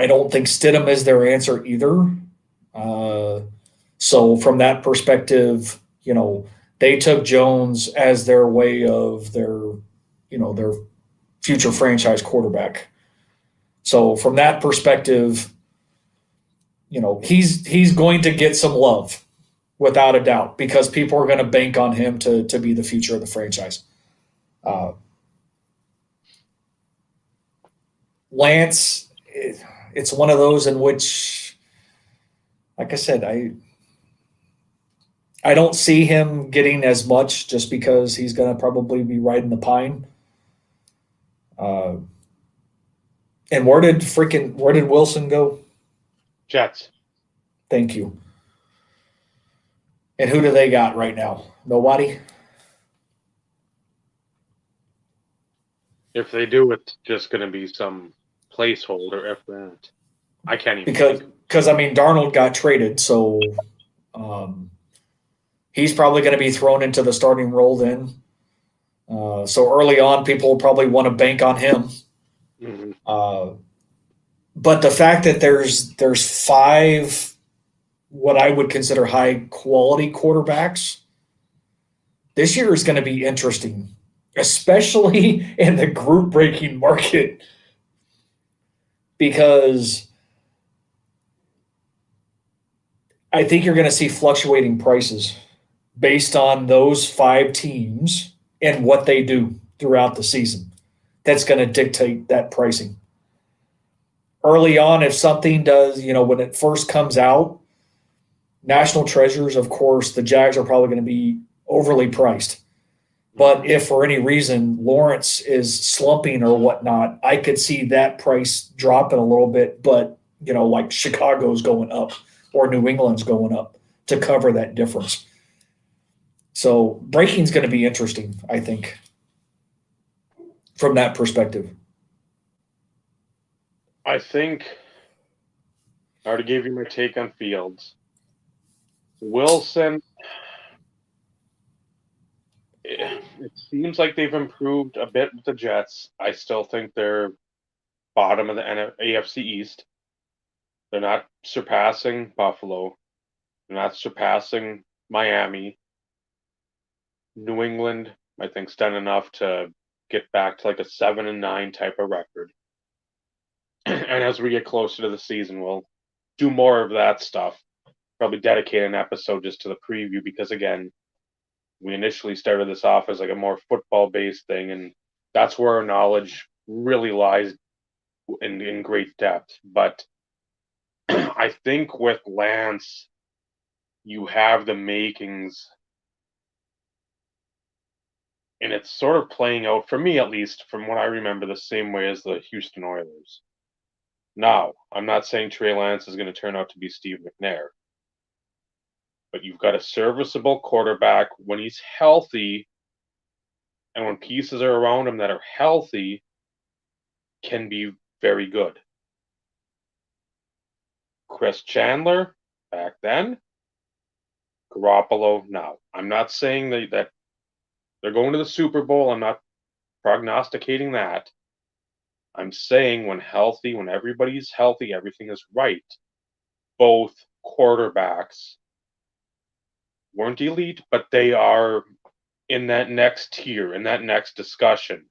don't think Stidham is their answer either. So from that perspective, they took Jones as their way of their future franchise quarterback. So from that perspective, he's going to get some love without a doubt because people are going to bank on him to be the future of the franchise. Lance, it's one of those in which, like I said, I don't see him getting as much just because he's going to probably be riding the pine. And where did Wilson go? Jets. Thank you. And who do they got right now? Nobody? If they do, it's just going to be some placeholder. If that, I can't even. Because Darnold got traded, so he's probably going to be thrown into the starting role then. So early on, people will probably want to bank on him. Mm-hmm. But the fact that there's 5 what I would consider high quality quarterbacks this year is going to be interesting, especially in the group breaking market, because I think you're going to see fluctuating prices based on those 5 teams and what they do throughout the season. That's going to dictate that pricing. Early on, if something does, when it first comes out, National Treasures, of course, the Jags are probably going to be overly priced. But if for any reason Lawrence is slumping or whatnot, I could see that price dropping a little bit, but, like Chicago's going up or New England's going up to cover that difference. So breaking's going to be interesting, I think, from that perspective. I think I already gave you my take on Fields. Wilson, it seems like they've improved a bit with the Jets. I still think they're bottom of the AFC East. They're not surpassing Buffalo. They're not surpassing Miami. New England, I think, has done enough to get back to like a 7-9 type of record. And as we get closer to the season, we'll do more of that stuff. Probably dedicate an episode just to the preview because, again, we initially started this off as like a more football-based thing, and that's where our knowledge really lies in great depth. But I think with Lance, you have the makings, and it's sort of playing out, for me at least, from what I remember, the same way as the Houston Oilers. Now, I'm not saying Trey Lance is going to turn out to be Steve McNair, but you've got a serviceable quarterback when he's healthy, and when pieces are around him that are healthy, can be very good. Chris Chandler, back then. Garoppolo, now. I'm not saying that they're going to the Super Bowl. I'm not prognosticating that. I'm saying when healthy, when everybody's healthy, everything is right. Both quarterbacks weren't elite, but they are in that next tier, in that next discussion,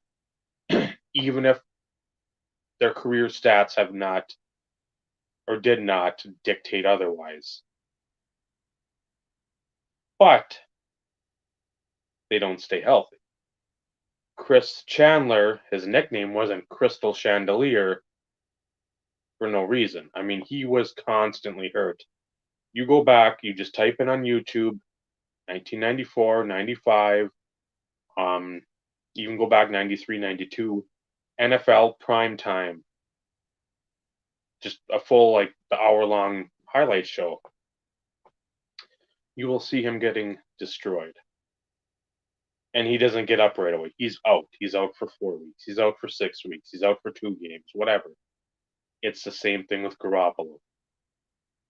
even if their career stats have not or did not dictate otherwise. But they don't stay healthy. Chris Chandler, his nickname wasn't Crystal Chandelier for no reason. I mean, he was constantly hurt. You go back, you just type in on YouTube, 1994, 95, even go back 93, 92, NFL primetime. Just a full, like, the hour-long highlight show. You will see him getting destroyed. And he doesn't get up right away. He's out. He's out for 4 weeks. He's out for 6 weeks. He's out for 2 games, whatever. It's the same thing with Garoppolo.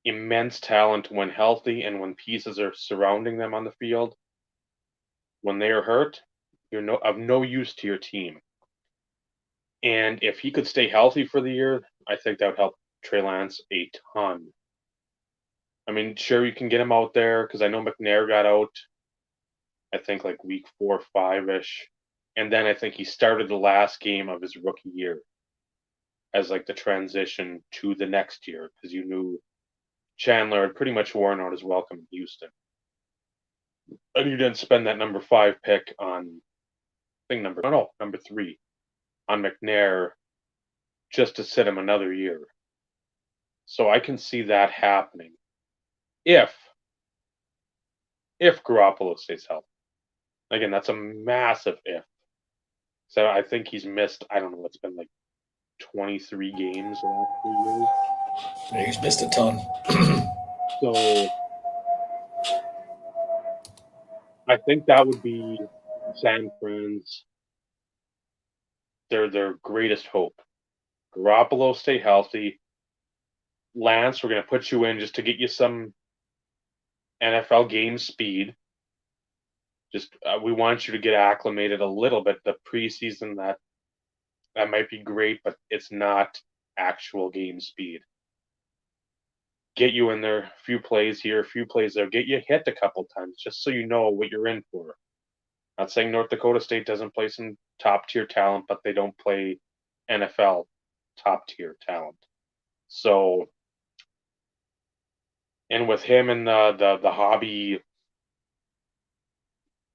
Immense talent when healthy and when pieces are surrounding them on the field. When they are hurt, you're of no use to your team. And if he could stay healthy for the year, I think that would help Trey Lance a ton. I mean, sure, you can get him out there because I know McNair got out, I think, like week 4 or 5-ish. And then I think he started the last game of his rookie year as like the transition to the next year because you knew Chandler had pretty much worn out his welcome in Houston. And you didn't spend that number 5 pick on, I think number 3 on McNair just to sit him another year. So I can see that happening if Garoppolo stays healthy. Again, that's a massive if. So I think he's missed, I don't know, it's been like 23 games the last 2 years. Yeah, he's missed a ton. So I think that would be San Fran's their greatest hope. Garoppolo stay healthy. Lance, we're going to put you in just to get you some NFL game speed. Just we want you to get acclimated a little bit. The preseason that might be great, but it's not actual game speed. Get you in there, a few plays here, a few plays there. Get you hit a couple times just so you know what you're in for. Not saying North Dakota State doesn't play some top-tier talent, but they don't play NFL top-tier talent. So, and with him and the hobby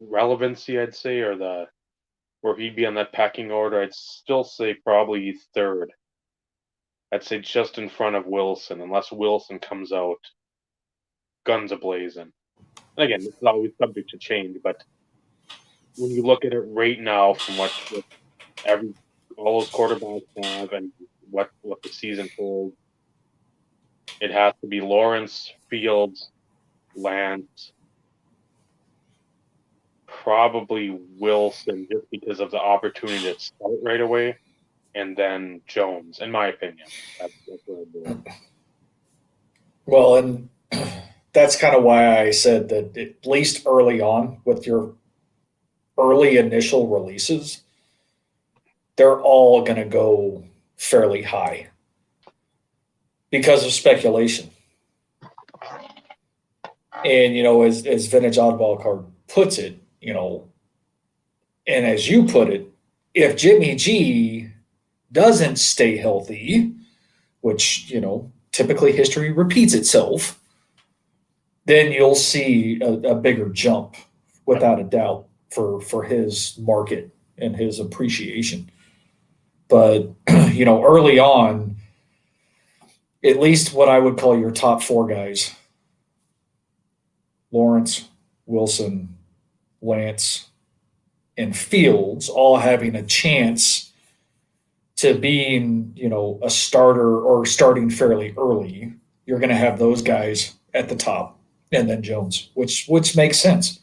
relevancy, I'd say, or where he'd be on that pecking order, I'd still say probably third. I'd say just in front of Wilson, unless Wilson comes out guns a-blazing. And again, this is always subject to change, but when you look at it right now from what all those quarterbacks have and what the season holds, it has to be Lawrence, Fields, Lance, probably Wilson, just because of the opportunity to start right away, and then Jones, in my opinion. That's what I do. Well, and that's kind of why I said that at least early on with your early initial releases, they're all going to go fairly high because of speculation. And, as Vintage Oddball Card puts it, and as you put it, if Jimmy G doesn't stay healthy, which, typically history repeats itself, then you'll see a bigger jump without a doubt for his market and his appreciation. But, early on, at least what I would call your top four guys, Lawrence, Wilson, Lance, and Fields, all having a chance to being, a starter or starting fairly early, you're going to have those guys at the top and then Jones, which makes sense.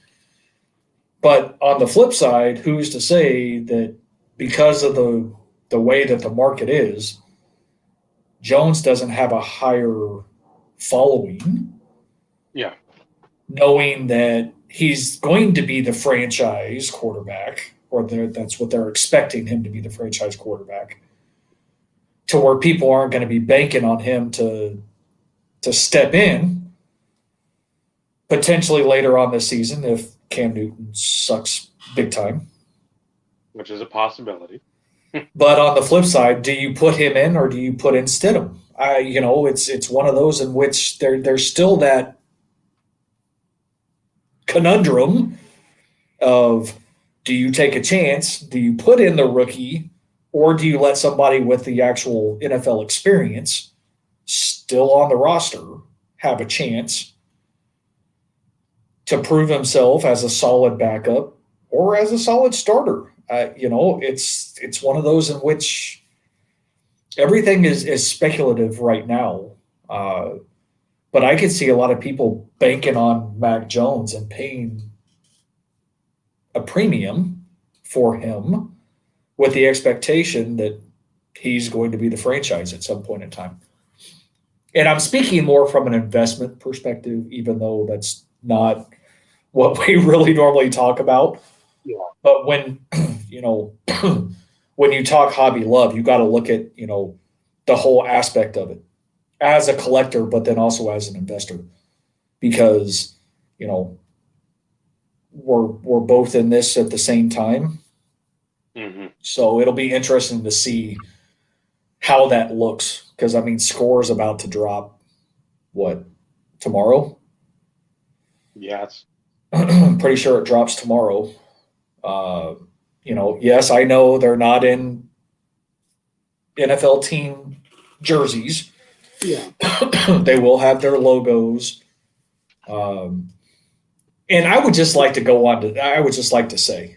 But on the flip side, who's to say that because of the way that the market is, Jones doesn't have a higher following? Yeah. Knowing that he's going to be the franchise quarterback, or that's what they're expecting him to be, the franchise quarterback, to where people aren't going to be banking on him to step in potentially later on this season if Cam Newton sucks big time. Which is a possibility. But on the flip side, do you put him in or do you put in Stidham? It's one of those in which there's still that conundrum of, do you take a chance? Do you put in the rookie, or do you let somebody with the actual NFL experience still on the roster have a chance to prove himself as a solid backup or as a solid starter? It's one of those in which everything is speculative right now. But I could see a lot of people banking on Mac Jones and paying a premium for him with the expectation that he's going to be the franchise at some point in time. And I'm speaking more from an investment perspective, even though that's not what we really normally talk about. Yeah. But when, when you talk Hobby Love, you got to look at, the whole aspect of it as a collector, but then also as an investor, because, we're both in this at the same time. Mm-hmm. So it'll be interesting to see how that looks. Because, Score is about to drop, tomorrow? Yes. I'm pretty sure it drops tomorrow. Yes, I know they're not in NFL team jerseys. Yeah. They will have their logos. And I would just like to say,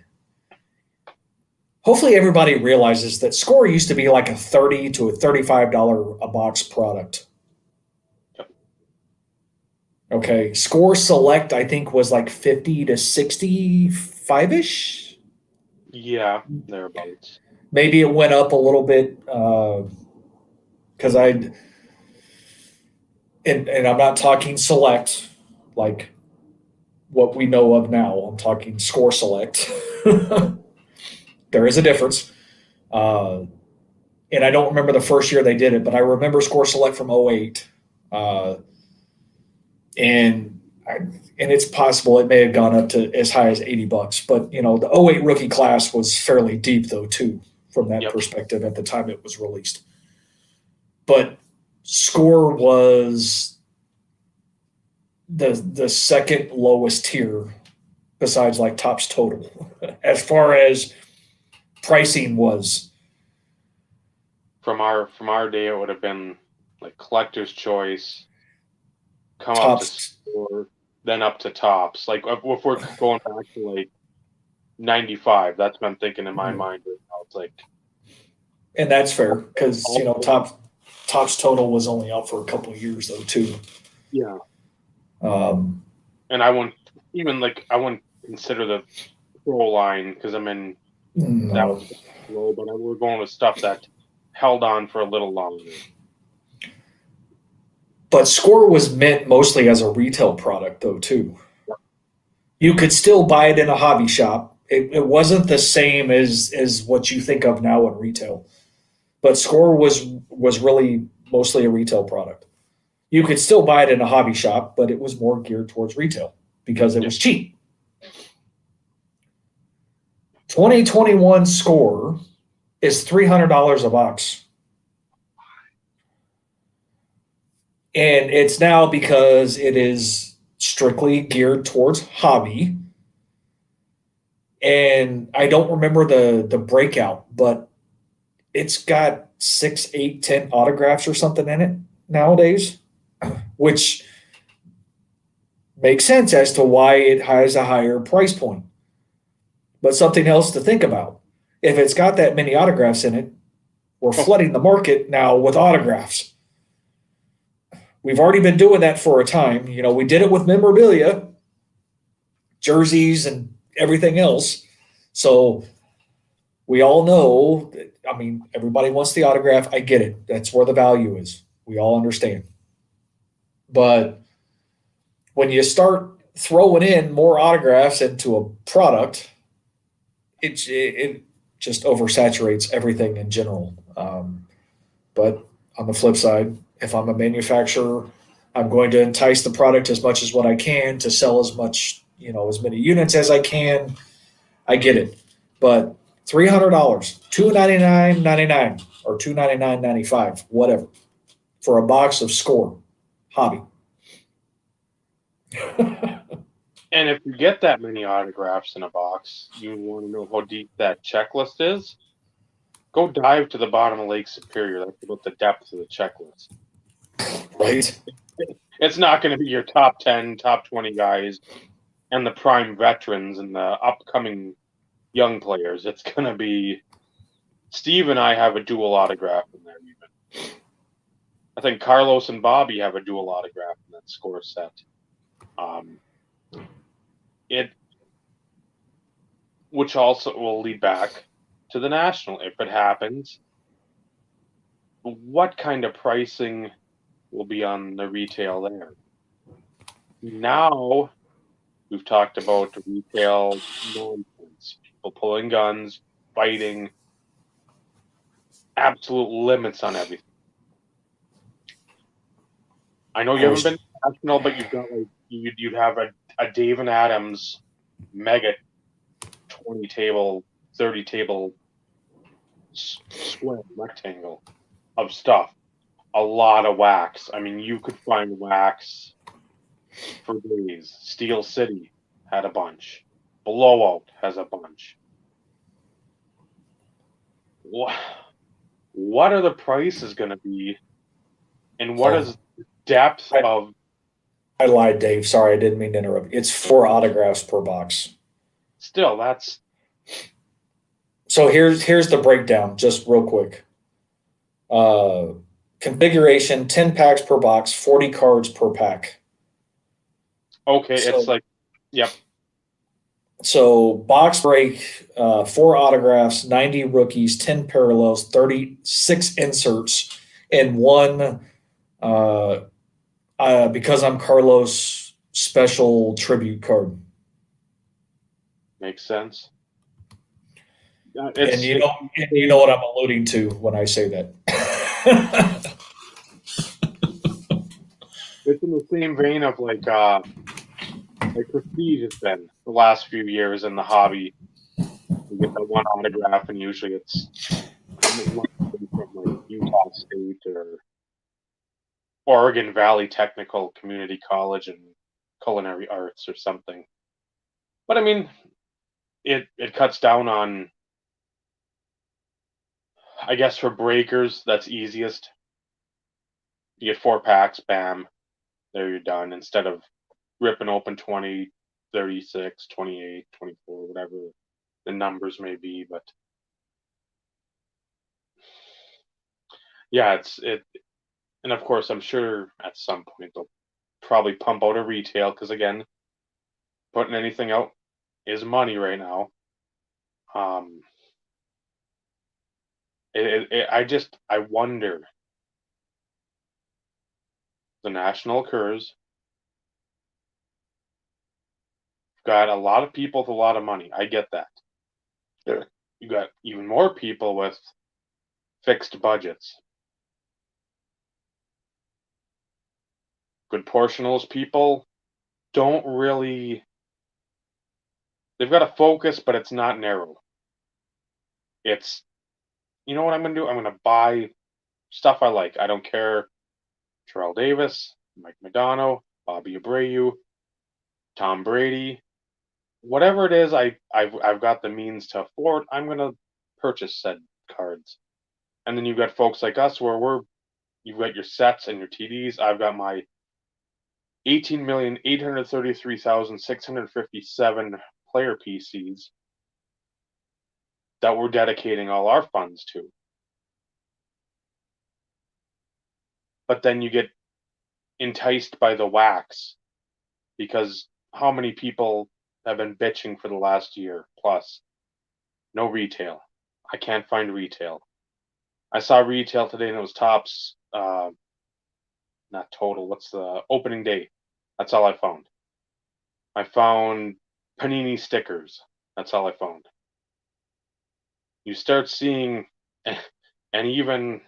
hopefully everybody realizes that Score used to be like a $30 to a $35 a box product. Yep. Okay. Score Select, I think, was like 50 to 65-ish. Yeah, thereabouts. Maybe it went up a little bit because and I'm not talking Select like what we know of now. I'm talking Score Select. There is a difference. And I don't remember the first year they did it, but I remember Score Select from 08. And it's possible it may have gone up to as high as $80. But, the 08 rookie class was fairly deep, though, too, from that perspective at the time it was released. But Score was the second lowest tier besides like Topps Total as far as pricing was. From our day, it would have been like Collector's Choice, come Topps. up to Score, then up to Topps. Like if we're going back to like 95, that's what I'm thinking in my mind right now. It's like, and that's fair because Topps Total was only out for a couple of years though too. Yeah. And I wouldn't consider the Pro line because that was low, but we're going with stuff that held on for a little longer. But Score was meant mostly as a retail product, though, too. You could still buy it in a hobby shop. It wasn't the same as what you think of now in retail. But Score was really mostly a retail product. You could still buy it in a hobby shop, but it was more geared towards retail because it was cheap. 2021 Score is $300 a box. And it's now because it is strictly geared towards hobby. And I don't remember the breakout, but it's got 6, 8, 10 autographs or something in it nowadays, which makes sense as to why it has a higher price point. But something else to think about. If it's got that many autographs in it, we're flooding the market now with autographs. We've already been doing that for a time. You know, we did it with memorabilia, jerseys, and everything else. So we all know that, I mean, everybody wants the autograph. I get it. That's where the value is. We all understand. But when you start throwing in more autographs into a product, it just oversaturates everything in general. But on the flip side, if I'm a manufacturer, I'm going to entice the product as much as what I can to sell as much, as many units as I can. I get it. But $300, $299.99 or $299.95, whatever, for a box of Score hobby. And if you get that many autographs in a box, you want to know how deep that checklist is? Go dive to the bottom of Lake Superior. That's about the depth of the checklist. Right. It's not going to be your top 10, top 20 guys and the prime veterans and the upcoming young players. It's going to be Steve and I have a dual autograph in there even. I think Carlos and Bobby have a dual autograph in that Score set. Which also will lead back to the National if it happens. What kind of pricing will be on the retail there? Now we've talked about retail nonsense, people pulling guns, fighting, absolute limits on everything. I know you haven't been national, but you've got you'd have a Dave and Adams mega 20 table, 30 table square rectangle of stuff. A lot of wax. I mean, you could find wax for days. Steel City had a bunch. Blowout has a bunch. What are the prices going to be? And what is the depth of... I lied, Dave. Sorry, I didn't mean to interrupt. It's 4 autographs per box. Still, that's... So here's the breakdown, just real quick. Configuration, 10 packs per box, 40 cards per pack. Okay, so, it's like, yep. So box break, 4 autographs, 90 rookies, 10 parallels, 36 inserts, and 1, because I'm Carlos, special tribute card. Makes sense. And you know what I'm alluding to when I say that. It's in the same vein of like Prestige has been the last few years in the hobby. You get the one autograph, and usually it's from like Utah State or Oregon Valley Technical Community College and Culinary Arts or something. But I mean, it cuts down on, I guess, for breakers, that's easiest. You get 4 packs, bam, there you're done, instead of ripping open 20, 36, 28, 24, whatever the numbers may be. But yeah, and of course, I'm sure at some point they'll probably pump out a retail, because again, putting anything out is money right now. I wonder the national occurs. Got a lot of people with a lot of money. I get that. You got even more people with fixed budgets. Good portion of those people don't really. They've got a focus, but it's not narrow. It's, you know what I'm going to do? I'm going to buy stuff I like. I don't care. Terrell Davis, Mike Modano, Bobby Abreu, Tom Brady, whatever it is, I've got the means to afford. I'm going to purchase said cards. And then you've got folks like us where you've got your sets and your TDs. I've got my 18,833,657 player PCs that we're dedicating all our funds to. But then you get enticed by the wax, because how many people have been bitching for the last year plus? No retail. I can't find retail. I saw retail today and it was Topps, not total. What's the opening day? That's all I found. I found Panini stickers. That's all I found. You start seeing, and even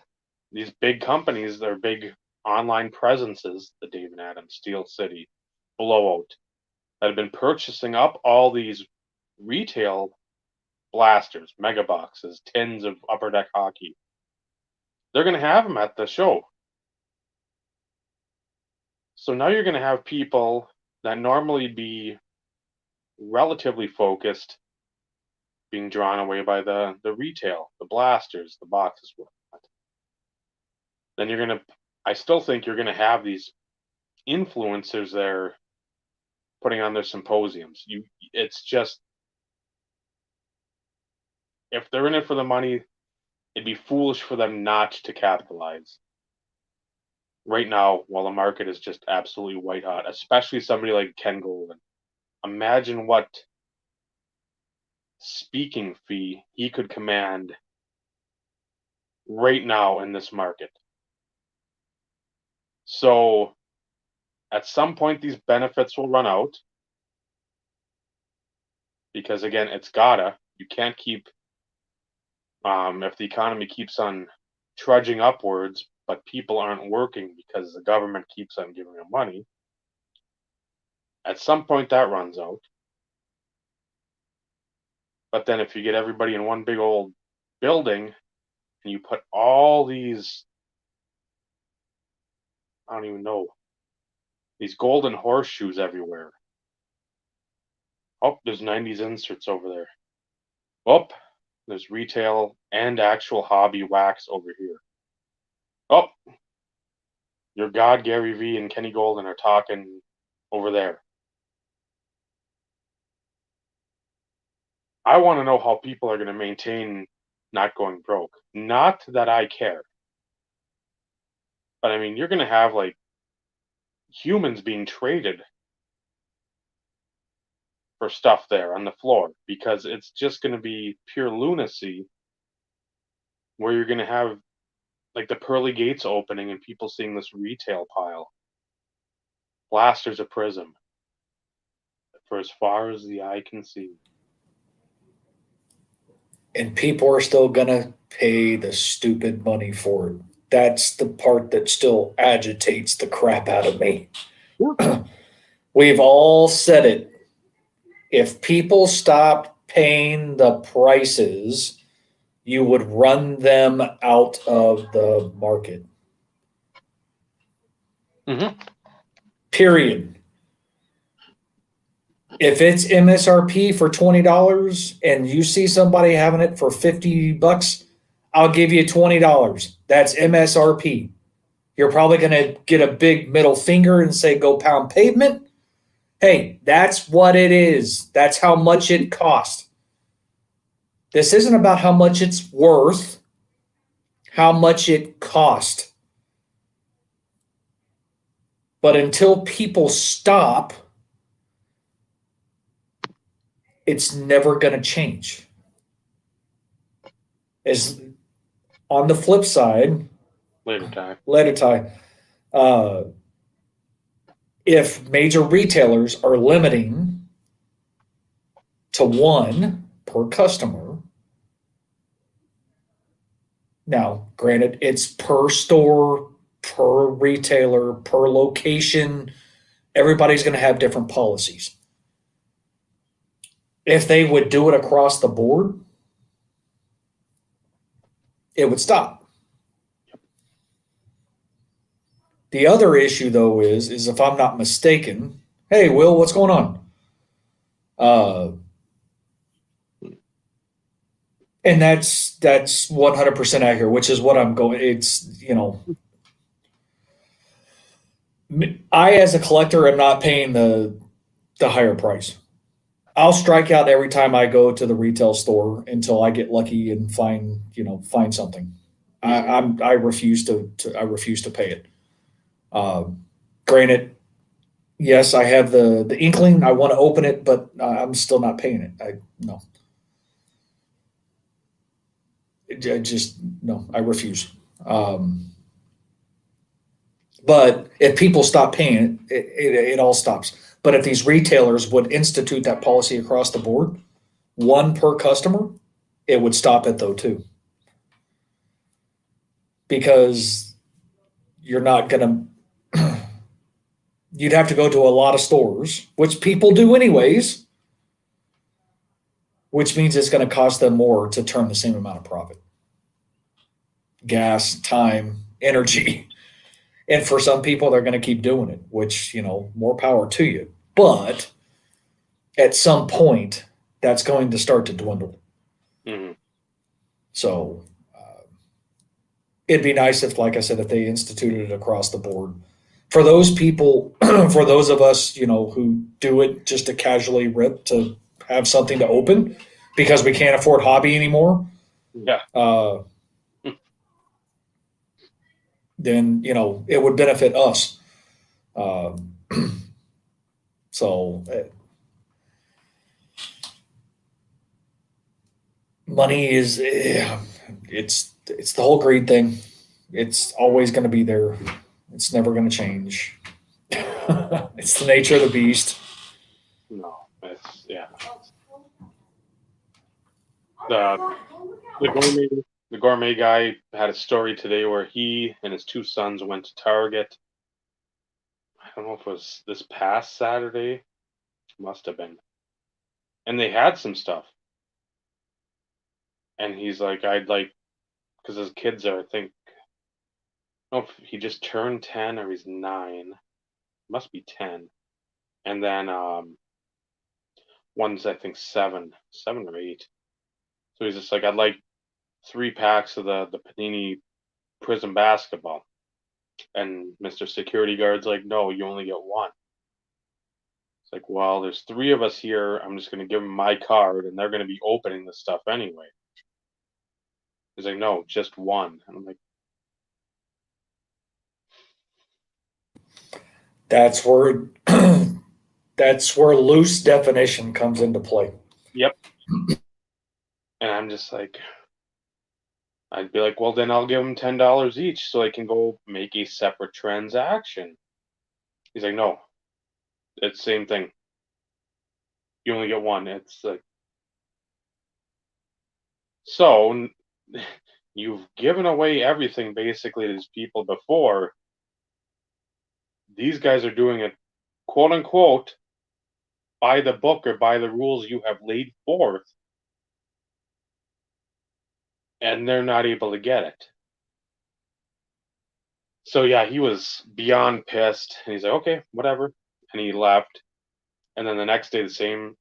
these big companies, their big online presences, the Dave and Adams, Steel City, Blowout, that have been purchasing up all these retail blasters, mega boxes, tins of Upper Deck hockey. They're going to have them at the show. So now you're going to have people that normally be relatively focused being drawn away by the retail, the blasters, the boxes. Then you're going to, I still think you're going to have these influencers there putting on their symposiums. It's just, if they're in it for the money, it'd be foolish for them not to capitalize right now while the market is just absolutely white hot, especially somebody like Ken Golden. Imagine what speaking fee he could command right now in this market. So at some point, these benefits will run out because, again, it's gotta. You can't keep, if the economy keeps on trudging upwards, but people aren't working because the government keeps on giving them money. At some point, that runs out. But then if you get everybody in one big old building and you put all these, I don't even know, these golden horseshoes everywhere. Oh, there's 90s inserts over there. Oh, there's retail and actual hobby wax over here. Oh, your God, Gary Vee and Kenny Golden are talking over there. I want to know how people are going to maintain not going broke. Not that I care. But I mean, you're going to have like humans being traded for stuff there on the floor because it's just going to be pure lunacy where you're going to have like the pearly gates opening and people seeing this retail pile. Blasters of Prism for as far as the eye can see. And people are still going to pay the stupid money for it. That's the part that still agitates the crap out of me. We've all said it. If people stopped paying the prices, you would run them out of the market. Mm-hmm. Period. If it's MSRP for $20 and you see somebody having it for $50, I'll give you $20. That's MSRP. You're probably going to get a big middle finger and say, go pound pavement. Hey, that's what it is. That's how much it costs. This isn't about how much it's worth, how much it cost. But until people stop, it's never going to change. As on the flip side, Later time. later time, if major retailers are limiting to one per customer, now, granted, it's per store, per retailer, per location. Everybody's going to have different policies. If they would do it across the board, it would stop. The other issue, though, is if I'm not mistaken, hey, Will, what's going on? And that's 100% accurate, which is what I'm going. It's, I as a collector am not paying the higher price. I'll strike out every time I go to the retail store until I get lucky and find something. I refuse to pay it. Granted, yes, I have the inkling. I want to open it, but I'm still not paying it. No. I refuse. But if people stop paying it all stops. But if these retailers would institute that policy across the board, one per customer, it would stop it though too. Because you're not going to, you'd have to go to a lot of stores, which people do anyways, which means it's going to cost them more to turn the same amount of profit. Gas, time, energy. And for some people, they're going to keep doing it, which, more power to you. But at some point, that's going to start to dwindle. Mm-hmm. So it'd be nice if, like I said, if they instituted it across the board. For those people, for those of us, who do it just to casually rip to have something to open because we can't afford hobby anymore. Yeah. Then, it would benefit us. So money is, it's the whole greed thing. It's always going to be there. It's never going to change. It's the nature of the beast. No, it's, yeah. The gourmet guy had a story today where he and his two sons went to Target. I don't know if it was this past Saturday. Must have been. And they had some stuff. And he's like, because his kids are, I think, I don't know if he just turned 10 or he's 9. Must be 10. And then one's, I think, 7 or 8. So he's just like, I'd like 3 packs of the Panini Prism basketball. And Mr. Security Guard's like, no, you only get 1. It's like, well, there's 3 of us here. I'm just going to give them my card, and they're going to be opening the stuff anyway. He's like, no, just 1. And I'm like, that's where loose definition comes into play. yep. And I'm just like, I'd be like, well, then I'll give them $10 each so I can go make a separate transaction. He's like, no, it's the same thing. You only get 1. It's like, so you've given away everything basically to these people before. These guys are doing it, quote unquote, by the book or by the rules you have laid forth. And they're not able to get it. So yeah, he was beyond pissed. And he's like, okay, whatever. And he left. And then the next day, the same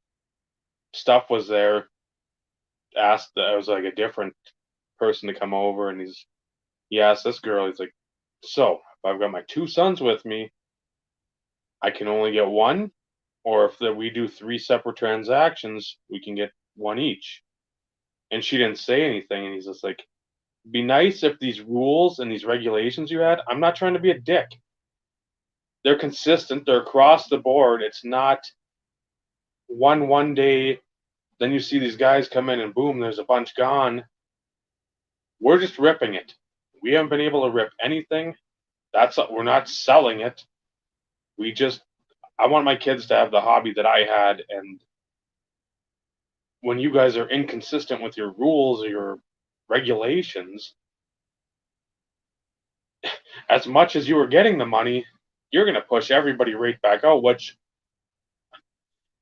stuff was there. I was like a different person to come over. And he asked this girl, he's like, so if I've got my 2 sons with me, I can only get 1? Or if we do 3 separate transactions, we can get 1 each. And she didn't say anything. And he's just like, be nice if these rules and these regulations you had, I'm not trying to be a dick. They're consistent. They're across the board. It's not one day, then you see these guys come in and boom, there's a bunch gone. We're just ripping it. We haven't been able to rip anything. We're not selling it. We just I want my kids to have the hobby that I had, and when you guys are inconsistent with your rules or your regulations, as much as you were getting the money, you're going to push everybody right back out, which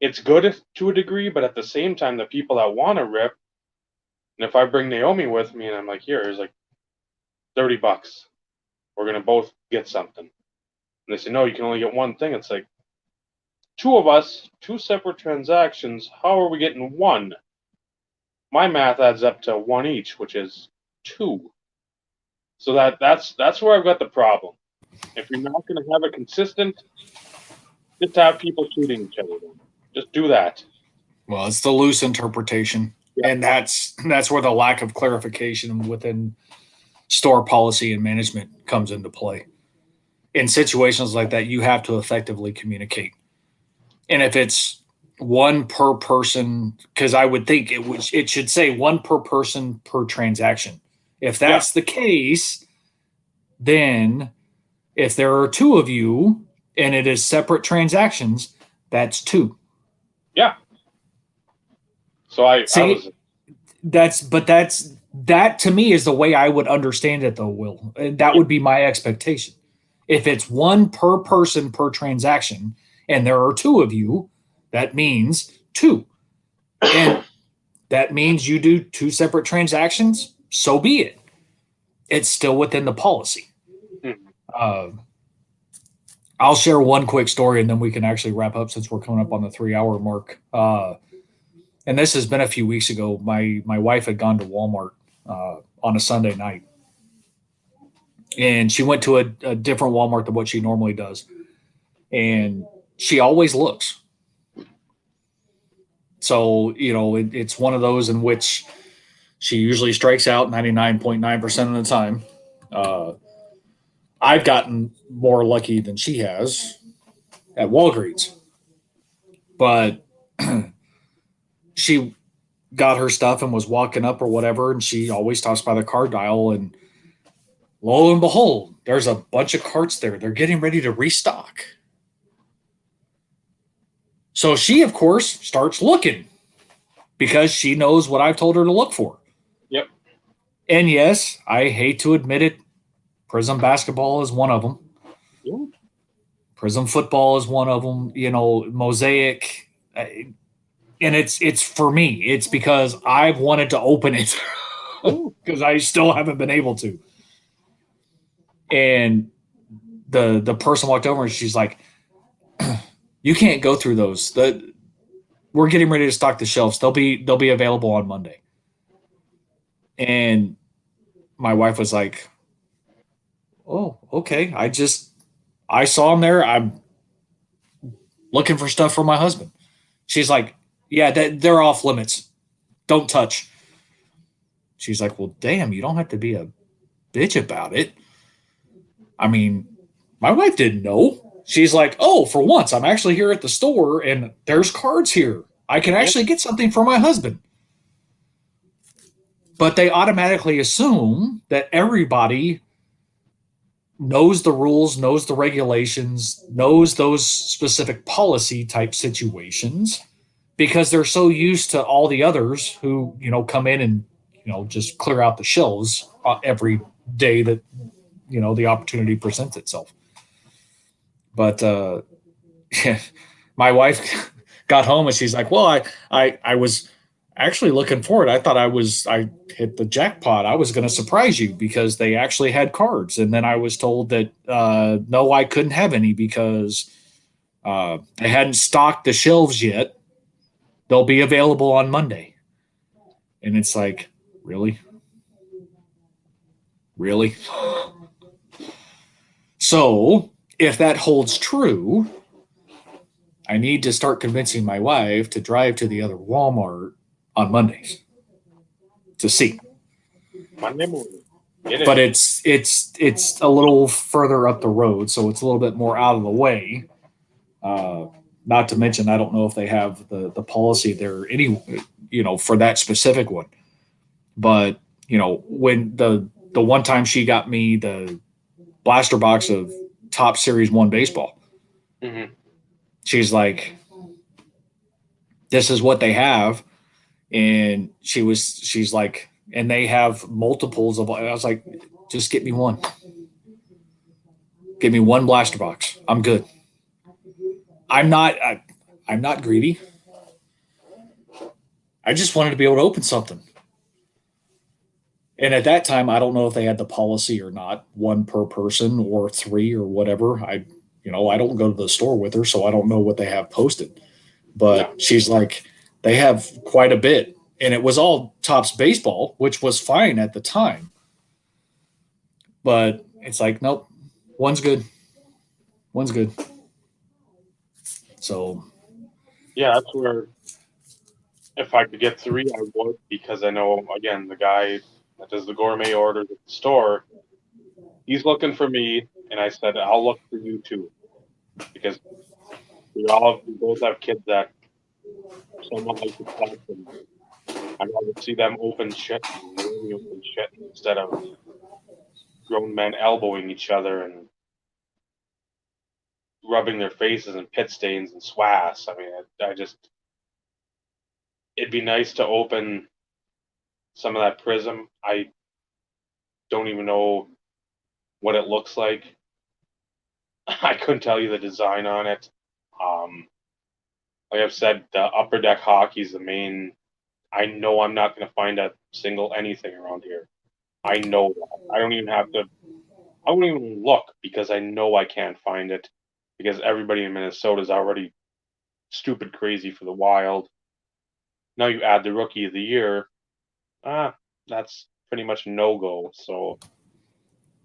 it's good to a degree, but at the same time, the people that want to rip, and if I bring Naomi with me and I'm like, here's like $30, we're going to both get something. And they say, no, you can only get one thing. It's like, two of us, two separate transactions, how are we getting one? My math adds up to one each, which is two. So that's where I've got the problem. If you're not going to have a consistent, just have people shooting each other. Just do that. Well, it's the loose interpretation, and that's where the lack of clarification within store policy and management comes into play. In situations like that, you have to effectively communicate. And if it's one per person, because I would think it should say one per person per transaction. If that's the case, then if there are two of you and it is separate transactions, that's two. Yeah. So that to me is the way I would understand it, though, Will. That would be my expectation. If it's one per person per transaction and there are two of you, that means two. And that means you do two separate transactions, so be it. It's still within the policy. I'll share one quick story and then we can actually wrap up since we're coming up on the 3-hour mark. And this has been a few weeks ago. My wife had gone to Walmart on a Sunday night. And she went to a different Walmart than what she normally does. And she always looks. So, it's one of those in which she usually strikes out 99.9% of the time. I've gotten more lucky than she has at Walgreens. But she got her stuff and was walking up or whatever, and she always stops by the card dial, and lo and behold, there's a bunch of carts there. They're getting ready to restock. So she, of course, starts looking because she knows what I've told her to look for. Yep. And yes, I hate to admit it, Prism basketball is one of them. Yeah. Prism football is one of them. Mosaic. And it's for me. It's because I've wanted to open it because I still haven't been able to. And the person walked over and she's like, you can't go through those. We're getting ready to stock the shelves. They'll be available on Monday. And my wife was like, oh, okay. I saw them there. I'm looking for stuff for my husband. She's like, yeah, they're off limits. Don't touch. She's like, well, damn, you don't have to be a bitch about it. I mean, my wife didn't know. She's like, oh, for once, I'm actually here at the store and there's cards here. I can actually get something for my husband. But they automatically assume that everybody knows the rules, knows the regulations, knows those specific policy type situations because they're so used to all the others who, come in and, just clear out the shelves every day that, the opportunity presents itself. But my wife got home and she's like, well, I was actually looking forward. I thought I hit the jackpot. I was going to surprise you because they actually had cards. And then I was told that, no, I couldn't have any because they hadn't stocked the shelves yet. They'll be available on Monday. And it's like, really? Really? So if that holds true, I need to start convincing my wife to drive to the other Walmart on Mondays to see. Monday morning. But it's a little further up the road, so it's a little bit more out of the way. Not to mention, I don't know if they have the policy there for that specific one. But when the one time she got me the blaster box of Top Series 1 baseball. Mm-hmm. she's like, this is what they have. And she's like, and they have multiples of, I was like, just get me one. Give me one blaster box. I'm good. I'm not greedy. I just wanted to be able to open something. And at that time, I don't know if they had the policy or not, one per person or three or whatever. I don't go to the store with her, so I don't know what they have posted. But she's like, they have quite a bit. And it was all Topps baseball, which was fine at the time. But it's like, nope, one's good. One's good. So, Yeah, that's where if I could get 3, I would, because I know, again, the guy that does the gourmet orders at the store, he's looking for me, and I said, I'll look for you too. Because we both have kids that somewhat like to touch, and I'd rather see them open shit and really open shit instead of grown men elbowing each other and rubbing their faces in pit stains and swass. I mean, it'd be nice to open some of that Prism. I don't even know what it looks like. I couldn't tell you the design on it. Like I've said, the Upper Deck Hockey is the main. I know I'm not going to find a single anything around here. I know that. I don't even have to. I won't even look because I know I can't find it because everybody in Minnesota is already stupid crazy for the Wild. Now you add the Rookie of the Year. That's pretty much no go. So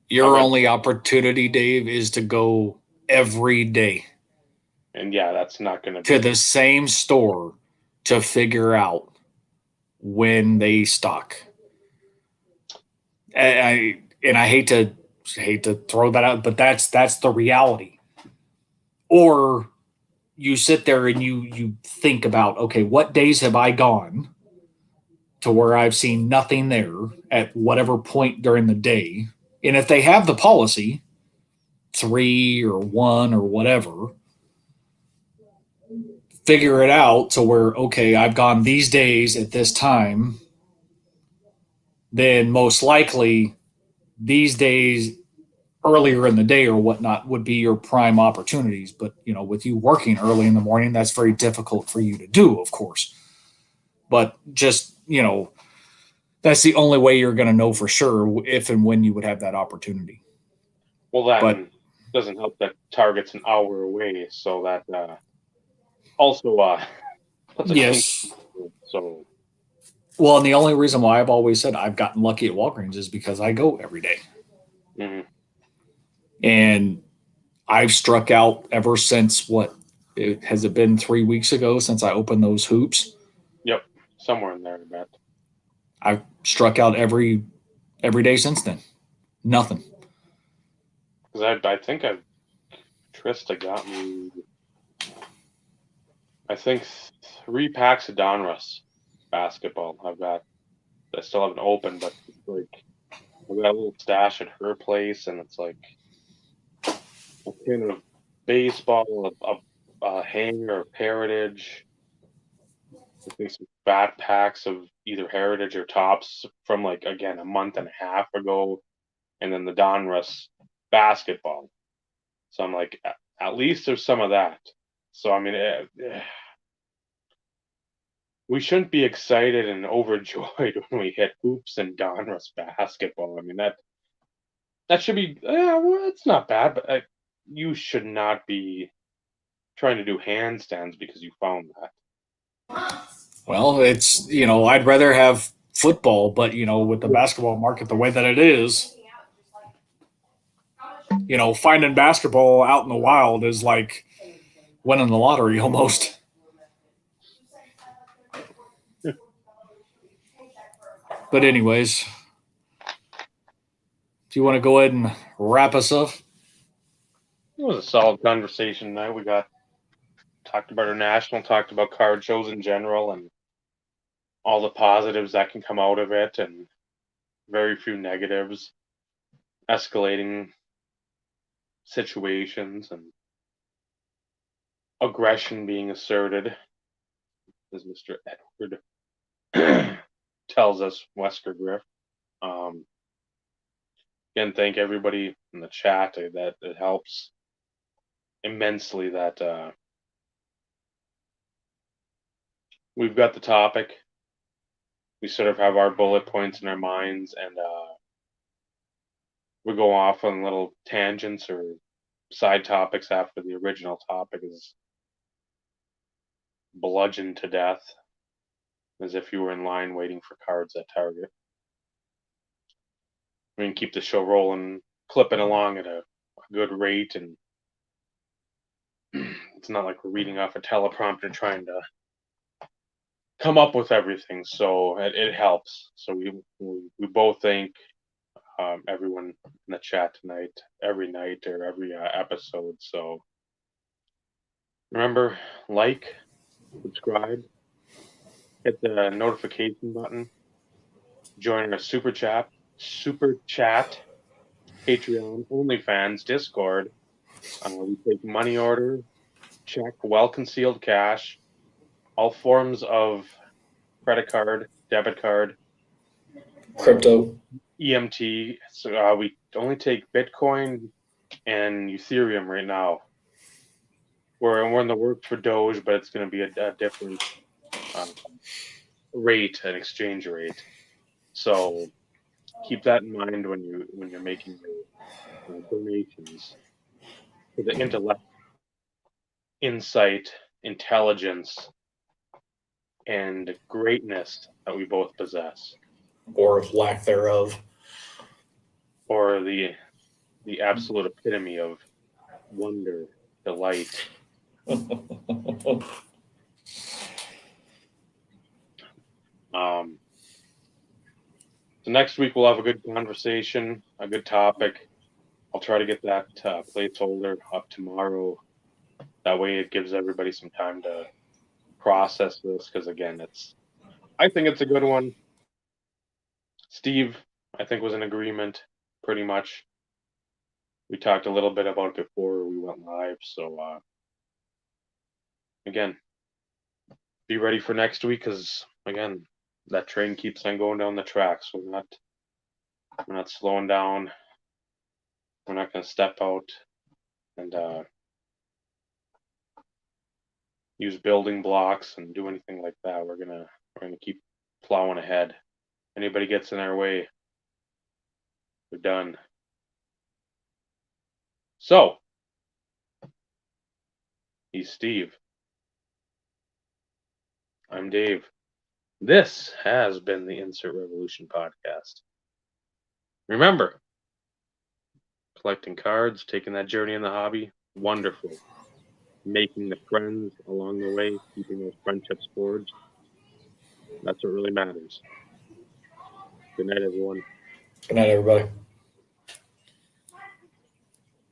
your only opportunity, Dave, is to go every day. And yeah, that's not going to the same store to figure out when they stock. And I hate to throw that out, but that's the reality. Or you sit there and you think about, okay, what days have I gone to where I've seen nothing there at whatever point during the day? And if they have the policy, 3 or 1 or whatever, figure it out to where, okay, I've gone these days at this time, then most likely these days earlier in the day or whatnot would be your prime opportunities. But, with you working early in the morning, that's very difficult for you to do, of course. But just, that's the only way you're going to know for sure if and when you would have that opportunity. Well, that doesn't help that Target's an hour away, so that also puts a yes. So, well, and the only reason why I've always said I've gotten lucky at Walgreens is because I go every day. Mm-hmm. And I've struck out ever since has it been 3 weeks ago since I opened those hoops? Yep, somewhere in there, I bet. I've struck out every day since then. Nothing. Because I think Trista got me, I think 3 packs of Donruss basketball. I still haven't opened, but like I've got a little stash at her place, and it's like a tin of baseball, a hanger of Heritage. I think some fat packs of either Heritage or Tops from like again a month and a half ago, and then the Donruss basketball. So I'm like, at least there's some of that. So I mean, we shouldn't be excited and overjoyed when we hit hoops and Donruss basketball. I mean that should be well, it's not bad, but you should not be trying to do handstands because you found that. Well, it's, I'd rather have football, but, with the basketball market the way that it is, finding basketball out in the wild is like winning the lottery almost. But anyways, do you want to go ahead and wrap us up? It was a solid conversation tonight. We talked about our national, talked about card shows in general, and all the positives that can come out of it, and very few negatives, escalating situations, and aggression being asserted, as Mr. Edward tells us, Wesker Griff. Again, thank everybody in the chat. That it helps immensely that we've got the topic. We sort of have our bullet points in our minds, and we go off on little tangents or side topics after the original topic is bludgeoned to death, as if you were in line waiting for cards at Target. We can keep the show rolling, clipping along at a good rate, and it's not like we're reading off a teleprompter trying to come up with everything, so it helps. So we both thank everyone in the chat tonight, every night or every episode. So remember, like, subscribe, hit the notification button, join our super chat, Patreon, OnlyFans, Discord. We take money order, check, well-concealed cash, all forms of credit card, debit card, Crypto. EMT. So we only take Bitcoin and Ethereum right now. We're in the works for Doge, but it's going to be a different rate, an exchange rate. So keep that in mind when you're making your donations for the intellect, insight, intelligence, and greatness that we both possess, Or lack thereof. or the absolute epitome of wonder, delight. So next week we'll have a good conversation, a good topic. I'll try to get that placeholder up tomorrow. That way it gives everybody some time to process this, because again, I think it's a good one. Steve, I think, was in agreement pretty much. We talked a little bit about it before we went live, so again, be ready for next week, because again, that train keeps on going down the tracks. We're not slowing down. We're not going to step out and use building blocks and do anything like that. We're gonna keep plowing ahead. Anybody gets in our way, we're done. So, he's Steve. I'm Dave. This has been the Insert Revolution podcast. Remember, collecting cards, taking that journey in the hobby, wonderful. Making the friends along the way, keeping those friendships forged, that's what really matters. Good night, everyone. Good night, everybody.